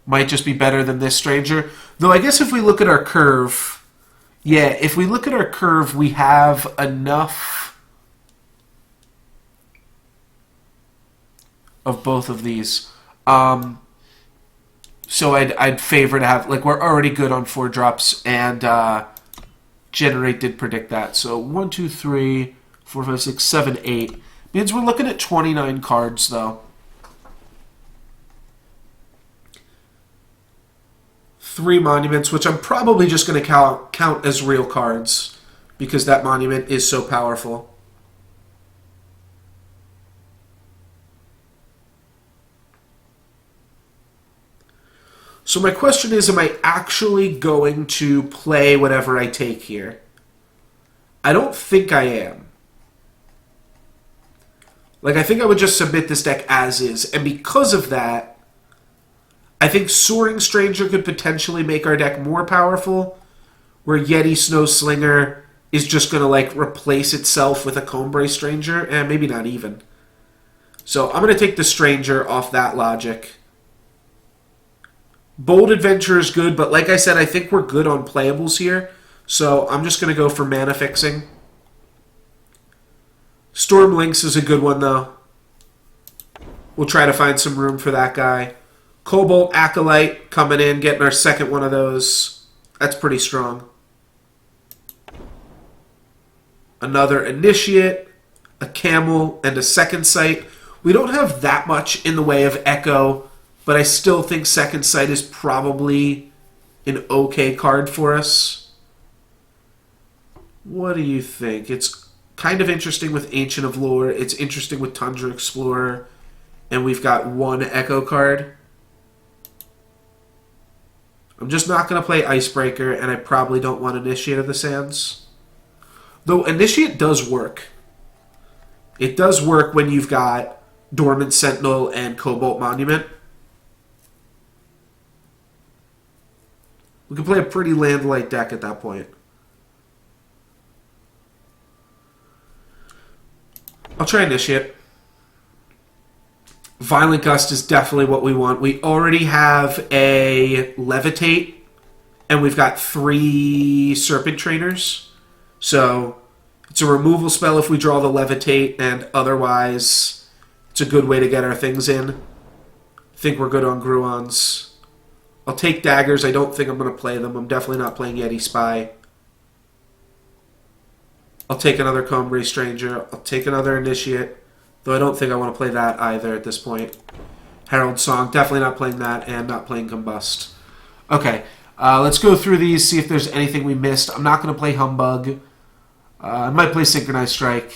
might just be better than this Stranger. Though I guess if we look at our curve, we have enough of both of these. So I'd favor to have, like, we're already good on 4-drops, and Generate did predict that. So 1, 2, 3, 4, 5, 6, 7, 8. Means we're looking at 29 cards, though. 3 monuments, which I'm probably just going to count as real cards because that monument is so powerful. So my question is, am I actually going to play whatever I take here? I don't think I am. Like, I think I would just submit this deck as is, and because of that, I think Soaring Stranger could potentially make our deck more powerful, where Yeti Snowslinger is just going to, like, replace itself with a Combray Stranger, and maybe not even. So I'm going to take the Stranger off that logic. Bold Adventure is good, but like I said, I think we're good on playables here, so I'm just going to go for mana fixing. Storm Lynx is a good one, though. We'll try to find some room for that guy. Cobalt Acolyte coming in, getting our second one of those. That's pretty strong. Another Initiate, a Camel, and a Second Sight. We don't have that much in the way of Echo, but I still think Second Sight is probably an okay card for us. What do you think? It's kind of interesting with Ancient of Lore. It's interesting with Tundra Explorer. And we've got one Echo card. I'm just not going to play Icebreaker, and I probably don't want Initiate of the Sands. Though Initiate does work. It does work when you've got Dormant Sentinel and Cobalt Monument. We can play a pretty land-light deck at that point. I'll try Initiate. Violent Gust is definitely what we want. We already have a Levitate, and we've got 3 Serpent Trainers. So it's a removal spell if we draw the Levitate, and otherwise it's a good way to get our things in. I think we're good on Gruons. I'll take Daggers. I don't think I'm going to play them. I'm definitely not playing Yeti Spy. I'll take another Combray Stranger. I'll take another Initiate. Though I don't think I want to play that either at this point. Herald Song, definitely not playing that, and not playing Combust. Okay, let's go through these, see if there's anything we missed. I'm not going to play Humbug. I might play Synchronized Strike.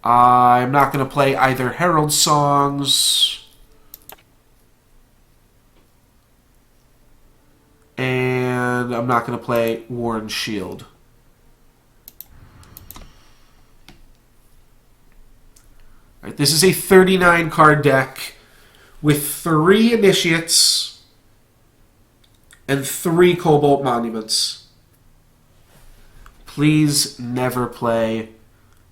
I'm not going to play either Herald Songs. And I'm not going to play Warren Shield. Right, this is a 39 card deck with 3 Initiates and 3 Cobalt Monuments. Please never play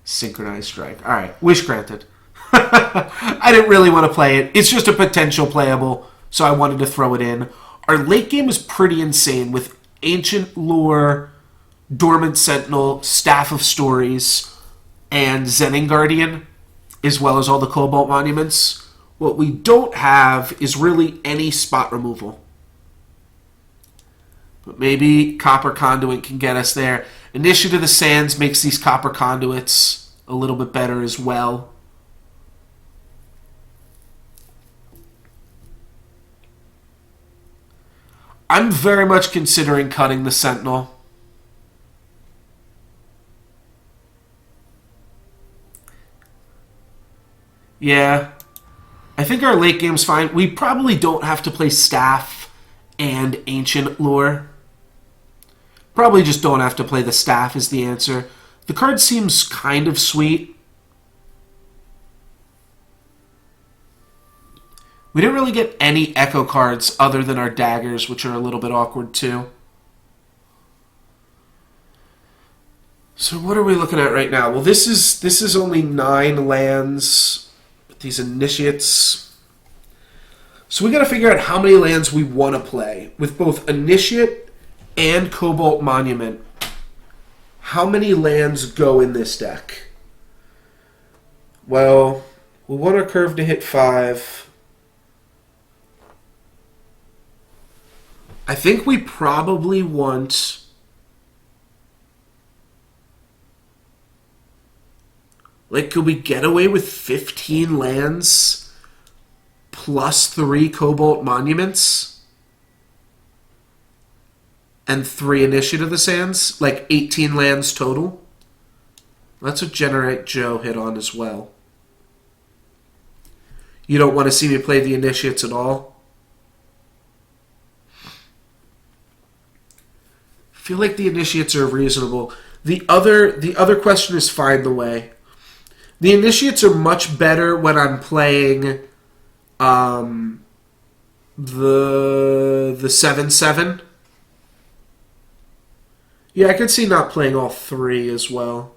Synchronized Strike. Alright, wish granted. I didn't really want to play it. It's just a potential playable, so I wanted to throw it in. Our late game is pretty insane with Ancient Lore, Dormant Sentinel, Staff of Stories, and Zenning Guardian, as well as all the Cobalt Monuments. What we don't have is really any spot removal. But maybe Copper Conduit can get us there. Initiative of the Sands makes these Copper Conduits a little bit better as well. I'm very much considering cutting the Sentinel. Yeah. I think our late game's fine. We probably don't have to play Staff and Ancient Lore. Probably just don't have to play the Staff is the answer. The card seems kind of sweet. We didn't really get any Echo cards other than our Daggers, which are a little bit awkward too. So what are we looking at right now? Well, this is only 9 lands. These Initiates. So we got to figure out how many lands we want to play. With both Initiate and Cobalt Monument, how many lands go in this deck? Well, we want our curve to hit 5. I think we probably want... Like, could we get away with 15 lands plus 3 Cobalt Monuments and 3 Initiative of the Sands? Like 18 lands total? That's what Generate Joe hit on as well. You don't want to see me play the Initiates at all? I feel like the Initiates are reasonable. The other question is Find the Way. The Initiates are much better when I'm playing the 7/7. Yeah, I could see not playing all 3 as well.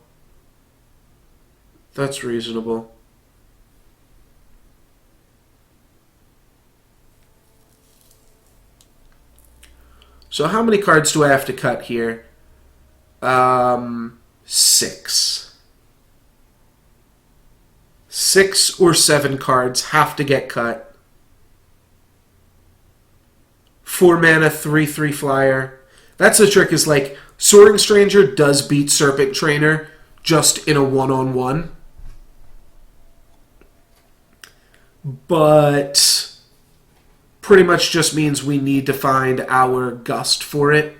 That's reasonable. So how many cards do I have to cut here? 6. 6 or 7 cards have to get cut. 4 mana, 3/3 flyer. That's the trick, is like, Soaring Stranger does beat Serpent Trainer just in a 1-on-1. But pretty much just means we need to find our Gust for it.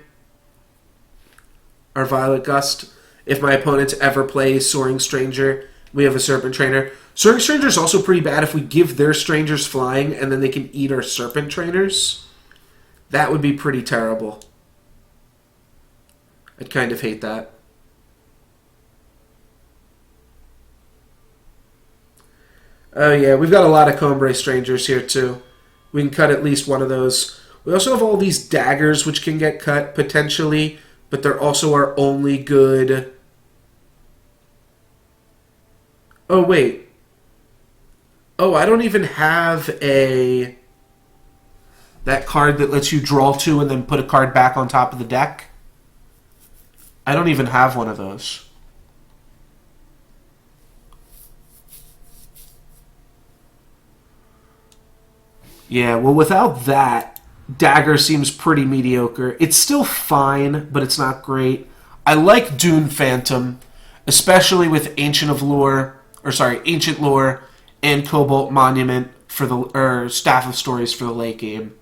Our Violet Gust. If my opponents ever play Soaring Stranger, we have a Serpent Trainer. Soaring Stranger is also pretty bad if we give their Strangers flying and then they can eat our Serpent Trainers. That would be pretty terrible. I'd kind of hate that. Oh yeah, we've got a lot of Combray Strangers here too. We can cut at least one of those. We also have all these daggers which can get cut potentially, but they're also our only good... Oh, wait. Oh, I don't even have that card that lets you draw two and then put a card back on top of the deck. I don't even have one of those. Yeah, well, without that, Dagger seems pretty mediocre. It's still fine, but it's not great. I like Dune Phantom, especially with Ancient Lore and Cobalt Monument for the Staff of Stories for the late game.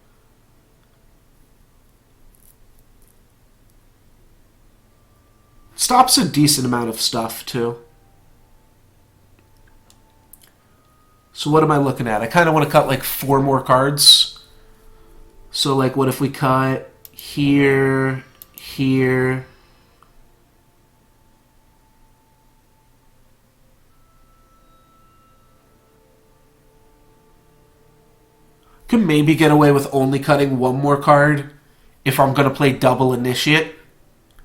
Stops a decent amount of stuff too. So what am I looking at? I kind of want to cut like 4 more cards. So like what if we cut here, here. Could maybe get away with only cutting 1 more card if I'm going to play double Initiate.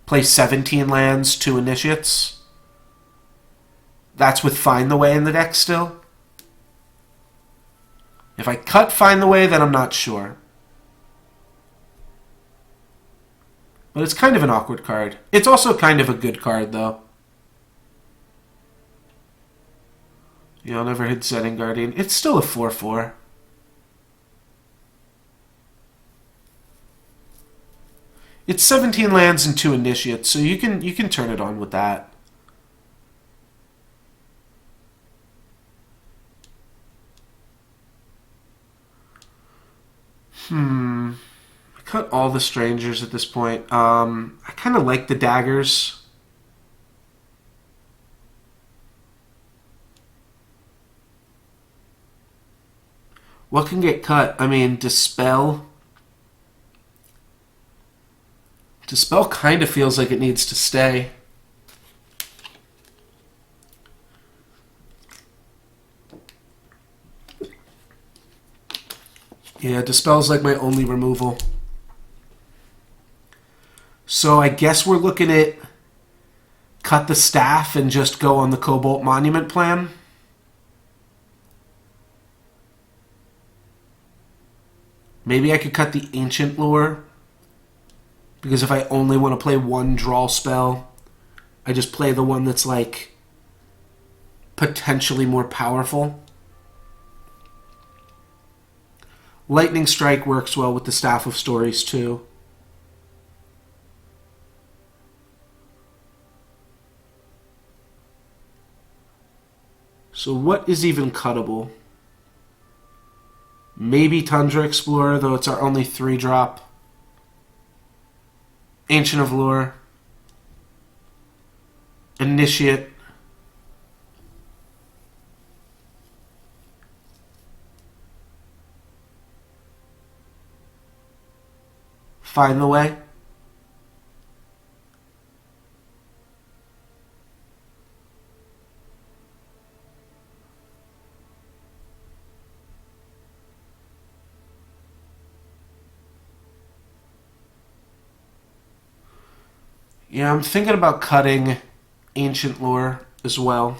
Play 17 lands, 2 Initiates. That's with Find the Way in the deck still. If I cut Find the Way, then I'm not sure. But it's kind of an awkward card. It's also kind of a good card, though. Yeah, I'll never hit Zetting Guardian. It's still a 4/4. It's 17 lands and 2 Initiates, so you can turn it on with that. I cut all the strangers at this point. I kind of like the daggers. What can get cut? I mean, Dispel. Dispel kind of feels like it needs to stay. Yeah, Dispel's like my only removal. So I guess we're looking at cut the staff and just go on the Cobalt Monument plan. Maybe I could cut the Ancient Lore. Because if I only want to play 1 draw spell, I just play the one that's like potentially more powerful. Lightning Strike works well with the Staff of Stories too. So what is even cuttable? Maybe Tundra Explorer, though it's our only 3-drop. Ancient of Lore. Initiate. Find the Way. Yeah, I'm thinking about cutting Ancient Lore as well.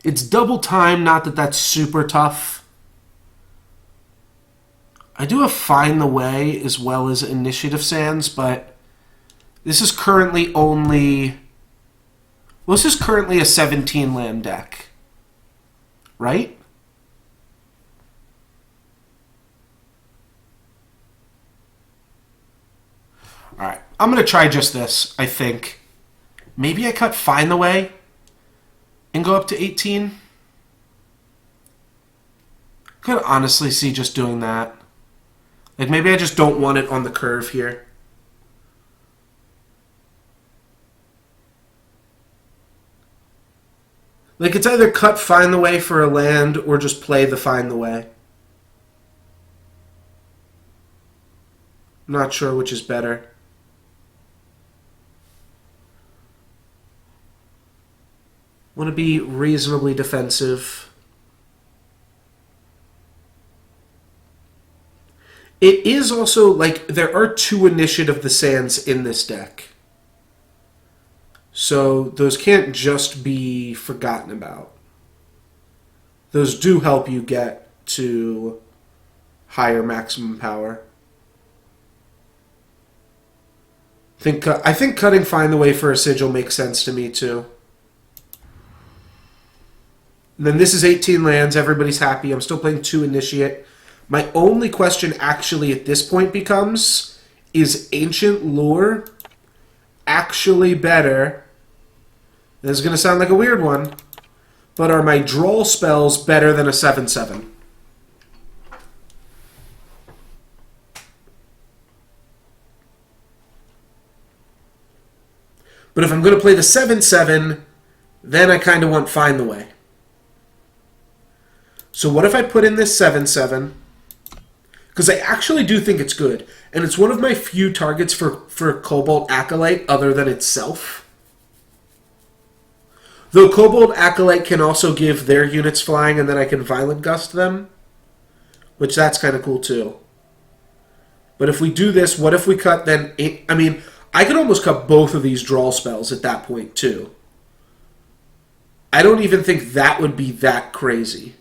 It's double time, not that that's super tough. I do have Find the Way as well as Initiative Sands, but this is currently only... Well, this is currently a 17 land deck, right? Alright, I'm going to try just this, I think. Maybe I cut Find the Way and go up to 18. Could honestly see just doing that. Like, maybe I just don't want it on the curve here. Like, it's either cut Find the Way for a land or just play the Find the Way. I'm not sure which is better. Want to be reasonably defensive. It is also, like, there are 2 Initiate of the Sands in this deck. So those can't just be forgotten about. Those do help you get to higher maximum power. I think cutting Find the Way for a Sigil makes sense to me, too. And then this is 18 lands. Everybody's happy. I'm still playing 2 Initiate. My only question actually at this point becomes, is Ancient Lure actually better? This is going to sound like a weird one, but are my draw spells better than a 7/7? But if I'm going to play the 7/7, then I kind of want Find the Way. So what if I put in this 7/7? Because I actually do think it's good. And it's one of my few targets for Cobalt Acolyte other than itself. Though Cobalt Acolyte can also give their units flying and then I can Violent Gust them. Which that's kind of cool too. But if we do this, what if we cut then... I mean, I could almost cut both of these draw spells at that point too. I don't even think that would be that crazy.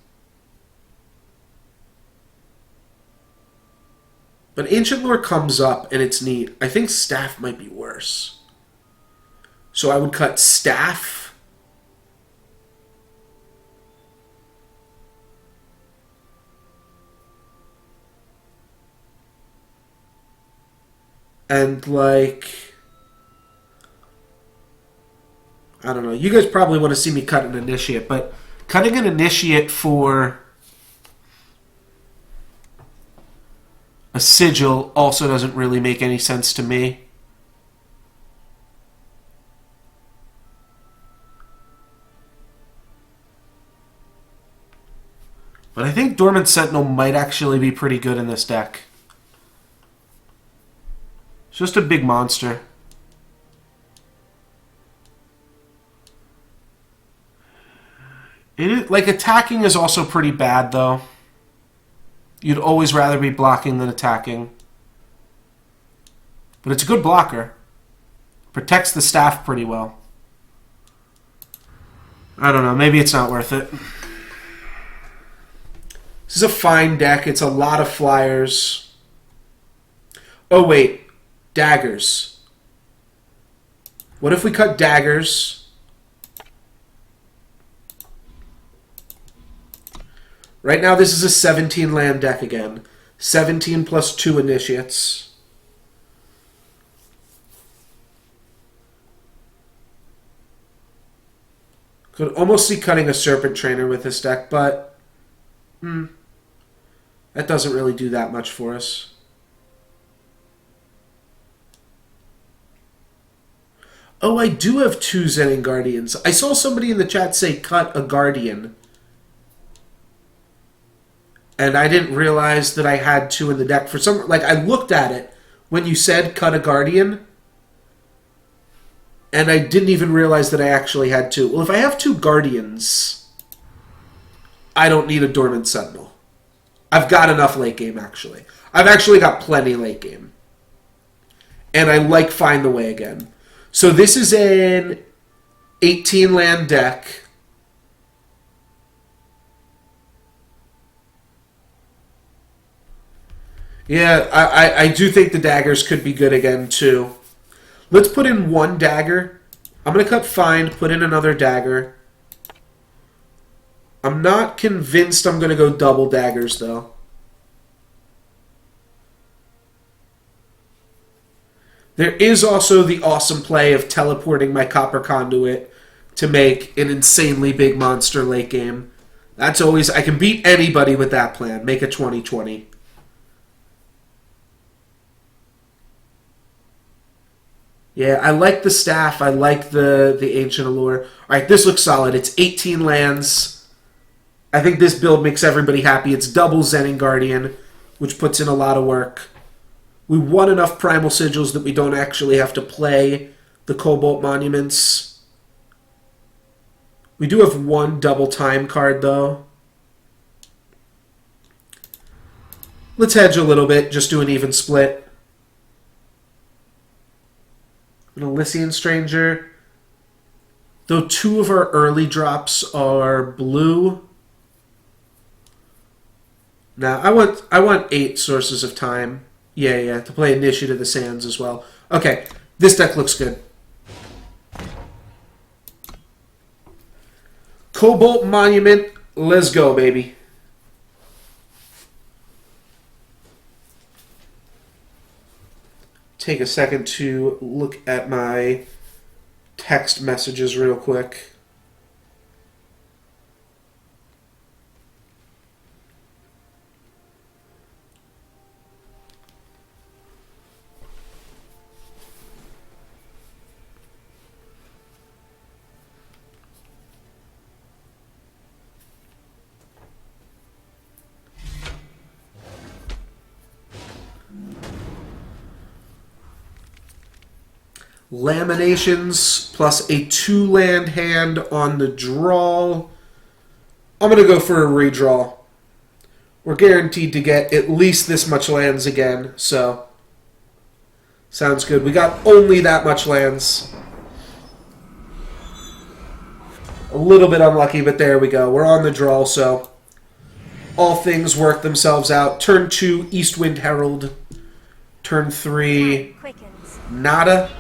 But Ancient Lore comes up, and it's neat. I think Staff might be worse. So I would cut Staff. And, like... I don't know. You guys probably want to see me cut an Initiate, but cutting an Initiate for... a Sigil also doesn't really make any sense to me. But I think Dormant Sentinel might actually be pretty good in this deck. It's just a big monster. It is, like, attacking is also pretty bad, though. You'd always rather be blocking than attacking. But it's a good blocker. Protects the staff pretty well. I don't know. Maybe it's not worth it. This is a fine deck. It's a lot of flyers. Oh, wait. Daggers. What if we cut daggers? Right now, this is a 17-land deck again. 17 plus 2 Initiates. Could almost see cutting a Serpent Trainer with this deck, but... that doesn't really do that much for us. Oh, I do have 2 Zenning Guardians. I saw somebody in the chat say cut a Guardian. And I didn't realize that I had 2 in the deck. For some, like, I looked at it when you said cut a Guardian, and I didn't even realize that I actually had 2. Well, if I have 2 Guardians, I don't need a Dormant Sentinel. I've got enough late game, actually. I've actually got plenty late game. And I like Find the Way again. So this is an 18-land deck. Yeah, I do think the daggers could be good again, too. Let's put in 1 dagger. I'm going to cut Find, put in another dagger. I'm not convinced I'm going to go double daggers, though. There is also the awesome play of teleporting my Copper Conduit to make an insanely big monster late game. That's always... I can beat anybody with that plan. Make a 20-20. Yeah, I like the staff. I like the Ancient Allure. All right, this looks solid. It's 18 lands. I think this build makes everybody happy. It's double Zenning Guardian, which puts in a lot of work. We won enough Primal Sigils that we don't actually have to play the Cobalt Monuments. We do have one double time card, though. Let's hedge a little bit, just do an even split. An Elysian Stranger. Though 2 of our early drops are blue. Now, I want 8 Sources of Time. Yeah, to play Initiate of the Sands as well. Okay, this deck looks good. Cobalt Monument, let's go, baby. Take a second to look at my text messages real quick. Laminations plus a 2-land hand on the draw. I'm going to go for a redraw. We're guaranteed to get at least this much lands again, so sounds good. We got only that much lands. A little bit unlucky, but there we go. We're on the draw, so all things work themselves out. Turn 2, Eastwind Herald. Turn 3, nada.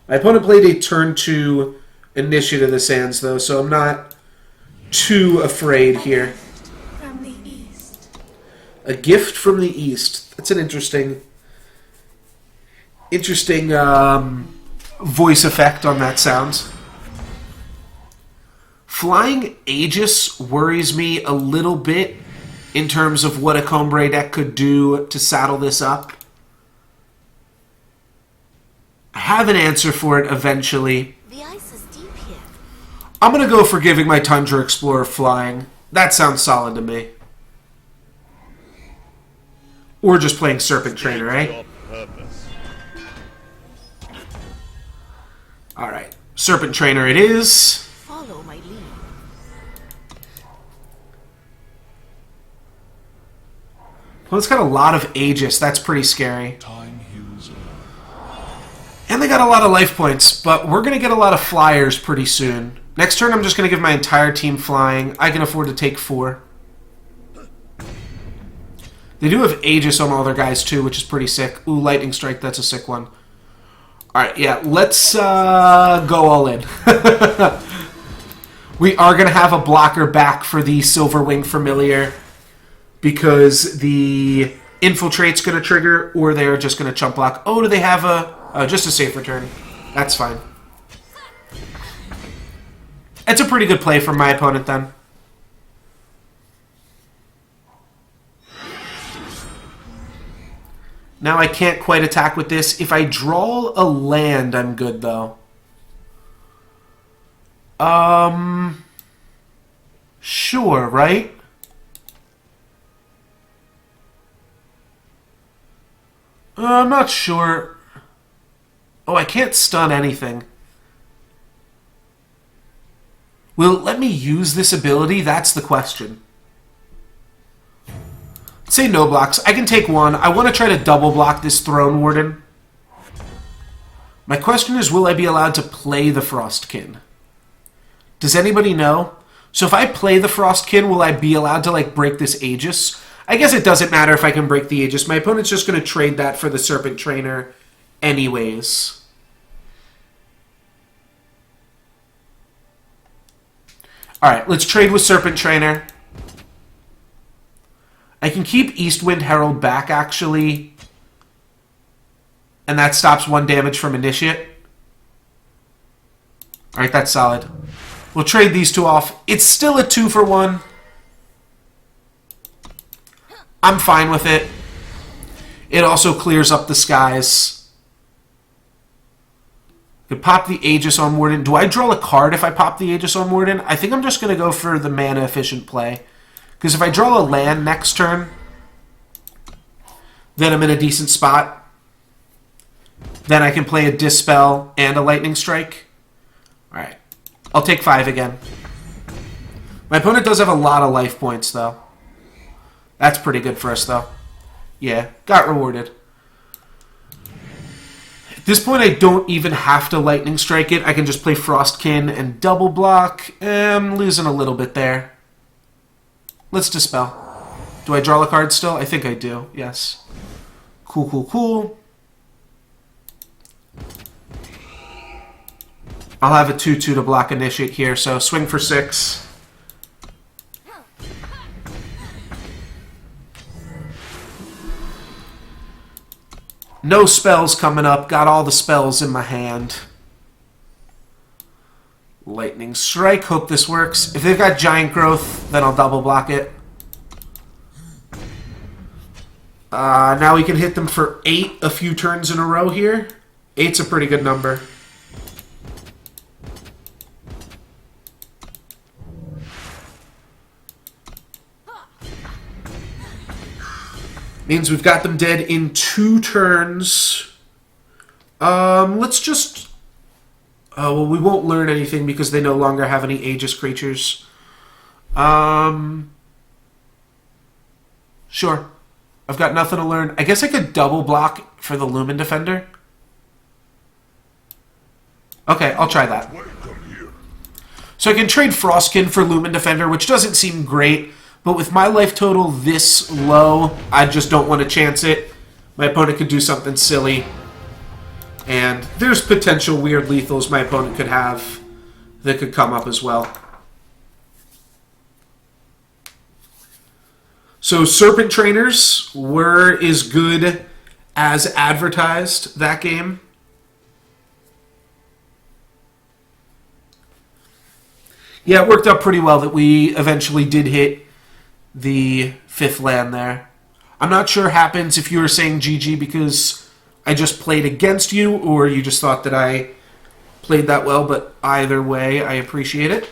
My opponent played a turn 2 Initiative of the Sands, though, so I'm not too afraid here. From the east. A Gift from the East. That's an interesting voice effect on that sound. Flying Aegis worries me a little bit in terms of what a Combrei deck could do to saddle this up. I have an answer for it eventually. The ice is deep here. I'm going to go for giving my Tundra Explorer flying. That sounds solid to me. Or just playing Serpent Trainer, right? Alright. Serpent Trainer it is. Follow my lead. Well, it's got a lot of Aegis. That's pretty scary. Time heals all. And they got a lot of life points, but we're going to get a lot of flyers pretty soon. Next turn, I'm just going to give my entire team flying. I can afford to take 4. They do have Aegis on all their guys, too, which is pretty sick. Ooh, Lightning Strike, that's a sick one. Alright, yeah, let's go all in. We are going to have a blocker back for the Silverwing Familiar because the Infiltrate's going to trigger, or they're just going to chump block. Oh, do they have just a safe return? That's fine. It's a pretty good play from my opponent, then. Now I can't quite attack with this. If I draw a land, I'm good, though. Sure, right? I'm not sure. Oh, I can't stun anything. Will it let me use this ability? That's the question. Say no blocks. I can take 1. I want to try to double block this Throne Warden. My question is, will I be allowed to play the Frostkin? Does anybody know? So if I play the Frostkin, will I be allowed to, like, break this Aegis? I guess it doesn't matter if I can break the Aegis. My opponent's just going to trade that for the Serpent Trainer anyways. Alright, let's trade with Serpent Trainer. I can keep Eastwind Herald back, actually. And that stops 1 damage from Initiate. Alright, that's solid. We'll trade these 2 off. It's still a 2-for-1. I'm fine with it. It also clears up the skies. Could pop the Aegis on Warden. Do I draw a card if I pop the Aegis on Warden? I think I'm just going to go for the mana-efficient play. Because if I draw a land next turn, then I'm in a decent spot. Then I can play a Dispel and a Lightning Strike. Alright. I'll take 5 again. My opponent does have a lot of life points, though. That's pretty good for us, though. Yeah, got rewarded. At this point, I don't even have to Lightning Strike it. I can just play Frostkin and double block. I'm losing a little bit there. Let's Dispel. Do I draw a card still? I think I do, yes. Cool, cool, cool. I'll have a 2-2 to block Initiate here, so swing for 6. No spells coming up. Got all the spells in my hand. Lightning Strike. Hope this works. If they've got Giant Growth, then I'll double block it. Now we can hit them for 8 a few turns in a row here. 8's a pretty good number. Means we've got them dead in 2 turns. Let's just... well, we won't learn anything because they no longer have any Aegis creatures. Sure. I've got nothing to learn. I guess I could double block for the Lumen Defender. Okay, I'll try that. So I can trade Frostkin for Lumen Defender, which doesn't seem great. But with my life total this low, I just don't want to chance it. My opponent could do something silly. And there's potential weird lethals my opponent could have that could come up as well. So Serpent Trainers were as good as advertised that game. Yeah, it worked out pretty well that we eventually did hit the 5th land there. I'm not sure what happens if you were saying GG because I just played against you or you just thought that I played that well, but either way, I appreciate it.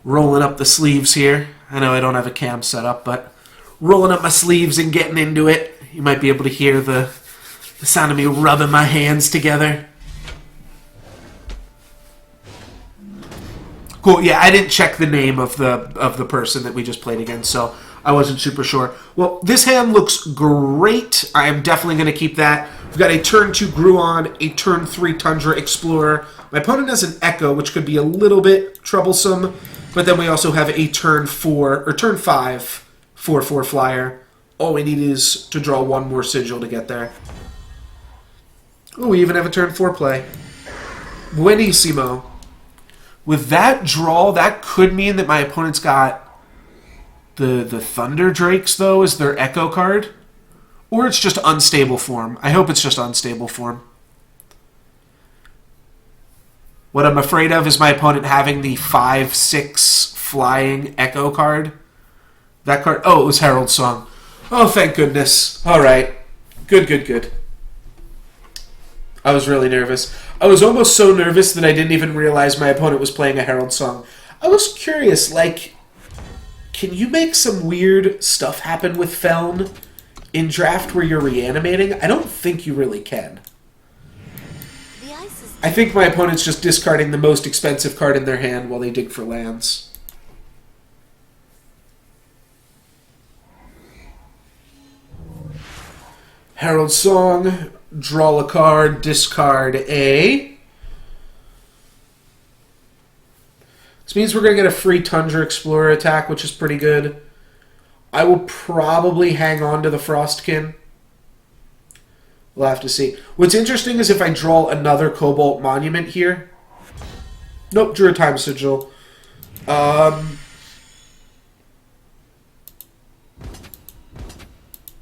Rolling up the sleeves here. I know I don't have a cam set up, but rolling up my sleeves and getting into it. You might be able to hear the sound of me rubbing my hands together. Cool, yeah, I didn't check the name of the person that we just played against, so I wasn't super sure. Well, this hand looks great. I am definitely going to keep that. We've got a turn 2 Gruon, a turn 3 Tundra Explorer. My opponent has an Echo, which could be a little bit troublesome, but then we also have a turn 4, or turn 5, 4/4 flyer. All we need is to draw 1 more Sigil to get there. Oh, we even have a turn 4 play. Buenissimo. With that draw, that could mean that my opponent's got the Thunder Drakes, though, as their Echo card. Or it's just Unstable Form. I hope it's just Unstable Form. What I'm afraid of is my opponent having the 5/6 flying Echo card. That card... Oh, it was Herald Song. Oh, thank goodness. All right. Good, good, good. I was really nervous. I was almost so nervous that I didn't even realize my opponent was playing a Herald Song. I was curious, like, can you make some weird stuff happen with Feln in draft where you're reanimating? I don't think you really can. The ice is I think my opponent's just discarding the most expensive card in their hand while they dig for lands. Herald Song, draw a card, discard a. This means we're going to get a free Tundra Explorer attack, which is pretty good. I will probably hang on to the Frostkin. We'll have to see. What's interesting is if I draw another Cobalt Monument here. Nope, drew a Time Sigil.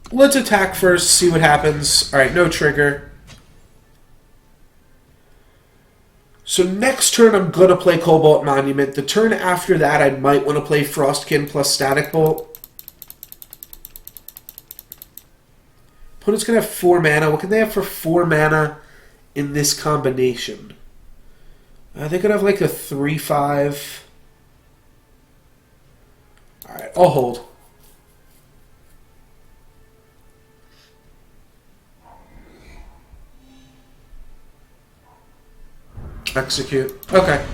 Let's attack first, see what happens. Alright, no trigger. So next turn I'm going to play Cobalt Monument. The turn after that I might want to play Frostkin plus Static Bolt. Opponent's going to have 4 mana. What can they have for 4 mana in this combination? They could have like a 3/5. Alright, I'll hold. Execute. Okay.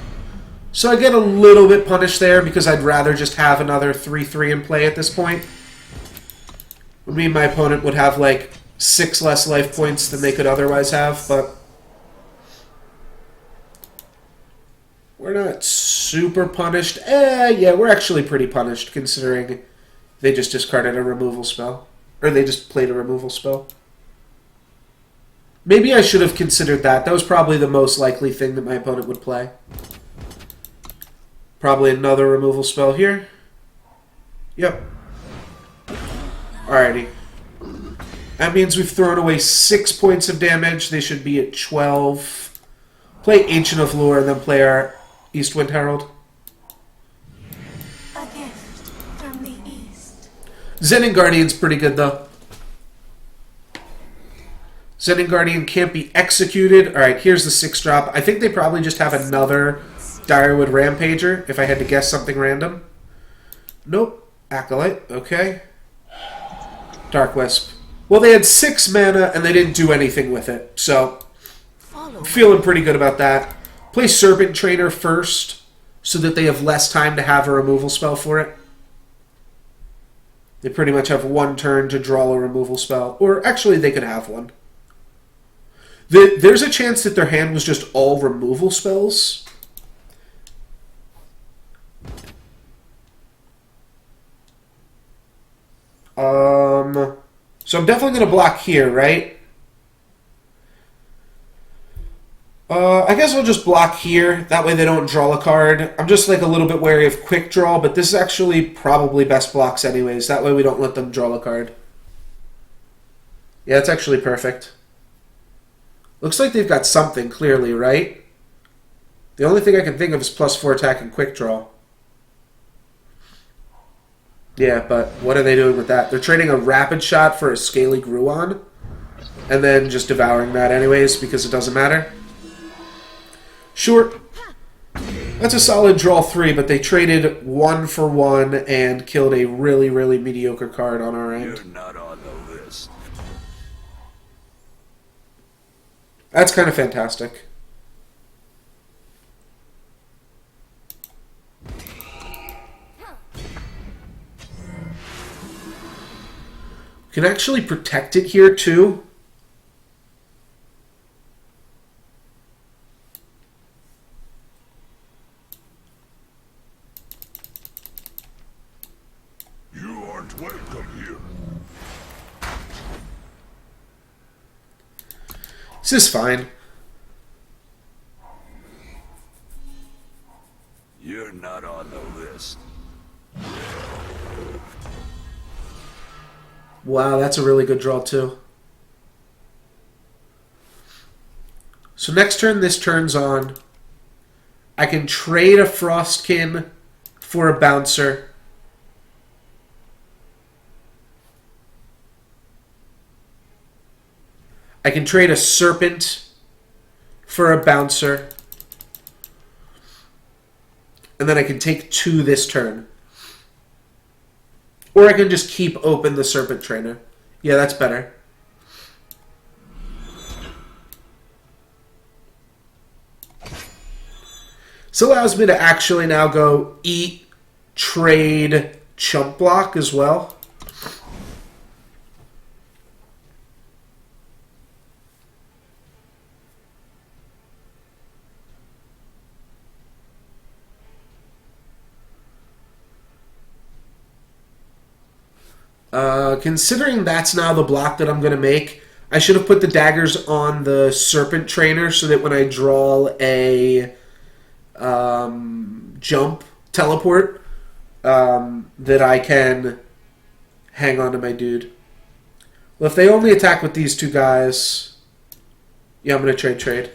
So I get a little bit punished there because I'd rather just have another 3/3 in play at this point. Would mean my opponent would have like 6 less life points than they could otherwise have, but we're not super punished. Yeah, we're actually pretty punished considering they just discarded a removal spell. Or they just played a removal spell. Maybe I should have considered that. That was probably the most likely thing that my opponent would play. Probably another removal spell here. Yep. Alrighty. That means we've thrown away 6 points of damage. They should be at 12. Play Ancient of Lore and then play our Eastwind Herald. A gift from the east. Zenin Guardian's pretty good though. Zenin Guardian can't be executed. Alright, here's the 6-drop. I think they probably just have another Direwood Rampager, if I had to guess something random. Nope. Acolyte, okay. Dark Wisp. Well, they had 6 mana and they didn't do anything with it, so I'm feeling pretty good about that. Play Serpent Trainer first, so that they have less time to have a removal spell for it. They pretty much have 1 turn to draw a removal spell. Or actually, they could have one. There's a chance that their hand was just all removal spells. So I'm definitely going to block here, right? I guess I'll just block here. That way they don't draw a card. I'm just like a little bit wary of quick draw, but this is actually probably best blocks anyways. That way we don't let them draw a card. Yeah, it's actually perfect. Looks like they've got something, clearly, right? The only thing I can think of is +4 attack and quick draw. Yeah, but what are they doing with that? They're trading a Rapid Shot for a Scaly Gruon, and then just devouring that anyways because it doesn't matter. Sure. That's a solid draw 3, but they traded 1 for 1 and killed a really, really mediocre card on our end. You're not on the list. That's kind of fantastic. Can actually protect it here too. You aren't welcome here. This is fine. You're not on the list. Wow, that's a really good draw too. So next turn, this turns on. I can trade a Frostkin for a Bouncer. I can trade a Serpent for a Bouncer. And then I can take 2 this turn. Or I can just keep open the Serpent Trainer. Yeah, that's better. This allows me to actually now go eat, trade, chump block as well. Considering that's now the block that I'm going to make, I should have put the daggers on the Serpent Trainer so that when I draw a jump teleport, that I can hang on to my dude. Well, if they only attack with these 2 guys, yeah, I'm going to trade.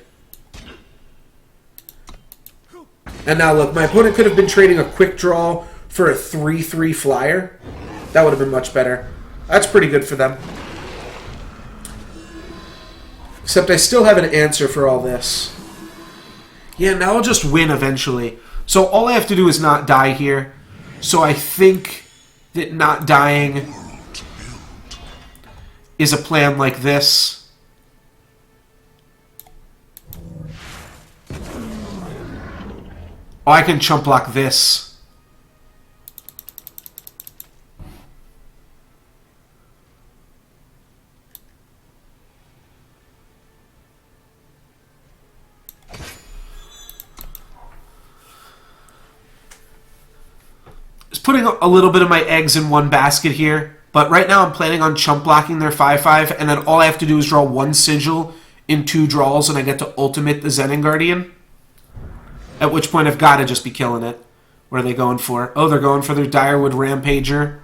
And now look, my opponent could have been trading a quick draw for a 3/3 flyer. That would have been much better. That's pretty good for them. Except I still have an answer for all this. Yeah, now I'll just win eventually. So all I have to do is not die here. So I think that not dying is a plan like this. Oh, I can chump block this. Just putting a little bit of my eggs in one basket here. But right now I'm planning on chump blocking their 5/5, and then all I have to do is draw one sigil in 2 draws, and I get to ultimate the Zenin Guardian. At which point I've got to just be killing it. What are they going for? Oh, they're going for their Direwood Rampager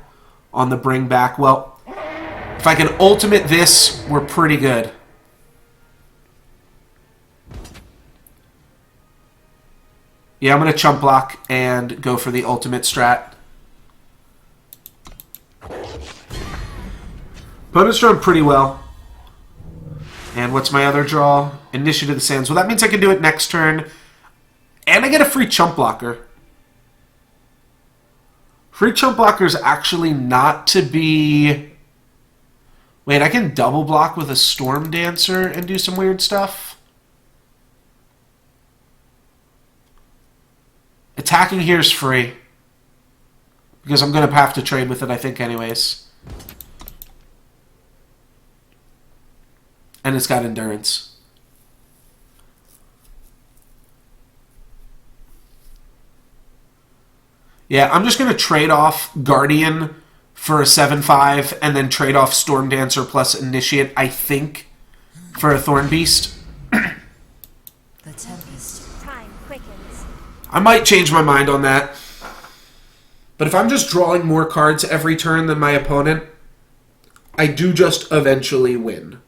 on the bring back. Well, if I can ultimate this, we're pretty good. Yeah, I'm going to chump block and go for the ultimate strat. Opponent's drawn pretty well. And what's my other draw? Initiative of the Sands. Well, that means I can do it next turn. And I get a free chump blocker. Free chump blocker is actually not to be... Wait, I can double block with a Storm Dancer and do some weird stuff? Attacking here is free. Because I'm going to have to trade with it, I think, anyways. And it's got endurance. Yeah, I'm just going to trade off Guardian for a 7/5 and then trade off Storm Dancer plus Initiate, I think, for a Thorn Beast. The Tempest. Time quickens. I might change my mind on that. But if I'm just drawing more cards every turn than my opponent, I do just eventually win.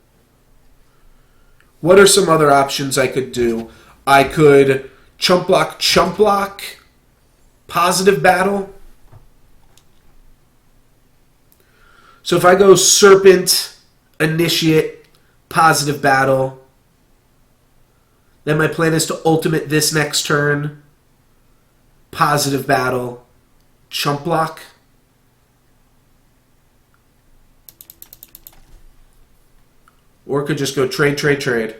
What are some other options I could do? I could chump block, positive battle. So if I go Serpent, Initiate, positive battle, then my plan is to ultimate this next turn, positive battle, chump block. Or could just go trade, trade, trade.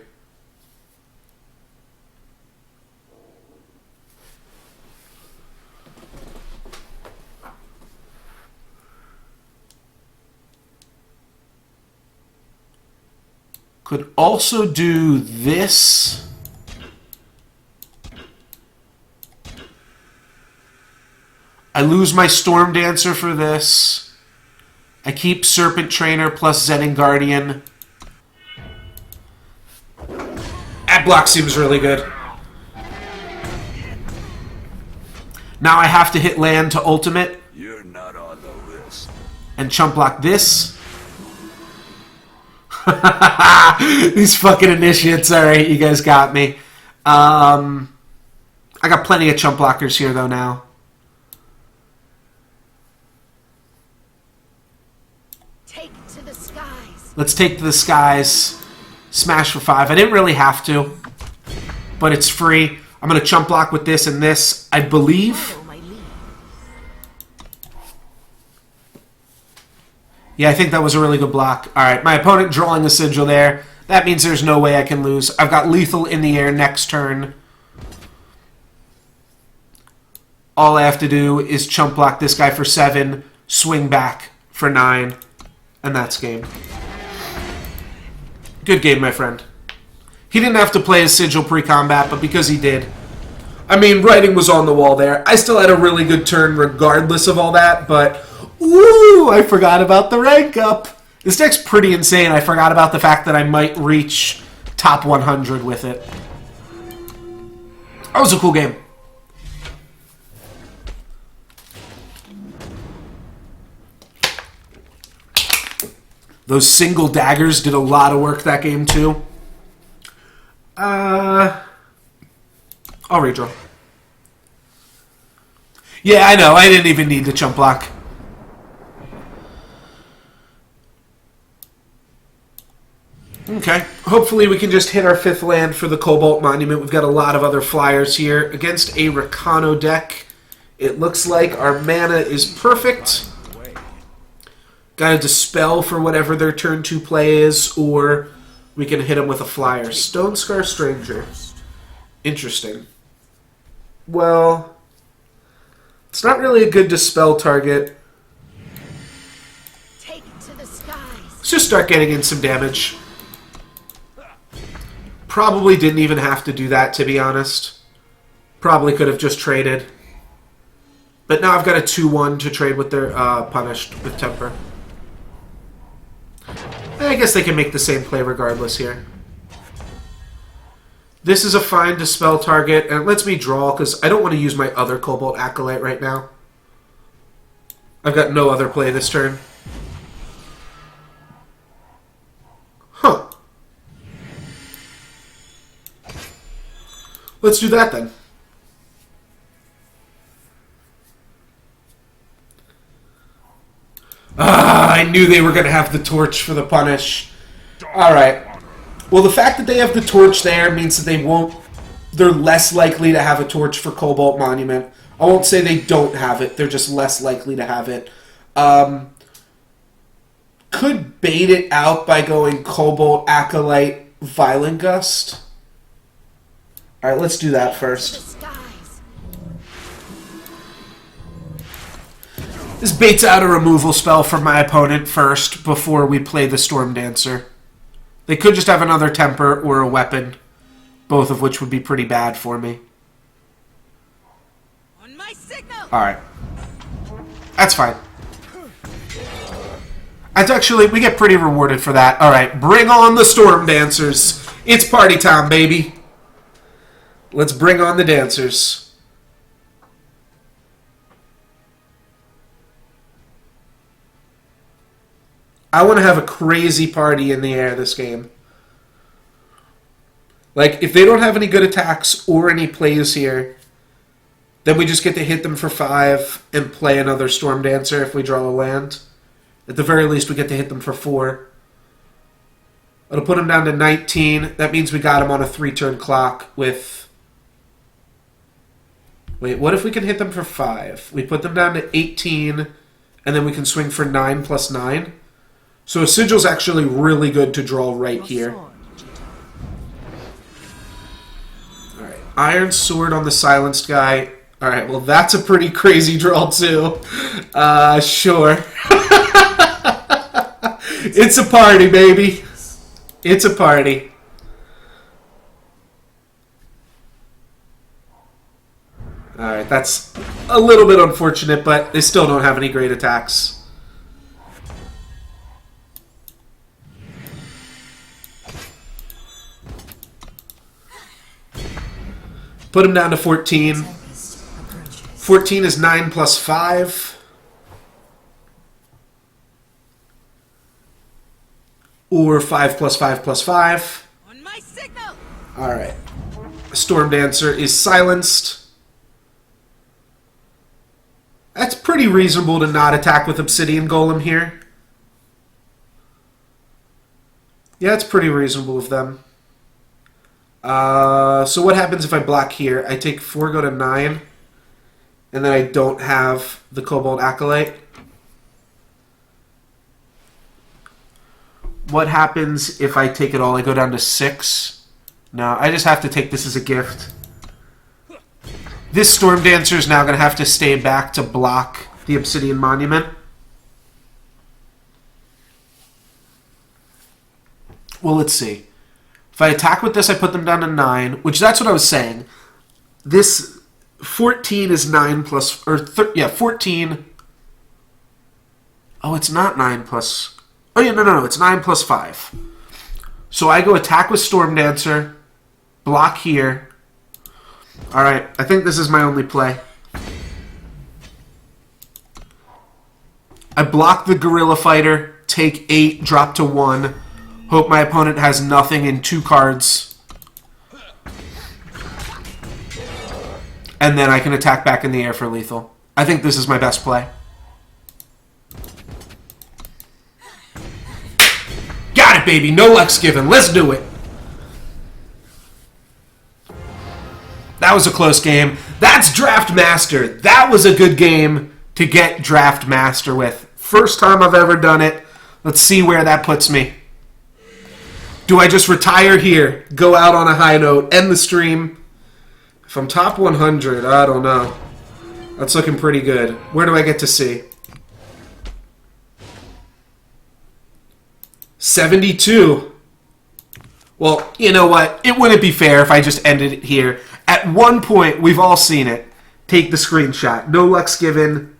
Could also do this. I lose my Storm Dancer for this. I keep Serpent Trainer plus Zenin Guardian. That block seems really good. Now I have to hit land to ultimate. You're not on the list. And chump block this. These fucking initiates. Alright, you guys got me. I got plenty of chump blockers here though now. Take to the skies. Let's take to the skies. Smash for 5. I didn't really have to, but it's free. I'm going to chump block with this and this, I believe. Follow my lead. Yeah, I think that was a really good block. Alright, my opponent drawing a sigil there. That means there's no way I can lose. I've got lethal in the air next turn. All I have to do is chump block this guy for 7, swing back for 9, and that's game. Good game, my friend. He didn't have to play his sigil pre-combat, but because he did, I mean, writing was on the wall there. I still had a really good turn regardless of all that, but ooh, I forgot about the rank up. This deck's pretty insane. I forgot about the fact that I might reach top 100 with it. That was a cool game. Those single daggers did a lot of work that game, too. I'll redraw. Yeah, I know. I didn't even need the chump block. Okay. Hopefully we can just hit our 5th land for the Cobalt Monument. We've got a lot of other flyers here. Against a Rakano deck, it looks like our mana is perfect. Got to dispel for whatever their turn 2 play is, or we can hit them with a flyer. Stone Scar Stranger. Interesting. well, it's not really a good dispel target. Take to the skies. Let's just start getting in some damage. Probably didn't even have to do that, to be honest. Probably could have just traded. But now I've got a 2-1 to trade with their Punished with Temper. I guess they can make the same play regardless here. This is a fine dispel target, and it lets me draw because I don't want to use my other Cobalt Acolyte right now. I've got no other play this turn. Huh. Let's do that then. I knew they were going to have the torch for the punish. Alright. Well, the fact that they have the torch there means that they won't... They're less likely to have a torch for Cobalt Monument. I won't say they don't have it. They're just less likely to have it. Could bait it out by going Cobalt Acolyte Violent Gust. Alright, let's do that first. This baits out a removal spell from my opponent first before we play the Storm Dancer. They could just have another Temper or a weapon, both of which would be pretty bad for me. On my signal. Alright. That's fine. That's actually, we get pretty rewarded for that. Alright, bring on the Storm Dancers. It's party time, baby. Let's bring on the dancers. I want to have a crazy party in the air this game. Like, if they don't have any good attacks or any plays here, then we just get to hit them for 5 and play another Storm Dancer if we draw a land. At the very least, we get to hit them for 4. It'll put them down to 19. That means we got them on a 3-turn clock with... Wait, what if we can hit them for 5? We put them down to 18, and then we can swing for 9 plus 9. So a Sigil's actually really good to draw right here. Alright, Iron Sword on the Silenced guy. Alright, well that's a pretty crazy draw too. Sure. It's a party, baby. It's a party. Alright, that's a little bit unfortunate, but they still don't have any great attacks. Put him down to 14. 14 is 9 plus 5. Or 5 plus 5 plus 5. On my signal. Alright. Storm Dancer is silenced. That's pretty reasonable to not attack with Obsidian Golem here. Yeah, it's pretty reasonable of them. So what happens if I block here? I take 4, go to 9, and then I don't have the Cobalt Acolyte. What happens if I take it all? I go down to 6. No, I just have to take this as a gift. This Storm Dancer is now going to have to stay back to block the Obsidian Monument. Well, let's see. If I attack with this, I put them down to 9, which that's what I was saying. This 14 is 9 plus... yeah, 14... Oh, it's not 9 plus... Oh, yeah, no, it's 9 plus 5. So I go attack with Storm Dancer, block here. Alright, I think this is my only play. I block the Gorilla Fighter, take 8, drop to 1. Hope my opponent has nothing in 2 cards. And then I can attack back in the air for lethal. I think this is my best play. Got it, baby! No Lex given. Let's do it! That was a close game. That's Draft Master. That was a good game to get Draft Master with. First time I've ever done it. Let's see where that puts me. Do I just retire here, go out on a high note, end the stream? If I'm top 100, I don't know. That's looking pretty good. Where do I get to see? 72. Well, you know what? It wouldn't be fair if I just ended it here. At one point, we've all seen it. Take the screenshot. No Lux given.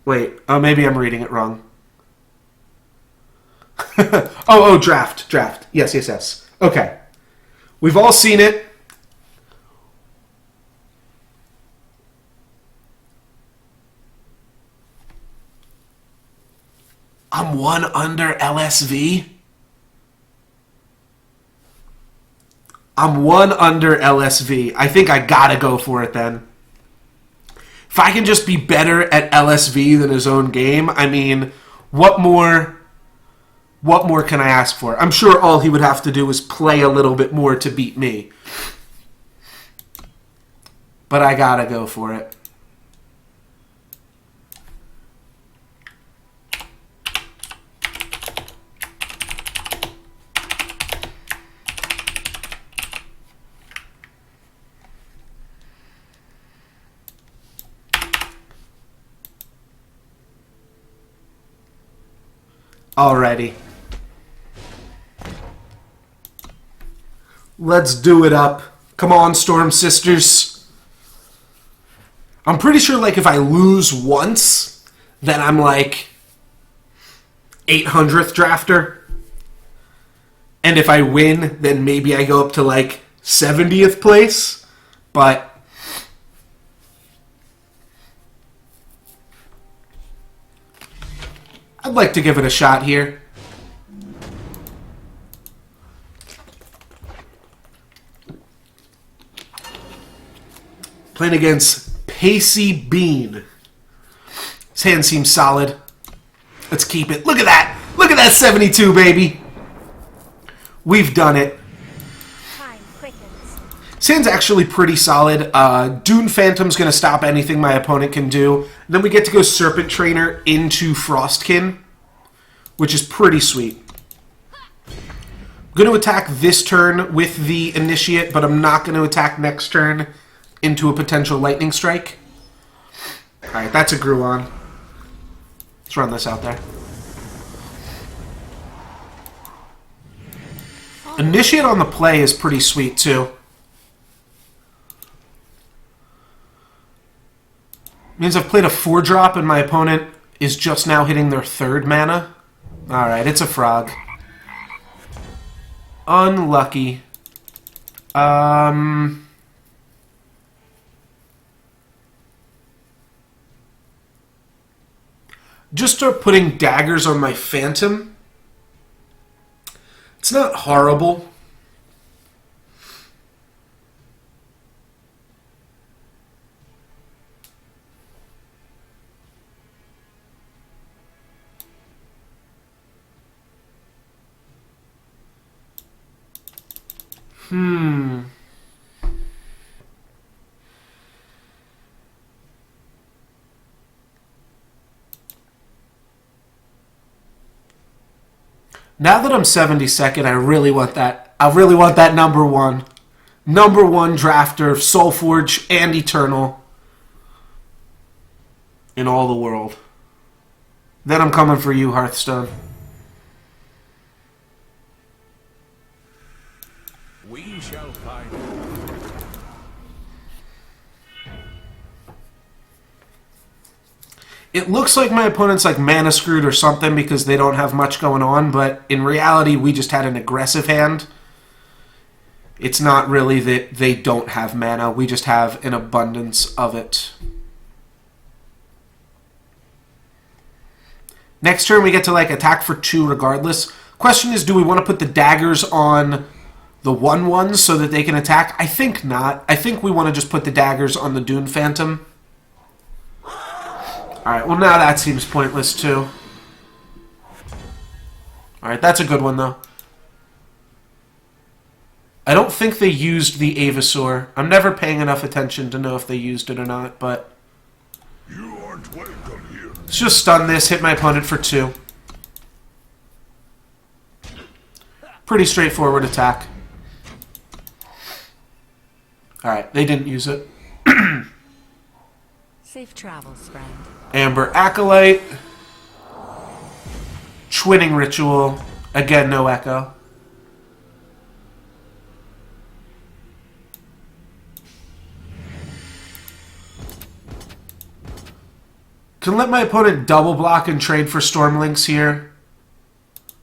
Wait. Oh, maybe I'm reading it wrong. oh, draft. Draft. Yes. Okay. We've all seen it. I'm 1 under LSV. I'm 1 under LSV. I think I gotta go for it then. If I can just be better at LSV than his own game, I mean, what more can I ask for? I'm sure all he would have to do is play a little bit more to beat me. But I gotta go for it. Alrighty. Let's do it up. Come on, Storm Sisters. I'm pretty sure, like, if I lose once, then I'm, like, 800th drafter. And if I win, then maybe I go up to, like, 70th place. But I'd like to give it a shot here. Playing against Pacey Bean. His hand seems solid. Let's keep it. Look at that! Look at that 72, baby! We've done it. Time quickens. His hand's actually pretty solid. Dune Phantom's going to stop anything my opponent can do. And then we get to go Serpent Trainer into Frostkin, which is pretty sweet. I'm going to attack this turn with the Initiate, but I'm not going to attack next turn into a potential Lightning Strike. Alright, that's a Gruon. Let's run this out there. Initiate on the play is pretty sweet, too. Means I've played a 4-drop and my opponent is just now hitting their 3rd mana. Alright, it's a frog. Unlucky. Just start putting daggers on my Phantom. It's not horrible. Now that I'm 72nd, I really want that. I really want that number 1. Number 1 drafter of Soulforge and Eternal in all the world. Then I'm coming for you, Hearthstone. We shall find. It looks like my opponent's like mana screwed or something because they don't have much going on, but in reality, we just had an aggressive hand. It's not really that they don't have mana, we just have an abundance of it. Next turn, we get to like attack for 2 regardless. Question is, do we want to put the daggers on the 1/1s so that they can attack? I think not. I think we want to just put the daggers on the Dune Phantom. Alright, well now that seems pointless too. Alright, that's a good one though. I don't think they used the Avasaur. I'm never paying enough attention to know if they used it or not, but You aren't welcome here. let's just stun this, hit my opponent for 2. Pretty straightforward attack. Alright, they didn't use it. Safe travels, friend. Amber Acolyte. Twinning Ritual. Again, no echo. Can let my opponent double block and trade for Stormlinks here.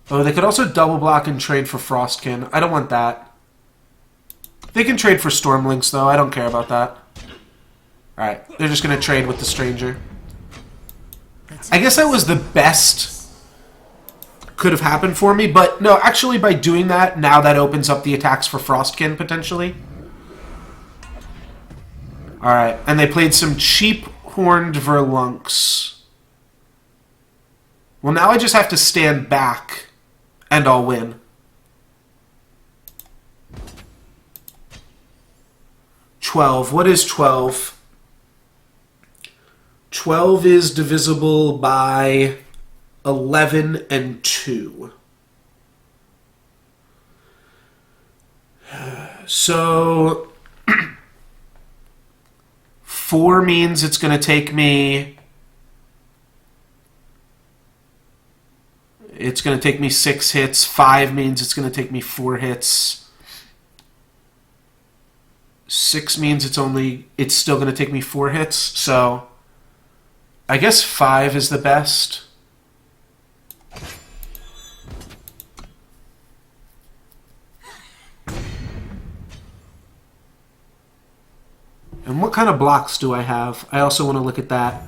Oh, they could also double block and trade for Frostkin. I don't want that. They can trade for Stormlinks, though. I don't care about that. Alright, they're just going to trade with the Stranger. I guess that was the best could have happened for me, but no, actually by doing that, now that opens up the attacks for Frostkin, potentially. Alright, and they played some cheap Horned Verlunks. Well, now I just have to stand back, and I'll win. $12. What is 12? 12 is divisible by 11 and 2. So 4 means it's going to take me... It's going to take me 6 hits. 5 means it's going to take me 4 hits. 6 means it's still going to take me 4 hits. So I guess 5 is the best. And what kind of blocks do I have? I also want to look at that.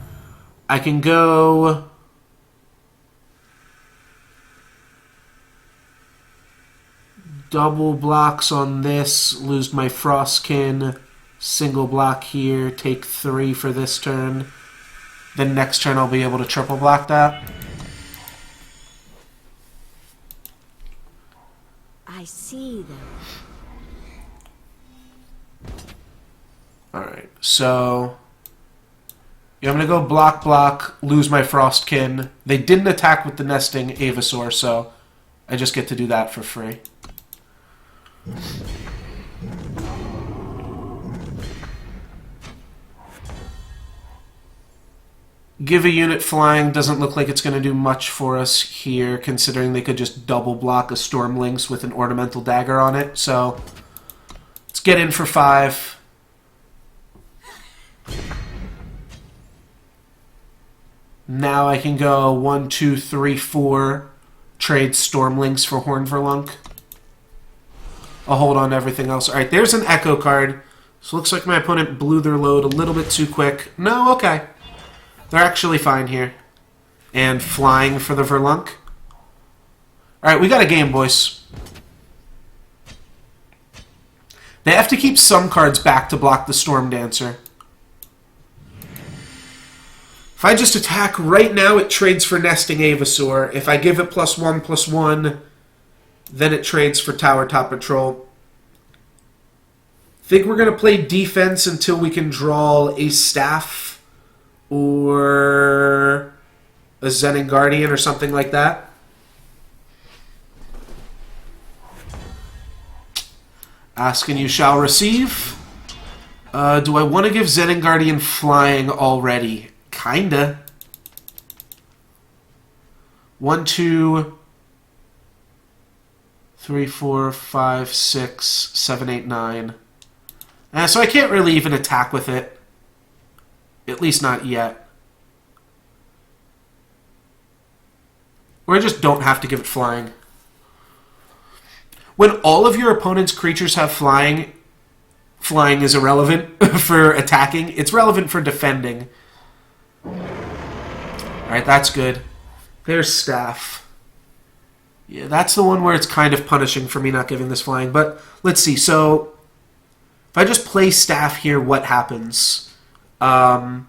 I can go... double blocks on this, lose my Frostkin, single block here, take 3 for this turn. Then next turn I'll be able to triple block that. I see them. Alright, so... yeah, I'm going to go block, block, lose my Frostkin. They didn't attack with the nesting Avasaur, so I just get to do that for free. Give a unit flying doesn't look like it's going to do much for us here, considering they could just double block a Stormlinks with an Ornamental Dagger on it. So let's get in for 5. Now I can go 1, 2, 3, 4, trade Stormlinks for Hornverlunk. I'll hold on to everything else. Alright, there's an Echo card. So looks like my opponent blew their load a little bit too quick. No, okay. They're actually fine here. And flying for the Verlunk. Alright, we got a game, boys. They have to keep some cards back to block the Storm Dancer. If I just attack right now, it trades for Nesting Avasaur. If I give it +1/+1... then it trades for Tower Top Patrol. Think we're going to play defense until we can draw a Staff or a Zenin Guardian or something like that. Ask and you shall receive. Do I want to give Zenin Guardian flying already? Kinda. 1, 2... 3, 4, 5, 6, 7, 8, 9. So I can't really even attack with it. At least not yet. Or I just don't have to give it flying. When all of your opponent's creatures have flying, flying is irrelevant for attacking. It's relevant for defending. Alright, that's good. There's Staff. Yeah, that's the one where it's kind of punishing for me not giving this flying. But let's see. So if I just play Staff here, what happens? My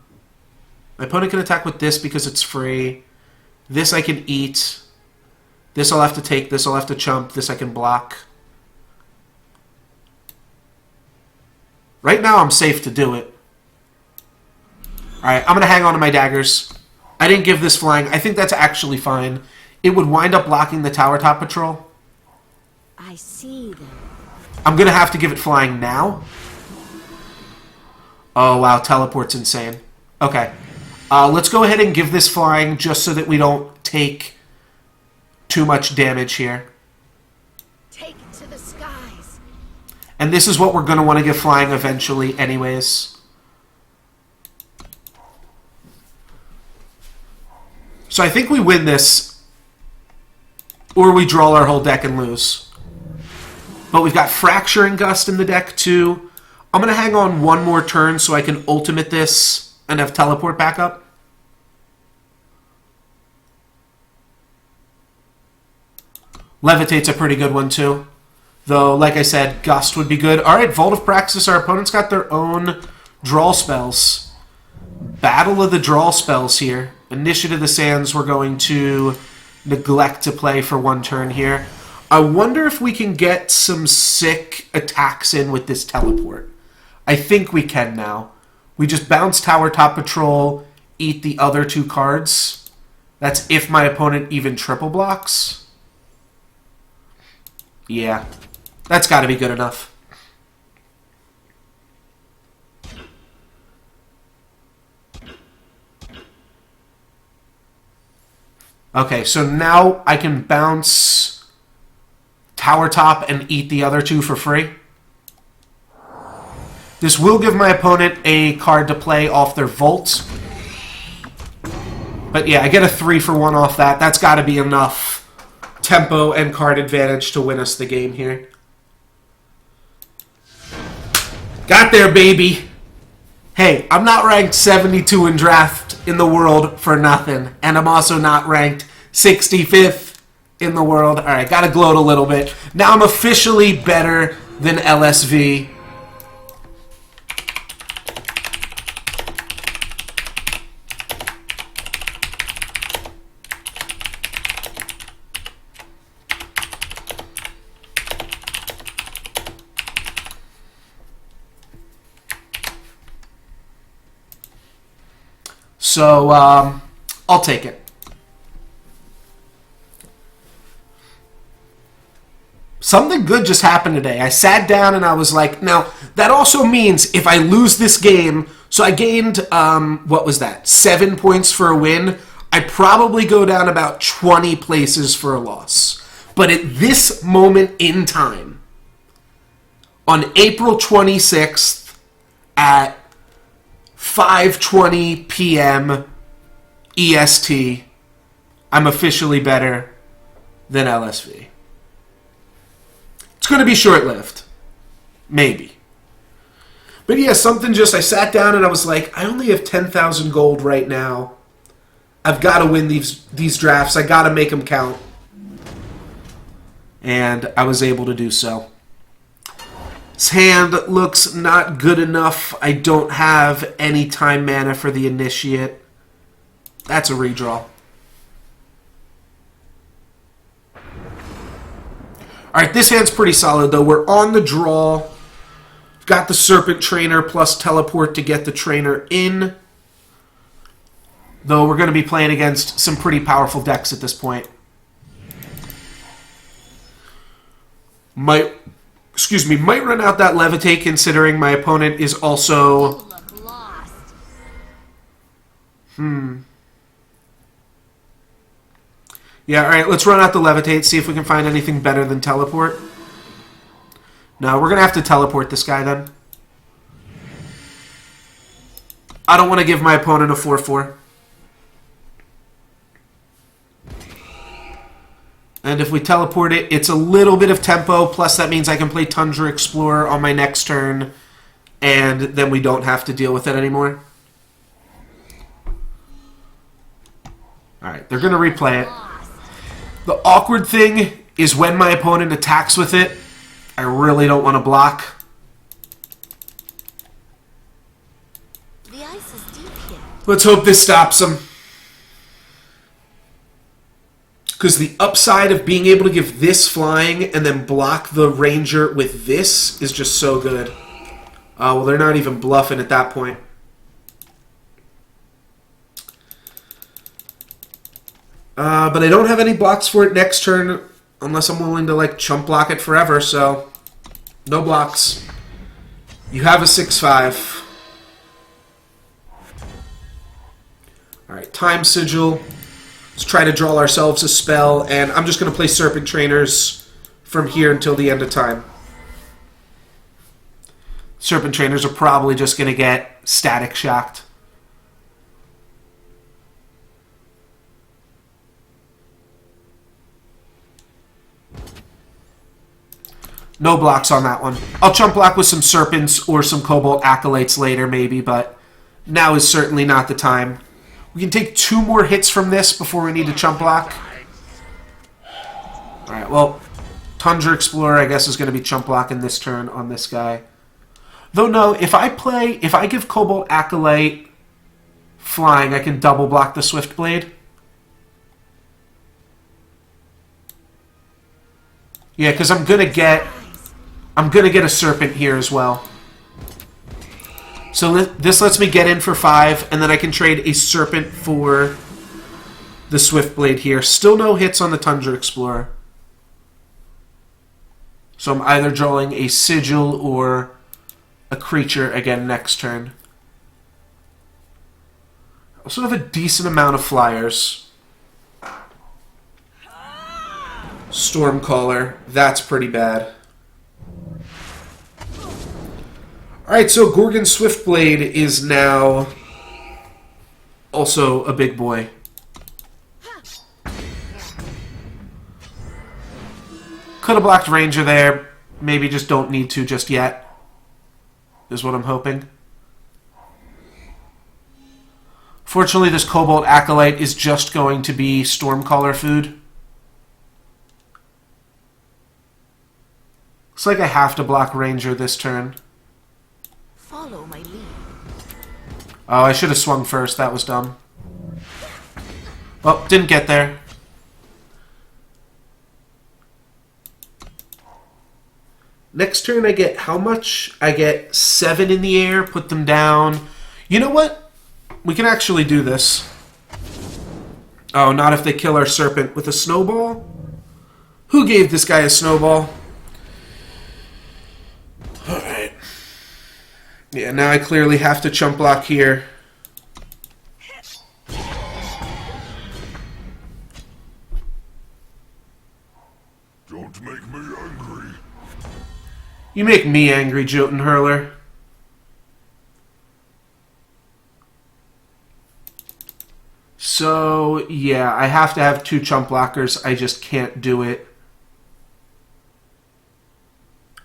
opponent can attack with this because it's free. This I can eat. This I'll have to take. This I'll have to chump. This I can block. Right now I'm safe to do it. Alright, I'm going to hang on to my daggers. I didn't give this flying. I think that's actually fine. It would wind up blocking the Tower Top Patrol. I see them. I'm going to have to give it flying now. Oh, wow. Teleport's insane. Okay. Let's go ahead and give this flying just so that we don't take too much damage here. Take it to the skies. And this is what we're going to want to give flying eventually anyways. So I think we win this. Or we draw our whole deck and lose. But we've got Fracturing Gust in the deck too. I'm going to hang on one more turn so I can ultimate this and have teleport back up. Levitate's a pretty good one too. Though, like I said, Gust would be good. Alright, Vault of Praxis, our opponent's got their own draw spells. Battle of the draw spells here. Initiative of the Sands we're going to neglect to play for one turn here. I wonder if we can get some sick attacks in with this teleport. I think we can now. We just bounce Tower Top Patrol, eat the other 2 cards. That's if my opponent even triple blocks. Yeah, that's got to be good enough. Okay, so now I can bounce Tower Top and eat the other 2 for free. This will give my opponent a card to play off their Vault. But yeah, I get a 3-for-1 off that. That's got to be enough tempo and card advantage to win us the game here. Got there, baby! Hey, I'm not ranked 72 in draft in the world for nothing. And I'm also not ranked 65th in the world. Alright, gotta gloat a little bit. Now I'm officially better than LSV. So, I'll take it. Something good just happened today. I sat down and I was like, now, that also means if I lose this game, so I gained, what was that, 7 points for a win, I probably go down about 20 places for a loss. But at this moment in time, on April 26th at 5:20 p.m. EST, I'm officially better than LSV. It's going to be short-lived. Maybe. But yeah, something just, I sat down and I was like, I only have 10,000 gold right now. I've got to win these drafts. I got to make them count. And I was able to do so. His hand looks not good enough. I don't have any time mana for the Initiate. That's a redraw. Alright, this hand's pretty solid, though. We're on the draw. We've got the Serpent Trainer plus Teleport to get the Trainer in. Though we're going to be playing against some pretty powerful decks at this point. Might run out that Levitate considering my opponent is also... Look lost. Yeah, alright, let's run out the Levitate, see if we can find anything better than Teleport. No, we're going to have to teleport this guy then. I don't want to give my opponent a 4-4. And if we teleport it, it's a little bit of tempo, plus that means I can play Tundra Explorer on my next turn, and then we don't have to deal with it anymore. Alright, they're going to replay it. The awkward thing is when my opponent attacks with it, I really don't want to block. The ice is deep here. Let's hope this stops him. Because the upside of being able to give this flying and then block the ranger with this is just so good. Well, they're not even bluffing at that point. But I don't have any blocks for it next turn unless I'm willing to, like, chump block it forever, so no blocks. You have a 6-5. Time Sigil. Let's try to draw ourselves a spell, and I'm just going to play Serpent Trainers from here until the end of time. Serpent Trainers are probably just going to get Static Shocked. No blocks on that one. I'll chump block with some Serpents or some Cobalt Acolytes later, maybe, but now is certainly not the time. We can take 2 more hits from this before we need to chump block. Alright, well, Tundra Explorer, I guess, is going to be chump blocking this turn on this guy. Though, no, if I give Cobalt Acolyte flying, I can double block the Swift Blade. Yeah, because I'm gonna get a Serpent here as well. So this lets me get in for 5, and then I can trade a Serpent for the Swift Blade here. Still no hits on the Tundra Explorer. So I'm either drawing a Sigil or a creature again next turn. I also have a decent amount of flyers. Stormcaller, that's pretty bad. Alright, so Gorgon Swiftblade is now also a big boy. Could have blocked Ranger there. Maybe just don't need to just yet, is what I'm hoping. Fortunately, this Cobalt Acolyte is just going to be Stormcaller food. Looks like I have to block Ranger this turn. Follow my lead. Oh, I should have swung first. That was dumb. Well, didn't get there. Next turn I get how much? I get 7 in the air, put them down. You know what? We can actually do this. Oh, not if they kill our Serpent with a snowball? Who gave this guy a snowball? Alright. Yeah, now I clearly have to chump block here. Don't make me angry. You make me angry, Jotun Hurler. So, yeah, I have to have 2 chump blockers. I just can't do it.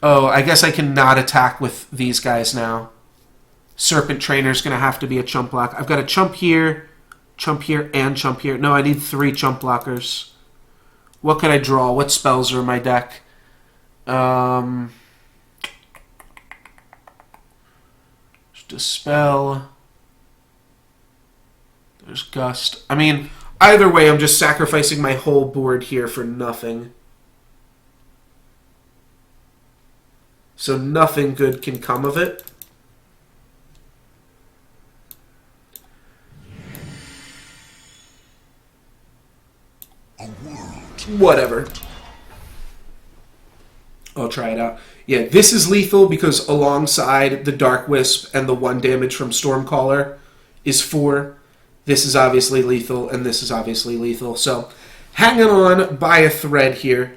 Oh, I guess I cannot attack with these guys now. Serpent Trainer's going to have to be a chump block. I've got a chump here, and chump here. No, I need 3 chump blockers. What could I draw? What spells are in my deck? Dispel. There's Gust. I mean, either way, I'm just sacrificing my whole board here for nothing. So nothing good can come of it. Whatever. I'll try it out. Yeah, this is lethal because alongside the Dark Wisp and the 1 damage from Stormcaller is 4. This is obviously lethal, and this is obviously lethal. So, hanging on by a thread here.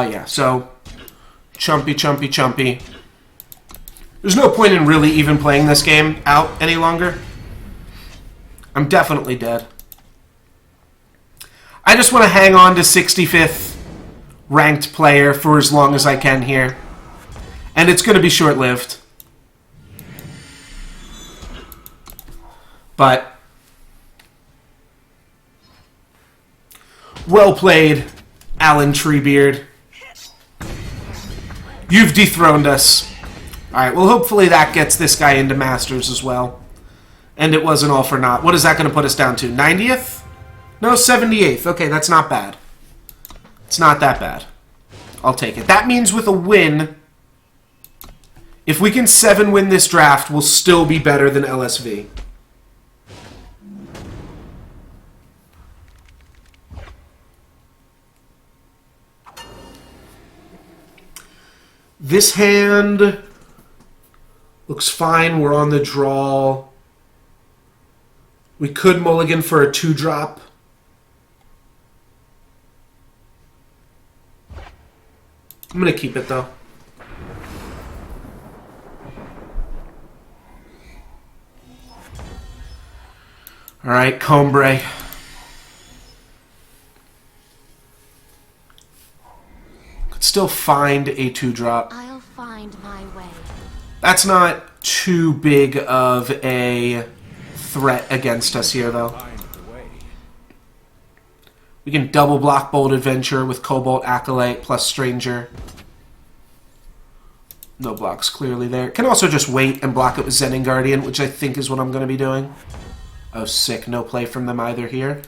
Yeah, so chumpy, chumpy, chumpy. There's no point in really even playing this game out any longer. I'm definitely dead. I just want to hang on to 65th ranked player for as long as I can here. And it's going to be short-lived. But well played, Alan Treebeard. You've dethroned us. Alright, well hopefully that gets this guy into Masters as well. And it wasn't all for naught. What is that going to put us down to? 90th? No, 78th. Okay, that's not bad. It's not that bad. I'll take it. That means with a win, if we can 7-win this draft, we'll still be better than LSV. This hand looks fine. We're on the draw. We could mulligan for a 2-drop. I'm going to keep it, though. All right, Combre. Could still find a 2-drop. I'll find my way. That's not too big of a threat against us here, though. Find the way. We can double block Bold Adventure with Cobalt Acolyte plus Stranger. No blocks clearly there. Can also just wait and block it with Zen and Guardian, which I think is what I'm going to be doing. Oh, sick. No play from them either here.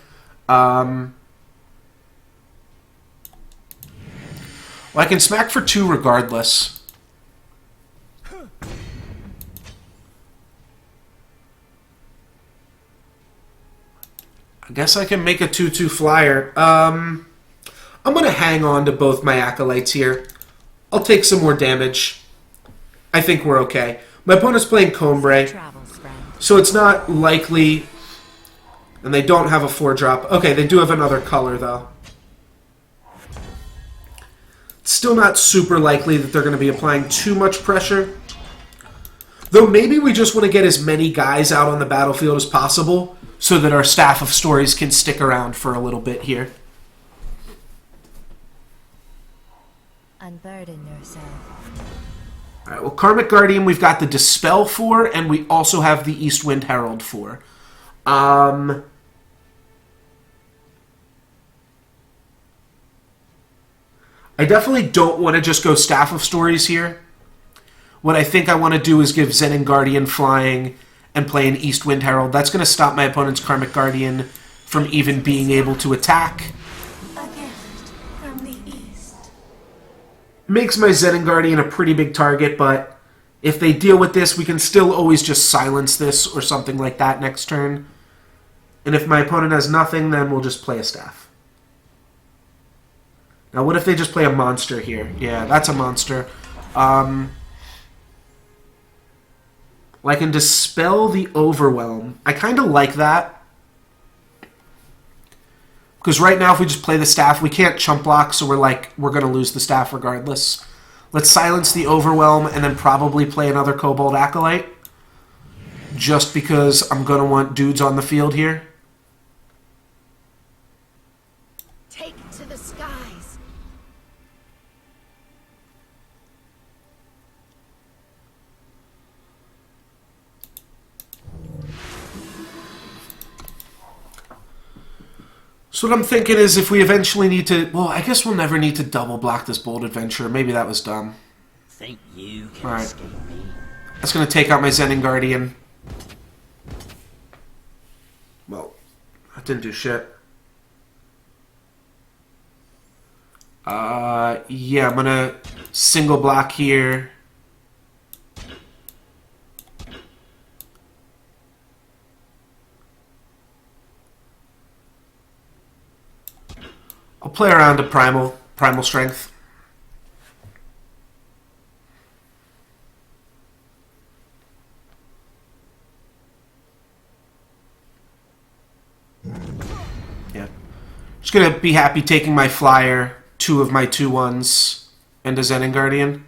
Well, I can smack for 2 regardless. I guess I can make a 2/2 flyer. I'm going to hang on to both my Acolytes here. I'll take some more damage. I think we're okay. My opponent's playing Combre, Travels, friend. so it's not likely... And they don't have a 4-drop. Okay, they do have another color, though. It's still not super likely that they're going to be applying too much pressure. Though maybe we just want to get as many guys out on the battlefield as possible so that our Staff of Stories can stick around for a little bit here. Unburden yourself. Alright, well, Karmic Guardian we've got the Dispel for, and we also have the Eastwind Herald for. I definitely don't want to just go Staff of Stories here. What I think I want to do is give Zen and Guardian flying and play an Eastwind Herald. That's going to stop my opponent's Karmic Guardian from even being able to attack. A gift from the east. Makes my Zen and Guardian a pretty big target, but if they deal with this, we can still always just silence this or something like that next turn. And if my opponent has nothing, then we'll just play a Staff. Now, what if they just play a monster here? Yeah, that's a monster. Well, I can Dispel the Overwhelm. I kind of like that. Because right now, if we just play the Staff, we can't chump block, so we're going to lose the Staff regardless. Let's silence the Overwhelm and then probably play another Cobalt Acolyte. Just because I'm going to want dudes on the field here. Take to the skies. So what I'm thinking is if we eventually need to... Well, I guess we'll never need to double block this Bold Adventure. Maybe that was dumb. Think you can Alright. escape me? That's going to take out my Zen and Guardian. Well, that didn't do shit. Yeah, I'm going to single block here. I'll play around to Primal Strength. Yeah. Just gonna be happy taking my flyer, 2 of my 2/1s, and a Zen and Guardian.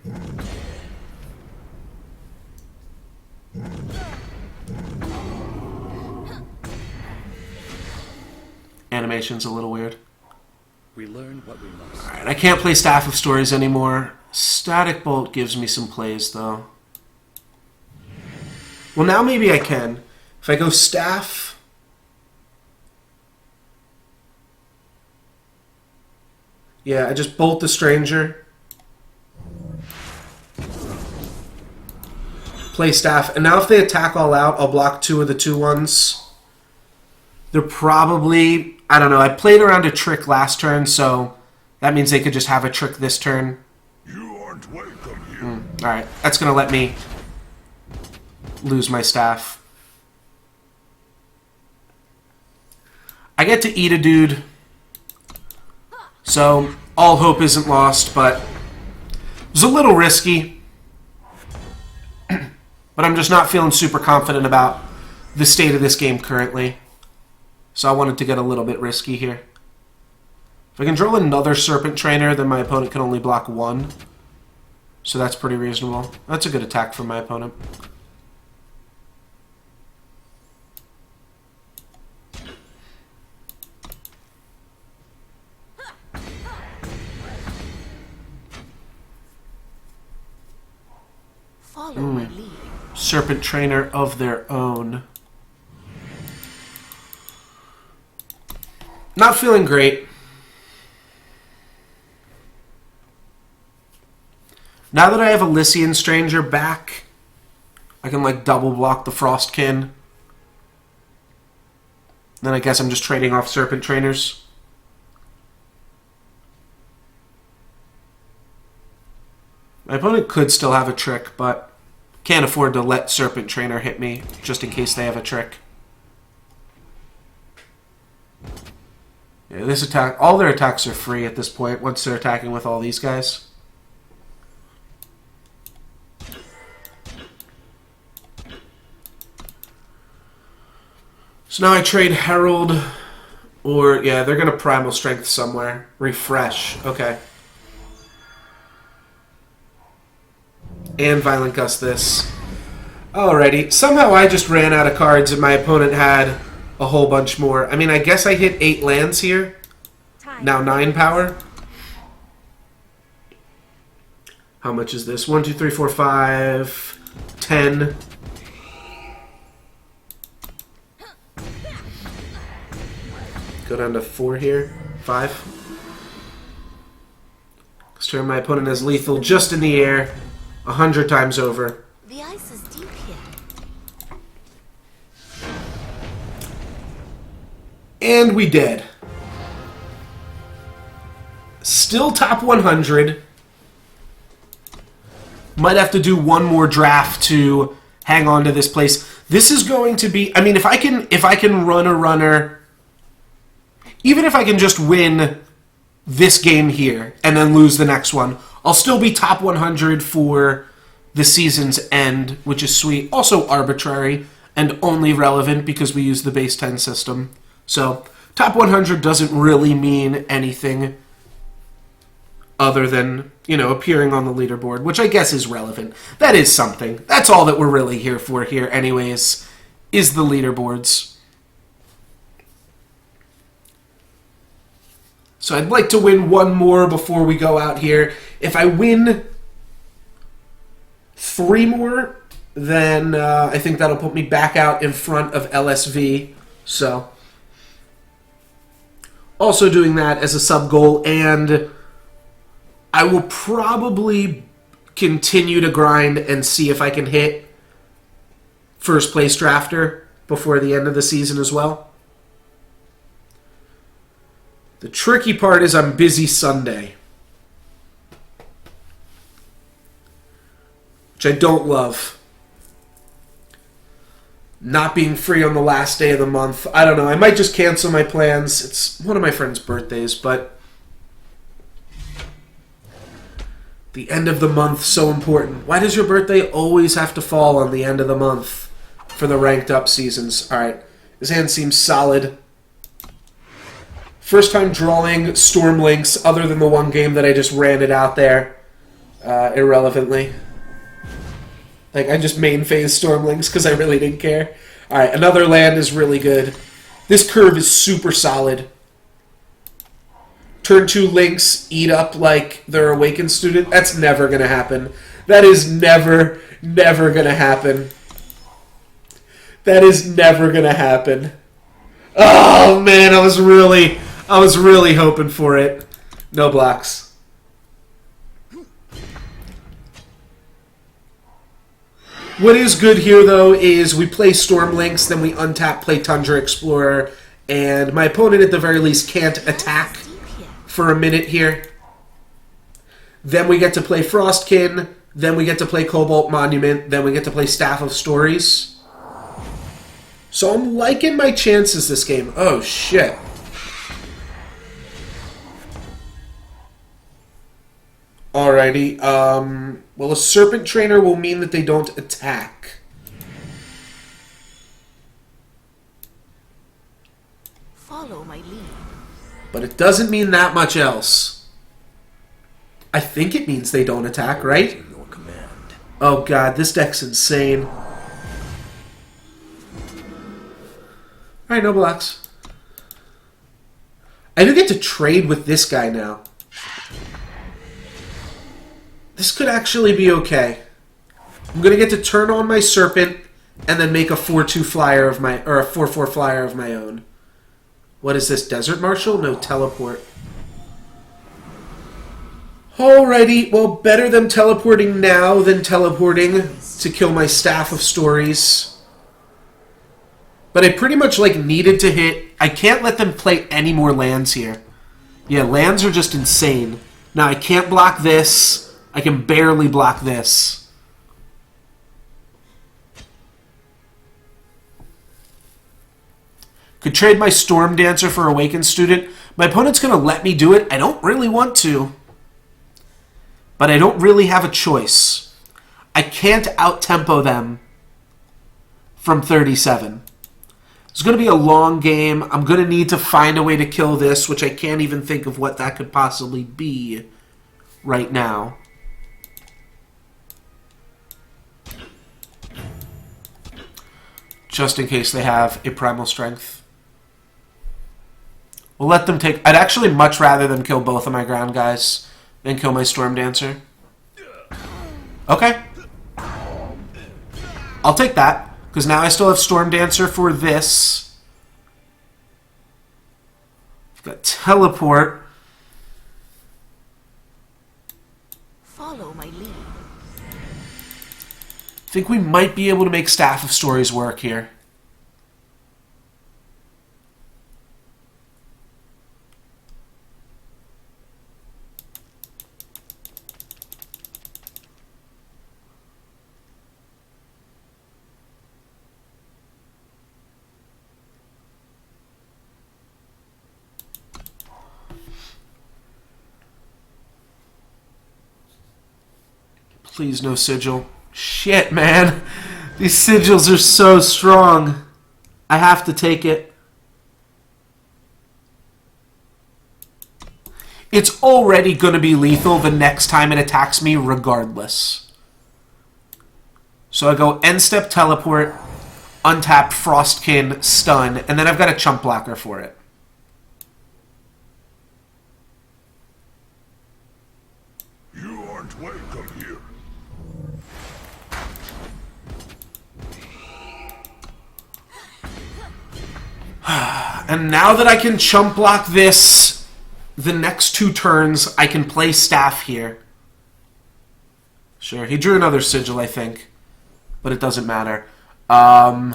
Animation's a little weird. We learn what we must. Alright, I can't play Staff of Stories anymore. Static Bolt gives me some plays, though. Well, now maybe I can. If I go Staff... Yeah, I just Bolt the Stranger. Play Staff. And now if they attack all out, I'll block 2 of the 2/1s. They're probably... I don't know. I played around a trick last turn, so That means they could just have a trick this turn. You aren't welcome here. Alright, that's going to let me lose my staff. I get to eat a dude, so all hope isn't lost, but it was a little risky. But I'm just not feeling super confident about the state of this game currently. So I wanted to get a little bit risky here. If I can draw another Serpent Trainer, then my opponent can only block one. So that's pretty reasonable. That's a good attack from my opponent. Follow my lead. Serpent Trainer of their own. Not feeling great. Now that I have Elysian Stranger back, I can like double block the Frostkin. Then I guess I'm just trading off Serpent Trainers. My opponent could still have a trick, but can't afford to let Serpent Trainer hit me just in case they have a trick. Yeah, this attack, all their attacks are free at this point once they're attacking with all these guys. So now I trade Herald, or, yeah, they're going to Primal Strength somewhere. Refresh, okay. And Violent Gust this. Alrighty, somehow I just ran out of cards and my opponent had a whole bunch more. I mean, I guess I hit 8 lands here. Now 9 power. How much is this? 1, 2, 3, 4, 5, 10. Go down to 4 here. 5. This turn my opponent has lethal just in the air. 100 times over. The ice is deep here. And we dead. Still top 100. Might have to do one more draft to hang on to this place. This is going to be, I mean, if I can run a runner, even if I can just win this game here and then lose the next one, I'll still be top 100 for the season's end, which is sweet. Also arbitrary and only relevant because we use the base 10 system. So top 100 doesn't really mean anything other than, you know, appearing on the leaderboard, which I guess is relevant. That is something. That's all that we're really here for here anyways, is the leaderboards. So I'd like to win one more before we go out here. If I win 3 more, then I think that'll put me back out in front of LSV. So, also doing that as a sub-goal, and I will probably continue to grind and see if I can hit first place drafter before the end of the season as well. The tricky part is I'm busy Sunday, which I don't love. Not being free on the last day of the month. I don't know. I might just cancel my plans. It's one of my friend's birthdays, but the end of the month, so important. Why does your birthday always have to fall on the end of the month for the ranked up seasons? All right. This hand seems solid. First time drawing Stormlinks other than the one game that I just ran it out there irrelevantly. Like, I just main phase Stormlinks because I really didn't care. Alright, another land is really good. This curve is super solid. Turn 2 Links eat up like their Awakened student. That's never going to happen. That is never going to happen. That is never going to happen. Oh, man, I was really hoping for it. No blocks. What is good here, though, is we play Stormlinks, then we untap, play Tundra Explorer, and my opponent, at the very least, can't attack for a minute here. Then we get to play Frostkin. Then we get to play Cobalt Monument. Then we get to play Staff of Stories. So I'm liking my chances this game. Oh, shit. Alrighty. Well, a Serpent Trainer will mean that they don't attack. Follow my lead. But it doesn't mean that much else. I think it means they don't attack, right? Your command. Oh god, this deck's insane. Alright, no blocks. I do get to trade with this guy now. This could actually be okay. I'm gonna get to turn on my Serpent and then make a 4-2 flyer of my, or a 4-4 flyer of my own. What is this, Desert Marshal? No, Teleport. Alrighty, well, better them teleporting now than teleporting to kill my Staff of Stories. But I pretty much, like, needed to hit... I can't let them play any more lands here. Yeah, lands are just insane. Now, I can't block this. I can barely block this. Could trade my Storm Dancer for Awakened Student. My opponent's going to let me do it. I don't really want to. But I don't really have a choice. I can't out-tempo them from 37. It's going to be a long game. I'm going to need to find a way to kill this, which I can't even think of what that could possibly be right now. Just in case they have a Primal Strength. We'll let them take... I'd actually much rather them kill both of my ground guys than kill my Storm Dancer. Okay. I'll take that, because now I still have Storm Dancer for this. I've got Teleport. Follow my lead. I think we might be able to make Staff of Stories work here. Please, no Sigil. Shit, man. These Sigils are so strong. I have to take it. It's already going to be lethal the next time it attacks me regardless. So I go End Step Teleport, untap Frostkin, stun, and then I've got a chump blocker for it. You aren't welcome here. And now that I can chump block this, the next 2 turns, I can play Staff here. Sure, he drew another Sigil, I think. But it doesn't matter. Yeah,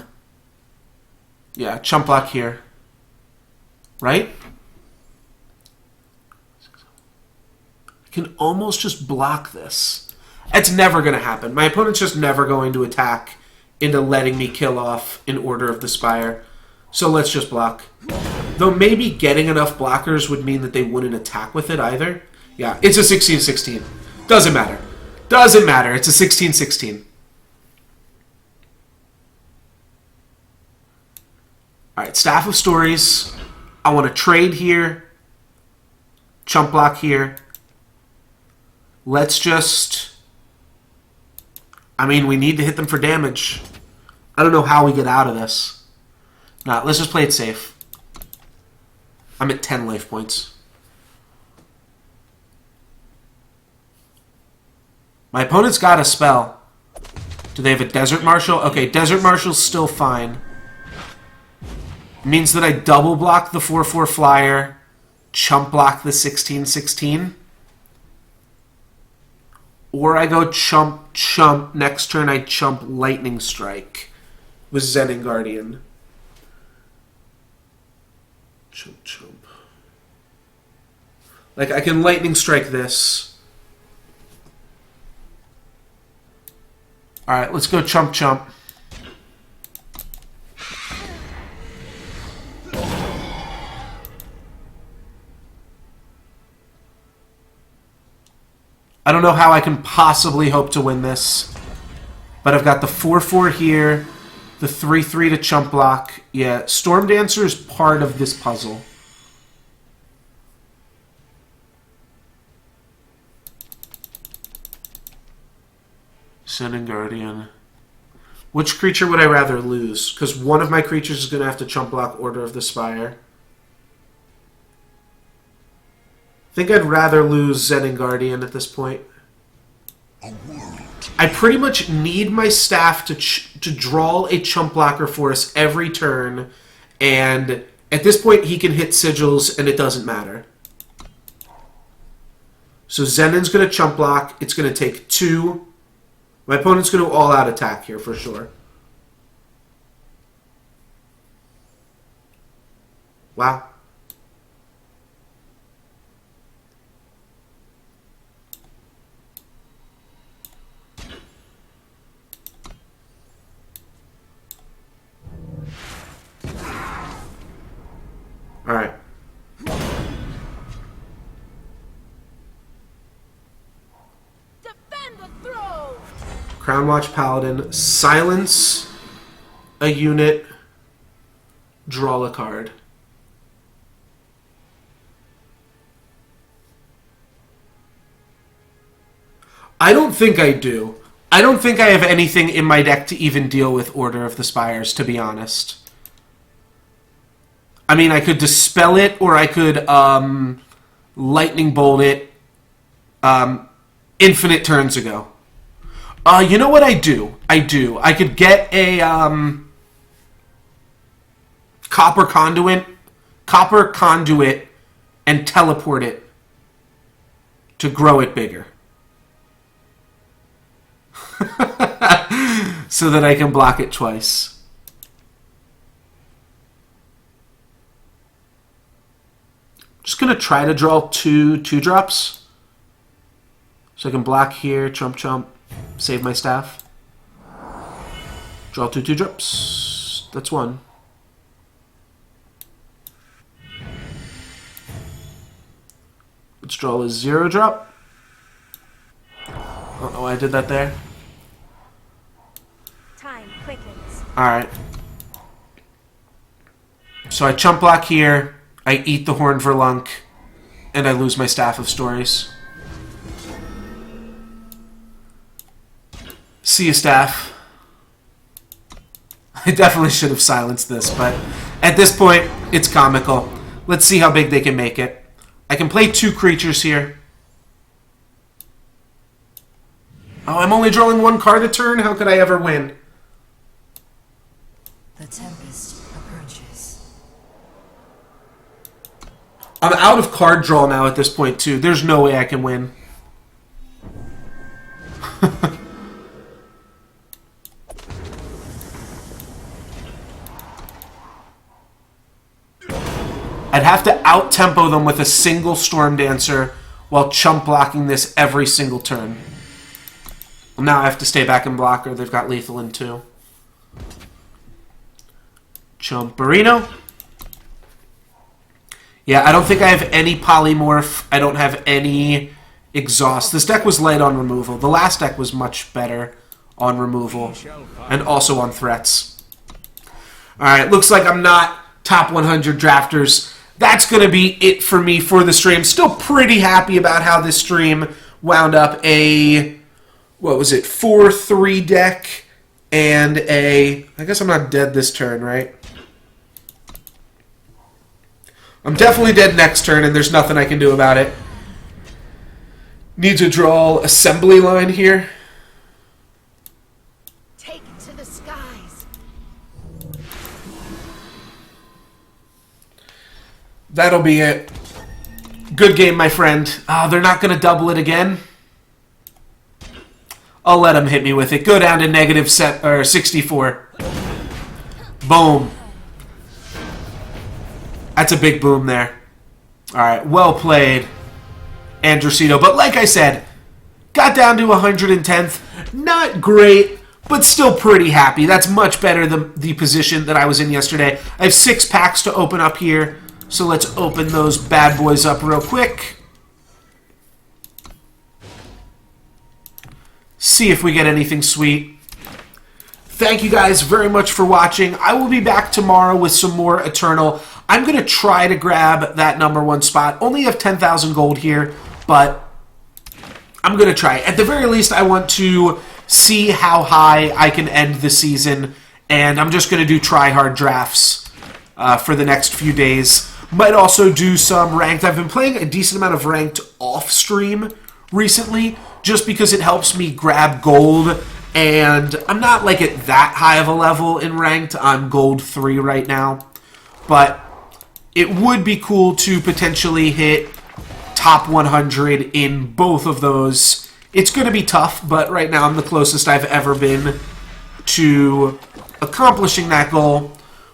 chump block here. Right? I can almost just block this. It's never going to happen. My opponent's just never going to attack into letting me kill off in Order of the Spire. So let's just block. Though maybe getting enough blockers would mean that they wouldn't attack with it either. Yeah, it's a 16-16. Doesn't matter. Doesn't matter. It's a 16-16. Alright, Staff of Stories. I want to trade here. Chump block here. Let's just... I mean, we need to hit them for damage. I don't know how we get out of this. Nah, let's just play it safe. I'm at 10 life points. My opponent's got a spell. Do they have a Desert Marshal? Okay, Desert Marshal's still fine. It means that I double block the 4-4 flyer, chump block the 16-16. Or I go chump, chump. Next turn I chump Lightning Strike with Zen Guardian. Chump, chump. Like, I can Lightning Strike this. Alright, let's go chump chump. I don't know how I can possibly hope to win this. But I've got the 4-4 here, the 3-3 to chump block. Yeah, Storm Dancer is part of this puzzle. Zen and Guardian. Which creature would I rather lose? Because one of my creatures is going to have to chump block Order of the Spire. I think I'd rather lose Zen and Guardian at this point. I pretty much need my staff to draw a chump blocker for us every turn, and at this point he can hit sigils and it doesn't matter. So Zenin's going to chump block. It's going to take 2. My opponent's going to all-out attack here for sure. Wow. Alright. Defend the throne! Crown Watch Paladin. Silence a unit. Draw a card. I don't think I do. I don't think I have anything in my deck to even deal with Order of the Spires, to be honest. I mean, I could Dispel it, or I could Lightning Bolt it infinite turns ago. You know what I do? I could get a Copper Conduit, and teleport it to grow it bigger. So that I can block it twice. Just going to try to draw 2 2-drops. So I can block here, chump chump, save my staff. Draw 2 2-drops. That's 1. Let's draw a 0-drop. I don't know why I did that there. Time quickens. Alright. So I chump block here, I eat the Horn Verlunk, and I lose my Staff of Stories. See you, Staff. I definitely should have silenced this, but at this point, it's comical. Let's see how big they can make it. I can play 2 creatures here. Oh, I'm only drawing 1 card a turn? How could I ever win? The Tempest approaches. I'm out of card draw now at this point, too. There's no way I can win. I'd have to out-tempo them with a single Storm Dancer while chump blocking this every single turn. Well, now I have to stay back and block, or they've got lethal in 2. Chumperino. Yeah, I don't think I have any Polymorph. I don't have any Exhaust. This deck was light on removal. The last deck was much better on removal and also on threats. Alright, looks like I'm not top 100 drafters. That's going to be it for me for the stream. Still pretty happy about how this stream wound up. What was it, 4-3 deck and I guess I'm not dead this turn, right? I'm definitely dead next turn, and there's nothing I can do about it. Need to draw assembly line here. Take to the skies. That'll be it. Good game, my friend. They're not going to double it again. I'll let them hit me with it. Go down to negative 64. Boom. That's a big boom there. Alright, well played, Androsito. But like I said, got down to 110th. Not great, but still pretty happy. That's much better than the position that I was in yesterday. I have 6 packs to open up here, so let's open those bad boys up real quick. See if we get anything sweet. Thank you guys very much for watching. I will be back tomorrow with some more Eternal. I'm going to try to grab that #1 spot. Only have 10,000 gold here, but I'm going to try. At the very least, I want to see how high I can end the season, and I'm just going to do try-hard drafts for the next few days. Might also do some ranked. I've been playing a decent amount of ranked off-stream recently, just because it helps me grab gold, and I'm not like at that high of a level in ranked. I'm gold 3 right now, but it would be cool to potentially hit top 100 in both of those. It's going to be tough, but right now I'm the closest I've ever been to accomplishing that goal.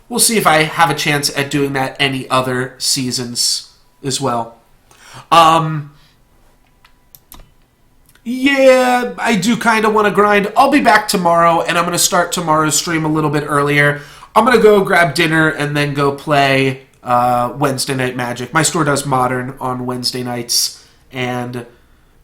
We'll see if I have a chance at doing that any other seasons as well. Yeah, I do kind of want to grind. I'll be back tomorrow, and I'm going to start tomorrow's stream a little bit earlier. I'm going to go grab dinner and then go play Wednesday Night Magic. My store does Modern on Wednesday nights, and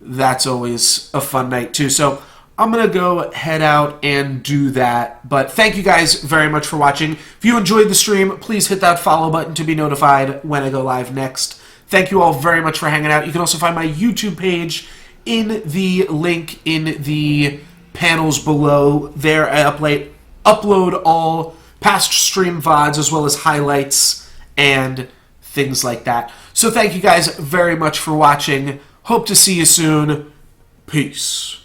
that's always a fun night too. So I'm going to go head out and do that. But thank you guys very much for watching. If you enjoyed the stream, please hit that follow button to be notified when I go live next. Thank you all very much for hanging out. You can also find my YouTube page in the link in the panels below. There I upload all past stream VODs as well as highlights and things like that. So thank you guys very much for watching. Hope to see you soon. Peace.